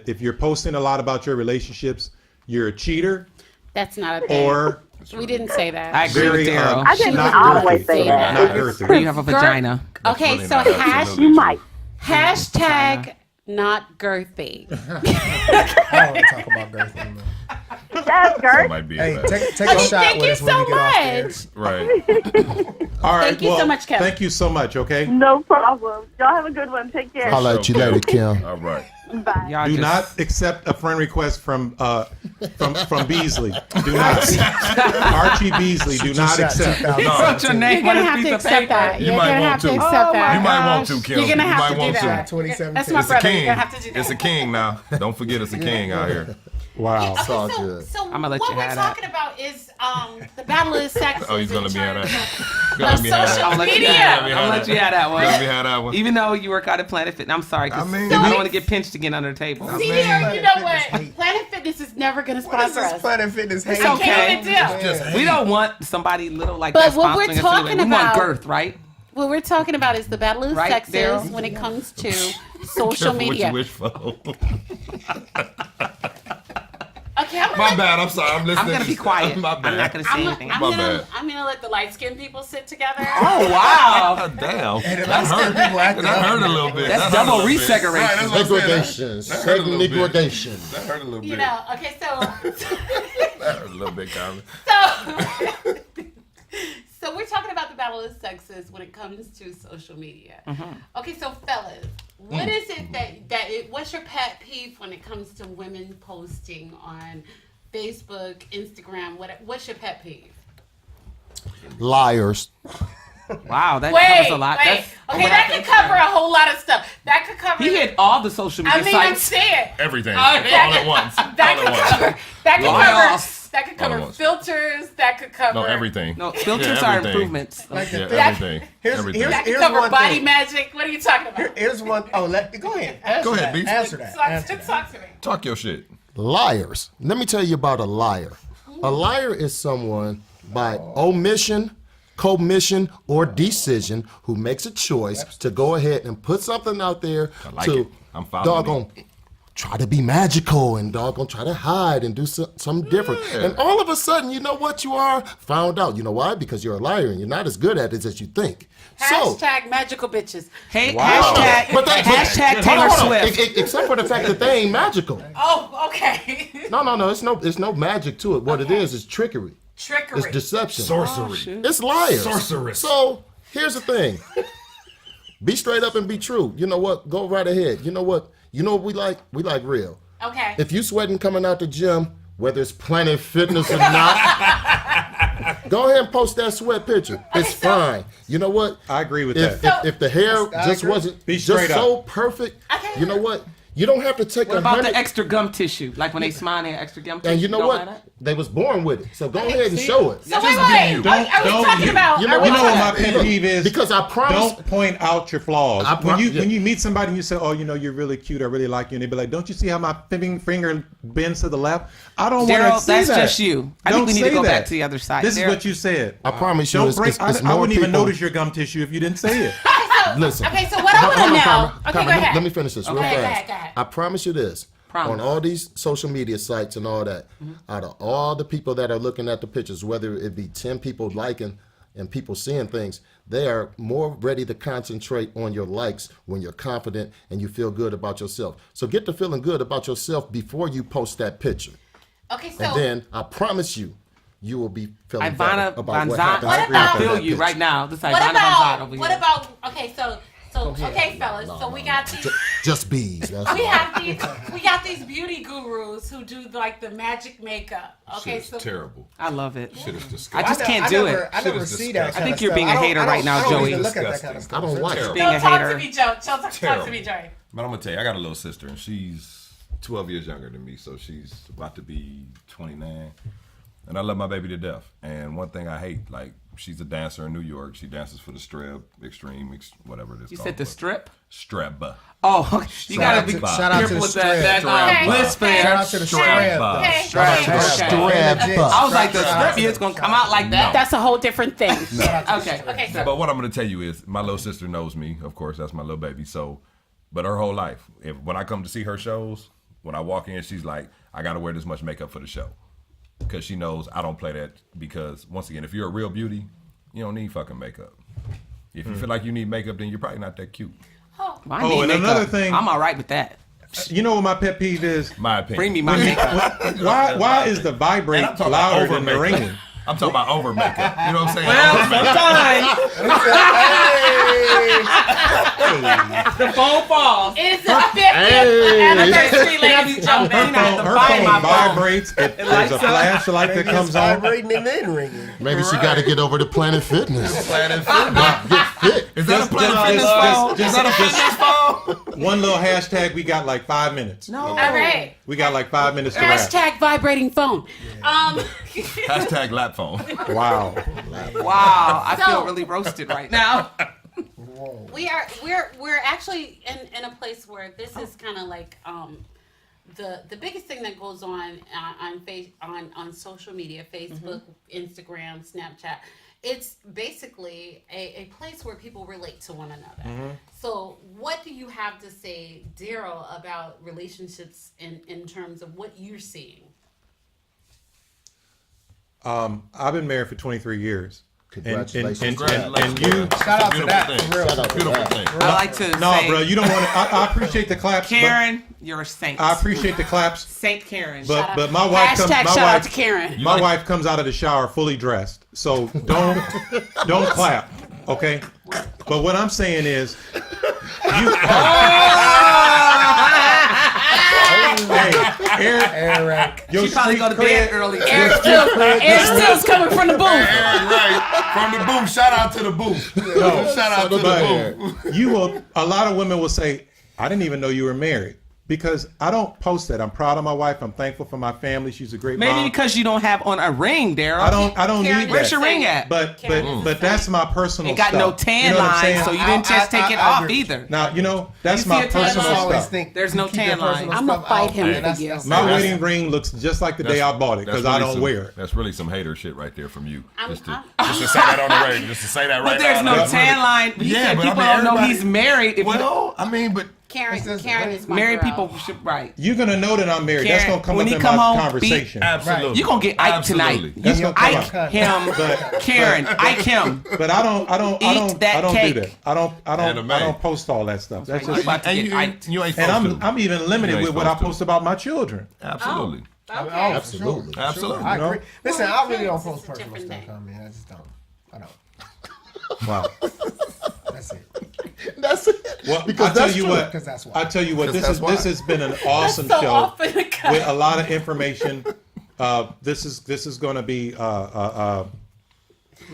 Speaker 2: if you're posting a lot about your relationships, you're a cheater
Speaker 9: That's not a thing.
Speaker 2: or
Speaker 9: We didn't say that.
Speaker 4: I agree with
Speaker 2: very
Speaker 4: Darryl.
Speaker 8: I didn't
Speaker 2: not
Speaker 8: always
Speaker 2: girthy.
Speaker 8: say that.
Speaker 2: Not
Speaker 4: You
Speaker 2: girthy.
Speaker 4: have a vagina.
Speaker 9: Okay,
Speaker 1: really
Speaker 9: so
Speaker 1: not absolutely
Speaker 8: You might.
Speaker 9: hashtag not girthy.
Speaker 6: I don't want to talk about girth anymore.
Speaker 8: That's
Speaker 1: That
Speaker 8: Gert.
Speaker 1: might be
Speaker 6: Hey,
Speaker 1: a fact.
Speaker 6: take a shot
Speaker 9: Thank
Speaker 6: with
Speaker 9: you
Speaker 6: us when
Speaker 9: so
Speaker 6: we get off there.
Speaker 9: much.
Speaker 1: Right.
Speaker 2: All right.
Speaker 9: Thank you so
Speaker 2: well,
Speaker 9: much, Kim.
Speaker 2: Thank you so much. Okay.
Speaker 8: No problem. Y'all have a good one. Take care.
Speaker 5: Holla at you later, Kim.
Speaker 1: All right.
Speaker 8: Bye.
Speaker 4: Y'all
Speaker 2: Do
Speaker 4: just-
Speaker 2: not accept a friend request from Beasley. Do not. Archie Beasley. Do not
Speaker 6: shots
Speaker 2: accept.
Speaker 6: up out.
Speaker 4: Put your name
Speaker 9: You're
Speaker 4: on
Speaker 9: gonna
Speaker 4: a
Speaker 9: have
Speaker 4: piece
Speaker 9: to
Speaker 4: of
Speaker 9: accept
Speaker 4: paper.
Speaker 9: that.
Speaker 1: You
Speaker 9: You're
Speaker 1: might
Speaker 9: gonna
Speaker 1: want
Speaker 9: have to
Speaker 1: to.
Speaker 9: accept that.
Speaker 1: You might want to, Kim.
Speaker 9: You're gonna
Speaker 1: You
Speaker 9: have
Speaker 1: might
Speaker 9: to do
Speaker 1: want to.
Speaker 9: that.
Speaker 6: 2017.
Speaker 9: That's my
Speaker 1: It's a
Speaker 9: brother. You're
Speaker 1: king.
Speaker 9: gonna have to do that.
Speaker 1: It's a king now. Don't forget it's a king out here.
Speaker 2: Wow.
Speaker 5: It's all
Speaker 9: Okay,
Speaker 5: good.
Speaker 9: so
Speaker 4: I'ma let
Speaker 9: what
Speaker 4: you
Speaker 9: we're
Speaker 4: have that.
Speaker 9: talking about is the battle of the sexes.
Speaker 1: Oh, he's gonna
Speaker 9: in
Speaker 1: be at
Speaker 9: terms
Speaker 1: that.
Speaker 9: of
Speaker 1: Gonna be at
Speaker 9: social
Speaker 1: that.
Speaker 4: I'll let you
Speaker 9: media.
Speaker 4: have that. I'll let you have that
Speaker 1: Gonna be
Speaker 4: one.
Speaker 1: had that one.
Speaker 4: Even though you work out at Planet Fitness, I'm sorry, because
Speaker 1: I mean-
Speaker 4: I don't want to get pinched again under the table.
Speaker 9: See
Speaker 1: mean,
Speaker 9: there, you know what?
Speaker 6: Fitness hate.
Speaker 9: Planet Fitness is never gonna
Speaker 6: What is
Speaker 9: sponsor
Speaker 6: this
Speaker 9: us.
Speaker 6: Planet Fitness hate?
Speaker 9: It's okay.
Speaker 4: okay.
Speaker 9: Can't do.
Speaker 1: Just
Speaker 4: We don't want somebody little like
Speaker 9: But
Speaker 4: that
Speaker 9: what we're
Speaker 4: sponsoring us
Speaker 9: talking
Speaker 4: anyway. We want
Speaker 9: about-
Speaker 4: girth, right?
Speaker 9: What we're talking about is the battle of the
Speaker 4: Right,
Speaker 9: sexes
Speaker 4: Darryl?
Speaker 9: when it comes to social
Speaker 1: Careful what
Speaker 9: media.
Speaker 1: you wish for.
Speaker 9: Okay, I'm
Speaker 1: My
Speaker 9: gonna,
Speaker 1: bad. I'm sorry. I'm listening.
Speaker 4: I'm gonna be quiet.
Speaker 1: My
Speaker 4: I'm
Speaker 1: bad.
Speaker 4: not gonna say anything.
Speaker 1: My bad.
Speaker 9: I'm gonna let the light skinned people sit together.
Speaker 4: Oh wow,
Speaker 1: God damn.
Speaker 6: the
Speaker 1: That hurt.
Speaker 6: people acting
Speaker 1: That
Speaker 6: up.
Speaker 1: hurt a little bit.
Speaker 4: that's
Speaker 1: That hurt a
Speaker 4: double
Speaker 1: little bit.
Speaker 4: resegregation.
Speaker 1: Right, that's what I'm saying.
Speaker 5: Degradation.
Speaker 1: That hurt a little bit.
Speaker 5: Degradation.
Speaker 1: That hurt a little
Speaker 9: You
Speaker 1: bit.
Speaker 9: know, okay, so
Speaker 1: That hurt a little bit, Carmen.
Speaker 9: so we're talking about the battle of sexes when it comes to social media.
Speaker 4: Mm-hmm.
Speaker 9: Okay, so fellas, what is it what's your pet peeve when it comes to women posting on Facebook, Instagram? What's your pet peeve?
Speaker 5: Liars.
Speaker 4: Wow, that covers a lot.
Speaker 9: Okay, that could cover a whole lot of stuff. That could cover.
Speaker 4: He hit all the social media
Speaker 9: I'm
Speaker 4: sites.
Speaker 9: saying
Speaker 1: Everything. All at once.
Speaker 9: That could cover filters. That could cover.
Speaker 1: No, everything.
Speaker 4: No, filters
Speaker 1: Yeah,
Speaker 4: are
Speaker 1: everything.
Speaker 4: improvements.
Speaker 6: Like the
Speaker 1: Everything.
Speaker 6: Here's
Speaker 9: That could cover
Speaker 6: one
Speaker 9: body
Speaker 6: thing.
Speaker 9: magic. What are you talking about?
Speaker 6: Here's one. Oh, go ahead.
Speaker 1: Go ahead, B.
Speaker 6: Answer that.
Speaker 9: Talk to me.
Speaker 1: Talk your shit.
Speaker 5: Liars. Let me tell you about a liar. A liar is someone by omission, commission, or decision who makes a choice to go ahead and put something out there
Speaker 1: I like
Speaker 5: to
Speaker 1: it. I'm following
Speaker 5: doggone try to be magical and doggone try to hide and do something different. And all of a sudden, you know what you are? Found out. You know why? Because you're a liar and you're not as good at it as you think.
Speaker 9: Hashtag magical bitches.
Speaker 4: Hey,
Speaker 5: Wow.
Speaker 4: hashtag Taylor
Speaker 5: hold on.
Speaker 4: Swift.
Speaker 5: Except for the fact that they ain't magical.
Speaker 9: Oh, okay.
Speaker 5: No. It's no magic to it. What it is trickery.
Speaker 9: Trickery.
Speaker 5: It's deception.
Speaker 1: Sorcery.
Speaker 5: It's liars.
Speaker 1: Sorceress.
Speaker 5: So here's the thing. Be straight up and be true. You know what? Go right ahead. You know what? You know what we like? We like real.
Speaker 9: Okay.
Speaker 5: If you sweating coming out the gym, whether it's Planet Fitness or not, go ahead and post that sweat picture. It's fine. You know what?
Speaker 2: I agree with
Speaker 5: If,
Speaker 2: that.
Speaker 5: if the hair just wasn't
Speaker 2: Be
Speaker 5: just
Speaker 2: straight
Speaker 5: so perfect, you know what? You don't have to take
Speaker 4: What about
Speaker 5: 100.
Speaker 4: the extra gum tissue? Like when they smile, they have extra gum tissue.
Speaker 5: And you know
Speaker 4: Don't
Speaker 5: what?
Speaker 4: have that?
Speaker 5: They was born with it. So go ahead and show it.
Speaker 9: So wait. Are we talking about?
Speaker 5: You know
Speaker 2: what my
Speaker 5: Look,
Speaker 2: pet peeve is?
Speaker 5: Because I promise.
Speaker 2: Don't point out your flaws.
Speaker 5: Yeah.
Speaker 2: When you meet somebody and you say, "Oh, you know, you're really cute. I really like you," and they be like, "Don't you see how my finger bends to the left?" I don't want
Speaker 4: Daryl,
Speaker 2: to say
Speaker 4: that's
Speaker 2: that.
Speaker 4: just you. I think we need to go back to the other side.
Speaker 2: This is
Speaker 4: Daryl.
Speaker 2: what you said.
Speaker 5: I promise you,
Speaker 2: Don't
Speaker 5: it's
Speaker 2: break.
Speaker 5: it's
Speaker 2: I
Speaker 5: more
Speaker 2: wouldn't even
Speaker 5: people-
Speaker 2: notice your gum tissue if you didn't say it.
Speaker 5: Listen.
Speaker 9: Okay, so what I want to
Speaker 5: Hold on,
Speaker 9: know.
Speaker 5: Carmen.
Speaker 9: Okay,
Speaker 5: Carmen,
Speaker 9: go ahead.
Speaker 5: Let me finish this real
Speaker 9: Okay,
Speaker 5: fast.
Speaker 9: go ahead.
Speaker 5: I promise you this.
Speaker 4: Promise.
Speaker 5: On all these social media sites and all that, out of all the people that are looking at the pictures, whether it be 10 people liking and people seeing things, they are more ready to concentrate on your likes when you're confident and you feel good about yourself. So get to feeling good about yourself before you post that picture.
Speaker 9: Okay, so
Speaker 5: And then I promise you, you will be feeling
Speaker 4: Ivana
Speaker 5: better about what
Speaker 4: Van
Speaker 5: happens.
Speaker 9: What
Speaker 4: Zant,
Speaker 9: about-
Speaker 4: I feel
Speaker 5: that
Speaker 4: you
Speaker 5: picture.
Speaker 4: right now. This is
Speaker 9: what
Speaker 4: Ivana Van Zant
Speaker 9: about?
Speaker 4: over
Speaker 9: What
Speaker 4: here.
Speaker 9: about? Okay, so okay, fellas. So we got these.
Speaker 5: Just bees. That's
Speaker 9: We
Speaker 5: all.
Speaker 9: have we got these beauty gurus who do like the magic makeup. Okay,
Speaker 1: Shit is
Speaker 9: so
Speaker 1: terrible.
Speaker 4: I love it.
Speaker 1: Shit is
Speaker 4: I
Speaker 1: disgusting.
Speaker 4: just can't do it.
Speaker 6: I never
Speaker 1: Shit is
Speaker 6: see that.
Speaker 1: disgusting.
Speaker 4: I think you're being a hater right now,
Speaker 6: I don't
Speaker 4: Joey.
Speaker 6: even look at that
Speaker 1: Disgusting.
Speaker 6: kind of stuff.
Speaker 5: I don't watch it.
Speaker 4: Being a
Speaker 9: talk
Speaker 4: hater.
Speaker 9: to me, Joe. Talk to me, Joey.
Speaker 1: But I'm gonna tell you, I got a little sister, and she's 12 years younger than me, so she's about to be 29. And I love my baby to death. And one thing I hate, like, she's a dancer in New York. She dances for the Strip, whatever it is.
Speaker 4: You
Speaker 1: called.
Speaker 4: said the strip?
Speaker 1: Streb.
Speaker 4: Oh, you gotta be
Speaker 6: Shout out to
Speaker 4: careful
Speaker 6: the
Speaker 4: with
Speaker 6: strip.
Speaker 4: that bliss
Speaker 9: Okay.
Speaker 6: Shout
Speaker 4: fair.
Speaker 6: out to the
Speaker 1: Strap.
Speaker 6: strap.
Speaker 9: Okay.
Speaker 4: Strap.
Speaker 9: Okay.
Speaker 4: I was like, the strip is gonna come out like that.
Speaker 9: That's a whole different thing.
Speaker 4: Okay.
Speaker 9: Okay, so
Speaker 1: But what I'm gonna tell you is, my little sister knows me, of course, that's my little baby. So, but her whole life, when I come to see her shows, when I walk in, she's like, I gotta wear this much makeup for the show. Because she knows I don't play that, because once again, if you're a real beauty, you don't need fucking makeup. If you feel like you need makeup, then you're probably not that cute.
Speaker 4: Well, I
Speaker 2: Oh,
Speaker 4: need
Speaker 2: and
Speaker 4: makeup.
Speaker 2: another thing-
Speaker 4: I'm all right with that.
Speaker 2: You know what my pet peeve is?
Speaker 1: My opinion.
Speaker 4: Bring me my makeup.
Speaker 2: Why is the vibrate
Speaker 1: And I'm talking
Speaker 2: louder
Speaker 1: about
Speaker 2: than the
Speaker 1: over
Speaker 2: ringing?
Speaker 1: makeup. I'm talking about over makeup. You know what I'm saying?
Speaker 4: Well,
Speaker 1: Over makeup.
Speaker 4: sometimes the phone falls.
Speaker 9: it's the 50th anniversary, ladies and
Speaker 4: I'm
Speaker 9: gentlemen.
Speaker 4: gonna have to
Speaker 2: Her
Speaker 4: find my
Speaker 2: phone
Speaker 4: phone.
Speaker 2: vibrates. There's
Speaker 4: lights
Speaker 2: a
Speaker 4: up.
Speaker 2: flashlight that
Speaker 6: Maybe it's
Speaker 2: comes on.
Speaker 6: vibrating and then ringing.
Speaker 5: Maybe she got to get over to Planet Fitness.
Speaker 1: Planet Fitness.
Speaker 5: Get fit.
Speaker 1: Is that a Planet
Speaker 2: just-
Speaker 1: Fitness
Speaker 2: just-
Speaker 1: phone?
Speaker 2: just-
Speaker 1: Is that a fitness phone?
Speaker 2: One little hashtag. We got like 5 minutes.
Speaker 4: No.
Speaker 9: All right.
Speaker 2: We got like 5 minutes to wrap.
Speaker 9: Hashtag vibrating phone.
Speaker 1: Hashtag lap phone.
Speaker 2: Wow.
Speaker 4: Wow, I
Speaker 9: So-
Speaker 4: feel really roasted right now.
Speaker 9: We're actually in a place where this is kind of like the biggest thing that goes on on social media, Facebook, Instagram, Snapchat. It's basically a place where people relate to one another. So what do you have to say, Darryl, about relationships in terms of what you're seeing?
Speaker 2: I've been married for 23 years.
Speaker 5: Congratulations.
Speaker 2: and
Speaker 1: Congratulations.
Speaker 2: you.
Speaker 6: Shout out to
Speaker 1: Beautiful
Speaker 6: that.
Speaker 1: thing.
Speaker 6: For real.
Speaker 5: Shout out to
Speaker 1: Beautiful
Speaker 5: that.
Speaker 1: thing.
Speaker 4: I like to
Speaker 2: No,
Speaker 4: say,
Speaker 2: bro, you don't want to. I appreciate the claps.
Speaker 4: Karen, you're a saint.
Speaker 2: But I appreciate the claps.
Speaker 4: Saint Karen.
Speaker 2: But my wife comes.
Speaker 3: Hashtag
Speaker 2: My
Speaker 3: shout out to
Speaker 2: wife.
Speaker 3: Karen.
Speaker 2: My wife comes out of the shower fully dressed. So don't clap. Okay. But what I'm saying is, you. Hey, Eric, your
Speaker 4: She probably
Speaker 2: street
Speaker 4: go to bed
Speaker 2: cred-
Speaker 4: early.
Speaker 3: Eric Still's coming from the booth.
Speaker 1: Right. From the booth. Shout out to the booth. Shout out to the booth.
Speaker 2: But you will. A lot of women will say, "I didn't even know you were married," because I don't post that. I'm proud of my wife. I'm thankful for my family. She's a great
Speaker 4: Maybe
Speaker 2: mom.
Speaker 4: because you don't have on a ring, Darryl.
Speaker 2: I don't
Speaker 3: Karen,
Speaker 2: need
Speaker 4: Where's
Speaker 2: that.
Speaker 4: your ring at?
Speaker 2: But that's my personal
Speaker 4: It got
Speaker 2: stuff.
Speaker 4: no tan
Speaker 2: You know what I'm
Speaker 4: lines,
Speaker 2: saying?
Speaker 4: so you didn't just take it
Speaker 6: I
Speaker 4: off
Speaker 6: agree.
Speaker 4: either.
Speaker 2: Now that's
Speaker 4: You
Speaker 2: my
Speaker 4: see a tan
Speaker 2: personal
Speaker 4: line?
Speaker 6: I always
Speaker 2: stuff.
Speaker 6: think
Speaker 4: There's no
Speaker 6: keep your
Speaker 4: tan line.
Speaker 6: personal
Speaker 3: I'ma
Speaker 6: stuff
Speaker 3: fight
Speaker 6: out.
Speaker 3: him
Speaker 6: Man,
Speaker 3: for
Speaker 6: that's-
Speaker 3: you.
Speaker 6: that's-
Speaker 2: My
Speaker 1: That's-
Speaker 2: wedding ring looks just like the day I bought it because I don't wear it.
Speaker 1: That's really some hater shit right there from you. Just to say that on the radio. Just to say that right
Speaker 4: But there's
Speaker 1: now.
Speaker 4: no tan line. He
Speaker 1: Yeah,
Speaker 4: said
Speaker 1: but I
Speaker 4: people
Speaker 1: mean,
Speaker 4: don't know
Speaker 1: everybody-
Speaker 4: he's married. If
Speaker 1: Well, I mean, but
Speaker 3: Karen is my
Speaker 4: married
Speaker 3: girl.
Speaker 4: people should right.
Speaker 2: You're gonna know that I'm married. That's
Speaker 4: Karen,
Speaker 2: gonna come
Speaker 4: when
Speaker 2: up
Speaker 4: he
Speaker 2: in
Speaker 4: come
Speaker 2: my
Speaker 4: home,
Speaker 2: conversation.
Speaker 1: absolutely.
Speaker 4: You gonna get Ike
Speaker 1: Absolutely.
Speaker 4: tonight.
Speaker 2: That's
Speaker 4: You
Speaker 2: gonna come
Speaker 4: Ike
Speaker 2: up.
Speaker 4: him, Karen, Ike him.
Speaker 2: But I don't
Speaker 4: Eat that
Speaker 2: do
Speaker 4: cake.
Speaker 2: that. I don't post all that stuff. That's
Speaker 4: You
Speaker 2: just
Speaker 4: about to
Speaker 1: And
Speaker 4: get
Speaker 1: you,
Speaker 4: Ike.
Speaker 1: you ain't
Speaker 2: and
Speaker 1: supposed to.
Speaker 2: I'm even limited
Speaker 1: You ain't
Speaker 2: with what I
Speaker 1: supposed to.
Speaker 2: post about my children.
Speaker 1: Absolutely.
Speaker 3: Okay.
Speaker 5: Absolutely.
Speaker 1: Absolutely.
Speaker 6: I agree. Listen, I really don't
Speaker 3: It's a
Speaker 6: post personal
Speaker 3: different
Speaker 6: stuff.
Speaker 3: thing.
Speaker 6: I mean, I just don't. I don't.
Speaker 2: Wow.
Speaker 6: That's it.
Speaker 5: That's it.
Speaker 2: Well,
Speaker 5: Because
Speaker 2: I tell
Speaker 5: that's
Speaker 2: you
Speaker 5: true.
Speaker 2: what.
Speaker 6: Because that's why.
Speaker 2: I tell you what.
Speaker 1: Because that's
Speaker 2: This
Speaker 1: why.
Speaker 2: has been an awesome
Speaker 3: So
Speaker 2: show
Speaker 3: off in the cut.
Speaker 2: with a lot of information. This is going to be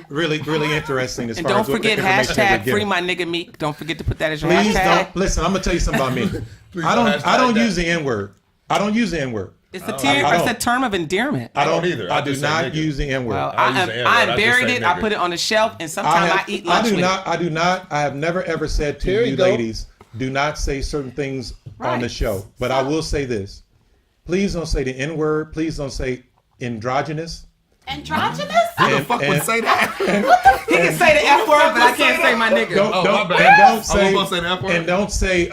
Speaker 2: really interesting as
Speaker 4: And
Speaker 2: far
Speaker 4: don't
Speaker 2: as what the
Speaker 4: forget
Speaker 2: information that
Speaker 4: hashtag
Speaker 2: we're
Speaker 4: free
Speaker 2: getting.
Speaker 4: my nigga Meek. Don't forget to put that as your
Speaker 2: Please
Speaker 4: hashtag.
Speaker 2: don't listen. I'm gonna tell you something about me.
Speaker 1: Please
Speaker 2: I
Speaker 1: don't
Speaker 2: don't
Speaker 1: hashtag that.
Speaker 2: use the N word. I don't use the N word.
Speaker 4: It's a,
Speaker 2: I don't.
Speaker 4: term of endearment.
Speaker 2: I
Speaker 1: don't
Speaker 2: don't
Speaker 1: either.
Speaker 2: I
Speaker 1: I
Speaker 2: do
Speaker 1: just say
Speaker 2: not
Speaker 1: nigga.
Speaker 2: use the N word.
Speaker 4: Well,
Speaker 1: I use the N-word. I
Speaker 4: I
Speaker 1: just
Speaker 4: buried
Speaker 1: say
Speaker 4: it. I
Speaker 1: nigga.
Speaker 4: put it on the shelf, and sometimes I eat lunch with it.
Speaker 2: I do not. I have never ever said to
Speaker 5: Here you
Speaker 2: you
Speaker 5: go.
Speaker 2: ladies, do not say certain things on the
Speaker 4: Right.
Speaker 2: show. But I will say this: please don't say the N word. Please don't say androgynous.
Speaker 3: Androgynous?
Speaker 1: Who the
Speaker 2: And-
Speaker 1: fuck would
Speaker 2: and-
Speaker 1: say that?
Speaker 4: He can say the F word, but I can't say my nigga.
Speaker 2: Don't,
Speaker 1: Oh,
Speaker 2: don't,
Speaker 1: my bad.
Speaker 2: and
Speaker 1: I
Speaker 2: don't
Speaker 1: was
Speaker 2: say,
Speaker 1: gonna say the F word.
Speaker 2: and don't say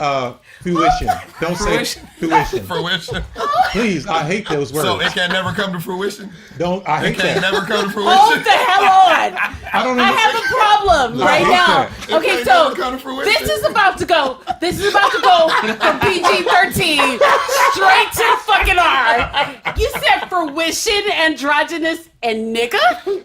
Speaker 2: fruition. Don't say
Speaker 4: Fruition.
Speaker 2: fruition.
Speaker 1: Fruition.
Speaker 2: Please, I hate those words.
Speaker 1: So it can never come to fruition?
Speaker 2: Don't. I
Speaker 1: It
Speaker 2: hate
Speaker 1: can
Speaker 2: that.
Speaker 1: never come to
Speaker 3: Hold
Speaker 1: fruition?
Speaker 3: the hell on.
Speaker 2: I don't.
Speaker 3: I have a problem
Speaker 2: I
Speaker 3: right
Speaker 2: hate
Speaker 3: now.
Speaker 2: that.
Speaker 3: Okay,
Speaker 1: It
Speaker 3: so
Speaker 1: ain't never come to fruition.
Speaker 3: this is about to go from PG-13 straight to fucking R. You said fruition, androgynous, and nigga?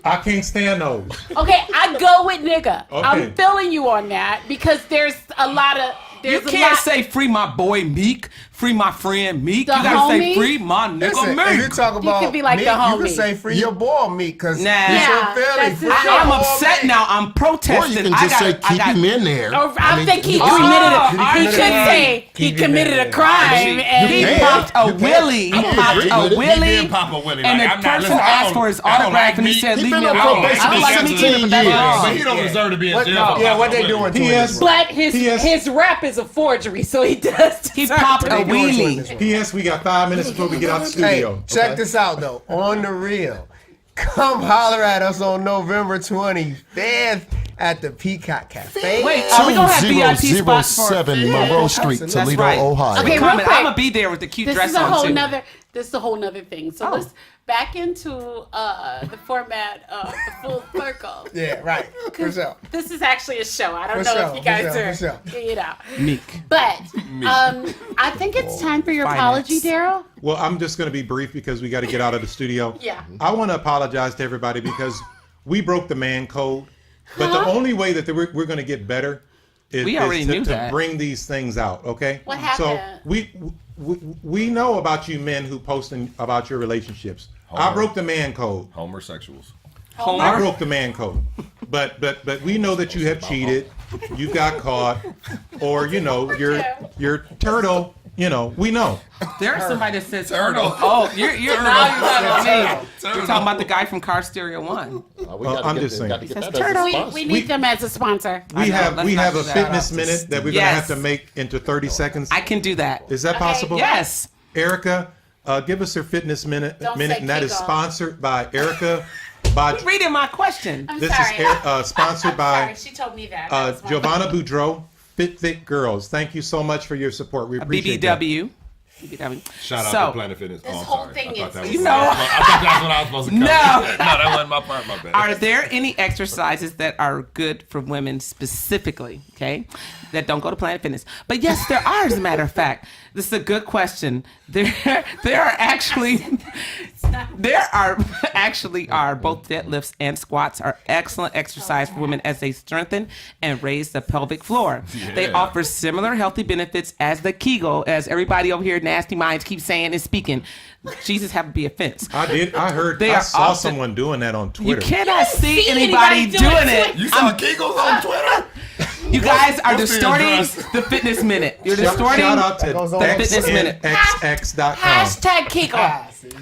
Speaker 2: I can't stand those.
Speaker 3: Okay, I go with nigga.
Speaker 2: Okay.
Speaker 3: I'm feeling you on that because there's a lot of
Speaker 4: You can't say free my boy Meek, free my friend Meek.
Speaker 3: The
Speaker 4: You gotta say
Speaker 3: homie?
Speaker 4: free my nigga
Speaker 6: Listen, if you
Speaker 4: Meek.
Speaker 6: talk about
Speaker 3: could be like
Speaker 6: Meek,
Speaker 3: the
Speaker 6: you
Speaker 3: homie.
Speaker 6: can say free your boy Meek because
Speaker 4: Nah.
Speaker 6: he's
Speaker 3: Yeah,
Speaker 6: from Philly.
Speaker 3: that's
Speaker 6: Free
Speaker 3: his
Speaker 6: your
Speaker 4: I'm
Speaker 6: boy
Speaker 4: upset
Speaker 6: Meek.
Speaker 4: now. I'm
Speaker 5: Or
Speaker 4: protesting.
Speaker 5: you can just say keep him in there.
Speaker 3: Or I think he
Speaker 4: Oh,
Speaker 3: committed a,
Speaker 4: he
Speaker 3: he could
Speaker 6: committed a-
Speaker 3: say he committed a crime and
Speaker 4: He
Speaker 5: can.
Speaker 4: popped a
Speaker 5: You can.
Speaker 4: willy. He
Speaker 5: I don't
Speaker 4: popped
Speaker 5: agree
Speaker 4: a
Speaker 5: with it.
Speaker 1: He
Speaker 4: willy.
Speaker 1: did pop a willy.
Speaker 4: And
Speaker 1: Like,
Speaker 4: the
Speaker 1: I'm not-
Speaker 4: person
Speaker 1: listen, I
Speaker 4: asked
Speaker 1: don't-
Speaker 4: for his
Speaker 1: I don't
Speaker 4: autograph
Speaker 1: like
Speaker 4: and he
Speaker 1: Meek.
Speaker 4: said,
Speaker 5: He
Speaker 4: leave
Speaker 5: been
Speaker 4: me
Speaker 5: on
Speaker 4: alone.
Speaker 5: probation
Speaker 4: I don't
Speaker 5: for
Speaker 4: like Meek either, but
Speaker 5: 17
Speaker 4: that's
Speaker 5: years.
Speaker 4: wrong.
Speaker 1: But he don't deserve to be in jail. for
Speaker 6: Yeah,
Speaker 1: popping
Speaker 6: what
Speaker 1: a
Speaker 6: they
Speaker 1: willy.
Speaker 6: doing to
Speaker 2: P.S.
Speaker 6: him?
Speaker 3: but his
Speaker 2: P.S.
Speaker 3: his rap is a forgery, so he does.
Speaker 4: He
Speaker 3: deserve
Speaker 4: popped
Speaker 3: to
Speaker 4: a
Speaker 3: be-
Speaker 4: wheelie.
Speaker 2: P.S. We got 5 minutes before we get out the
Speaker 6: Hey,
Speaker 2: studio.
Speaker 6: check this out though. On the real, come holler at us on November 25th at the Peacock Cafe.
Speaker 4: Wait, are we gonna have VIP spots for?
Speaker 5: 2007 Monroe Street,
Speaker 6: That's
Speaker 5: Toledo,
Speaker 4: right.
Speaker 5: Ohio.
Speaker 3: Okay, real
Speaker 4: I'm
Speaker 3: quick.
Speaker 4: gonna be there with the cute
Speaker 3: This
Speaker 4: dress
Speaker 3: is a
Speaker 4: on
Speaker 3: whole
Speaker 4: too.
Speaker 3: nother. This is a whole nother thing. So
Speaker 4: Oh.
Speaker 3: let's back into the format of the full circle.
Speaker 6: Yeah, right. For sure.
Speaker 3: This is actually a show. I don't
Speaker 6: For
Speaker 3: know
Speaker 6: sure,
Speaker 3: if you guys
Speaker 6: for
Speaker 3: are
Speaker 6: sure.
Speaker 3: getting it out.
Speaker 4: Meek.
Speaker 3: But I think it's time for your
Speaker 4: Finance.
Speaker 3: apology, Darryl.
Speaker 2: Well, I'm just going to be brief because we got to get out of the studio.
Speaker 3: Yeah.
Speaker 2: I want to apologize to everybody because we broke the man code. But the only way that we're going to get better is,
Speaker 4: We already
Speaker 2: is
Speaker 4: knew
Speaker 2: to
Speaker 4: that.
Speaker 2: bring these things out. Okay.
Speaker 3: What
Speaker 2: So
Speaker 3: happened?
Speaker 2: we know about you men who posting about your relationships. I
Speaker 1: Homer.
Speaker 2: broke the man code.
Speaker 1: Homosexuals.
Speaker 2: I
Speaker 4: Homer.
Speaker 2: broke the man code. But we know that you have cheated, you got caught, or you're turtle. We know.
Speaker 4: There's somebody that says
Speaker 1: Turtle.
Speaker 4: Oh, you're now you're talking about me.
Speaker 1: Turtle.
Speaker 4: You're talking about the guy from Car Stereo 1.
Speaker 2: I'm just saying.
Speaker 3: We need them as a sponsor.
Speaker 2: We have
Speaker 4: let's
Speaker 2: a
Speaker 4: not do that.
Speaker 2: fitness minute that we're
Speaker 4: Yes.
Speaker 2: gonna have to make into 30 seconds.
Speaker 4: I can do that.
Speaker 2: Is that
Speaker 3: Okay.
Speaker 2: possible?
Speaker 4: Yes.
Speaker 2: Erica, give us her fitness minute,
Speaker 3: Don't say
Speaker 2: and that is
Speaker 3: Kegel.
Speaker 2: sponsored by Erica. By
Speaker 4: Reading my question.
Speaker 3: I'm
Speaker 2: this
Speaker 3: sorry.
Speaker 2: is sponsored by
Speaker 3: Sorry, she told me that. That was my-
Speaker 2: Giovanna Boudreau, Fit Girls. Thank you so much for your support. We appreciate that.
Speaker 4: BBW. CBW.
Speaker 1: Shout out
Speaker 4: So-
Speaker 1: to Planet Fitness.
Speaker 9: This
Speaker 1: I'm
Speaker 9: whole
Speaker 1: sorry.
Speaker 9: thing
Speaker 1: I thought
Speaker 9: is-
Speaker 1: that was
Speaker 4: You
Speaker 1: what
Speaker 4: know-
Speaker 1: I thought that's what I was supposed to
Speaker 4: No.
Speaker 1: cover. No, that wasn't my part. My bad.
Speaker 4: Are there any exercises that are good for women specifically, okay, that don't go to Planet Fitness? But yes, there are, as a matter of fact. This is a good question. There are actually both deadlifts and squats are excellent exercise for women as they strengthen and raise the pelvic floor. They
Speaker 1: Yeah.
Speaker 4: offer similar healthy benefits as the Kegel, as everybody over here, nasty minds, keep saying and speaking. Jesus have to be offense.
Speaker 2: I heard.
Speaker 4: They
Speaker 2: I
Speaker 4: are
Speaker 2: saw
Speaker 4: also-
Speaker 2: someone doing that on
Speaker 4: You
Speaker 2: Twitter.
Speaker 4: cannot see
Speaker 9: see
Speaker 4: anybody
Speaker 9: anybody
Speaker 4: doing
Speaker 9: doing
Speaker 4: it.
Speaker 1: You saw Kegels on Twitter?
Speaker 4: You guys are
Speaker 1: What's the
Speaker 4: distorting
Speaker 1: address?
Speaker 4: the fitness minute. You're distorting.
Speaker 2: Shout out to
Speaker 6: goes on
Speaker 4: Fitness Minute.
Speaker 2: xnxx.com.
Speaker 9: Hashtag Kegel.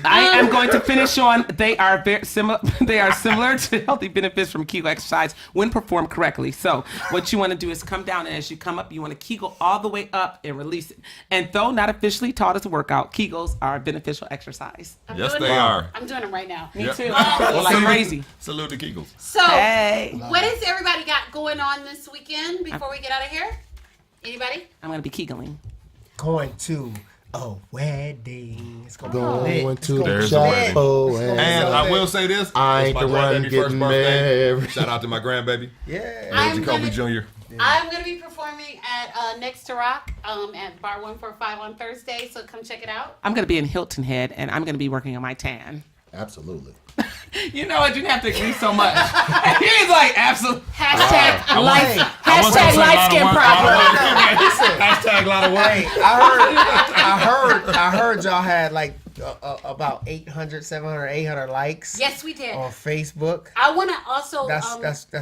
Speaker 4: I am going to finish on. They are very similar. They are similar to healthy benefits from Kegel exercise when performed correctly. So what you want to do is come down, and as you come up, you want to Kegel all the way up and release it. And though not officially taught as a workout, Kegels are a beneficial exercise.
Speaker 9: I'm
Speaker 1: Yes,
Speaker 9: doing
Speaker 1: they
Speaker 9: it.
Speaker 1: are.
Speaker 9: I'm doing it right now.
Speaker 4: Me
Speaker 1: Yeah.
Speaker 4: too.
Speaker 1: Well,
Speaker 4: Like
Speaker 1: salute-
Speaker 4: crazy.
Speaker 1: Salute to Kegels.
Speaker 9: So,
Speaker 4: Hey,
Speaker 9: what has everybody got going on this weekend before we get out of here? Anybody?
Speaker 4: I'm gonna be Kegeling.
Speaker 6: Going to a wedding. It's gonna be lit.
Speaker 5: Going
Speaker 6: It's
Speaker 5: to
Speaker 6: gonna
Speaker 5: the
Speaker 1: There's
Speaker 6: be
Speaker 1: a
Speaker 6: lit.
Speaker 1: wedding.
Speaker 5: chapel
Speaker 1: And
Speaker 5: and
Speaker 1: I will say this.
Speaker 5: I
Speaker 1: it's
Speaker 5: ain't
Speaker 1: my
Speaker 5: the one
Speaker 1: grandbaby
Speaker 5: getting
Speaker 1: first birthday.
Speaker 5: married.
Speaker 1: Shout out to my grandbaby.
Speaker 6: Yeah.
Speaker 9: I'm
Speaker 1: Jacoby
Speaker 9: gonna-
Speaker 1: Jr.
Speaker 9: I'm going to be performing at Next to Rock at Bar 145 on Thursday, so come check it out.
Speaker 4: I'm gonna be in Hilton Head, and I'm gonna be working on my tan.
Speaker 5: Absolutely.
Speaker 4: You know what? You didn't have to agree so much. He's like, absolutely.
Speaker 9: Hashtag light,
Speaker 1: I wasn't gonna
Speaker 9: hashtag
Speaker 1: say
Speaker 9: light
Speaker 1: a lot of
Speaker 9: skin
Speaker 1: work.
Speaker 9: problem.
Speaker 1: Hashtag a lot of work.
Speaker 6: Hey, I heard y'all had like about 800, 700, 800 likes
Speaker 9: Yes, we did.
Speaker 6: on Facebook.
Speaker 9: I want to also.
Speaker 6: That's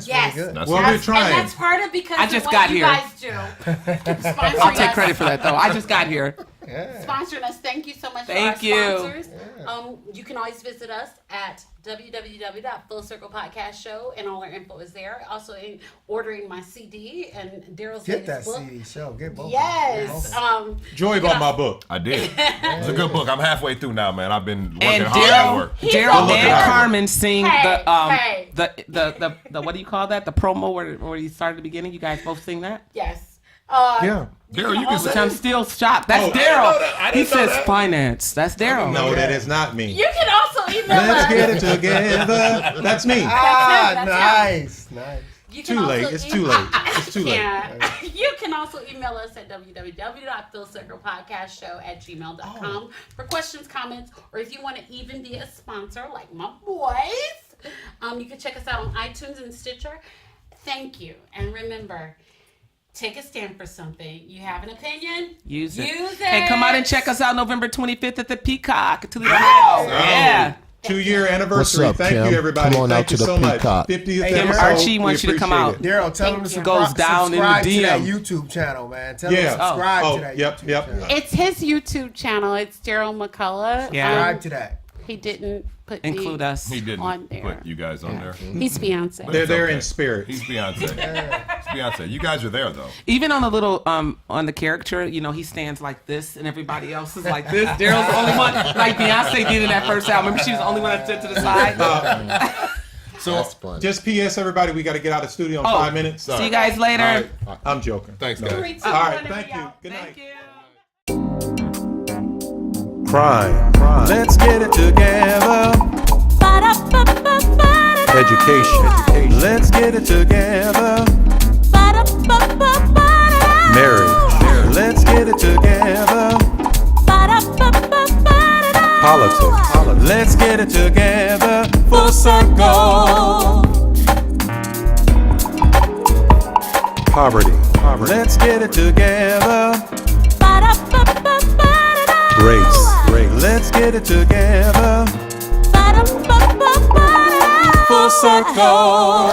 Speaker 9: yes.
Speaker 6: really good.
Speaker 1: That's
Speaker 2: Well,
Speaker 1: right.
Speaker 2: we're trying.
Speaker 9: And that's part of because
Speaker 4: I
Speaker 9: of
Speaker 4: just
Speaker 9: what
Speaker 4: got
Speaker 9: you
Speaker 4: here.
Speaker 9: guys do. Sponsoring
Speaker 4: I'll take
Speaker 9: us.
Speaker 4: credit for that, though. I just got here.
Speaker 9: Sponsoring us. Thank you so much
Speaker 4: Thank
Speaker 9: for
Speaker 4: you.
Speaker 9: our sponsors. You can always visit us at www.fullcirclepodcastshow, and all our info is there. Also, in ordering my CD and Darryl's
Speaker 6: Get that
Speaker 9: latest book.
Speaker 6: CD show. Get both.
Speaker 9: Yes.
Speaker 2: Joy bought my book.
Speaker 1: I did. It's a good book. I'm halfway through now, man. I've been working
Speaker 4: And
Speaker 1: hard at work.
Speaker 4: Daryl
Speaker 2: look
Speaker 4: and
Speaker 2: at
Speaker 4: Carmen sing
Speaker 9: Hey,
Speaker 4: the what do you call that? The promo where you started at the beginning. You guys both sing that.
Speaker 9: Yes.
Speaker 2: Yeah.
Speaker 1: Daryl, you can
Speaker 9: also-
Speaker 1: say
Speaker 4: I'm still shocked. That's
Speaker 2: Oh, I didn't
Speaker 4: Daryl.
Speaker 1: know that. I
Speaker 4: He
Speaker 1: didn't know
Speaker 4: says
Speaker 1: that.
Speaker 4: finance. That's Daryl.
Speaker 2: No, that is not me.
Speaker 9: You can also email
Speaker 2: Let's
Speaker 9: us.
Speaker 2: get it together. That's me.
Speaker 6: Ah,
Speaker 9: That's
Speaker 6: nice.
Speaker 9: You can
Speaker 2: Too late.
Speaker 9: also
Speaker 2: It's too late. It's too late.
Speaker 9: Yeah. You can also email us at www.fullcirclepodcastshow@gmail.com for questions, comments, or if you want to even be a sponsor like my boys. You can check us out on iTunes and Stitcher. Thank you. And remember, take a stand for something. You have an opinion?
Speaker 4: Use it.
Speaker 9: Use it.
Speaker 4: And come out and check us out November 25th at the Peacock, Toledo, Ohio. Yeah.
Speaker 2: 2-year anniversary.
Speaker 5: What's up,
Speaker 2: Thank
Speaker 5: Kim?
Speaker 2: you, everybody.
Speaker 5: Come on
Speaker 2: Thank
Speaker 5: out to
Speaker 2: you
Speaker 5: the
Speaker 2: so much.
Speaker 5: Peacock.
Speaker 2: 50th
Speaker 6: Hey,
Speaker 2: episode.
Speaker 4: Archie
Speaker 2: we
Speaker 4: wants you to come
Speaker 2: appreciate
Speaker 4: out.
Speaker 2: it.
Speaker 6: Daryl, tell
Speaker 9: Thank
Speaker 6: them to
Speaker 9: you.
Speaker 6: subscribe,
Speaker 4: Goes down in the
Speaker 6: subscribe to that
Speaker 4: DM.
Speaker 6: YouTube channel, man. Tell them to
Speaker 2: Yeah.
Speaker 6: subscribe
Speaker 2: Oh,
Speaker 6: to that
Speaker 2: yep,
Speaker 6: YouTube
Speaker 2: yep.
Speaker 6: channel.
Speaker 9: It's his YouTube channel. It's Darryl McCullough.
Speaker 4: Yeah.
Speaker 6: Subscribe to that.
Speaker 9: He didn't put
Speaker 4: Include
Speaker 9: me
Speaker 4: us.
Speaker 1: He didn't
Speaker 9: on there.
Speaker 1: put you guys on there.
Speaker 9: He's Beyonce.
Speaker 2: They're
Speaker 1: It's
Speaker 2: there
Speaker 1: okay.
Speaker 2: in spirit.
Speaker 1: He's Beyonce. It's Beyonce. You guys are there though.
Speaker 4: Even on the little on the character, you know, he stands like this, and everybody else is like this. Daryl's the only one, like Beyonce did in that first album. Remember, she was the only one that stood to the side.
Speaker 1: So
Speaker 5: That's fun.
Speaker 2: Just P.S. everybody, we got to get out of the studio in
Speaker 4: Oh.
Speaker 2: 5 minutes.
Speaker 4: See you guys later.
Speaker 1: All right.
Speaker 2: I'm joking.
Speaker 1: Thanks,
Speaker 2: No.
Speaker 1: guys.
Speaker 9: 3, 2,
Speaker 2: All right,
Speaker 9: 1,
Speaker 2: thank
Speaker 9: and we
Speaker 2: you.
Speaker 9: out.
Speaker 2: Good night.
Speaker 4: Thank you.
Speaker 2: Crime. Let's get it together. Education. Let's get it together. Marriage. Let's get it together. Politics. Let's get it together. Full circle. Poverty. Let's get it together. Race. Let's get it together. Full circle.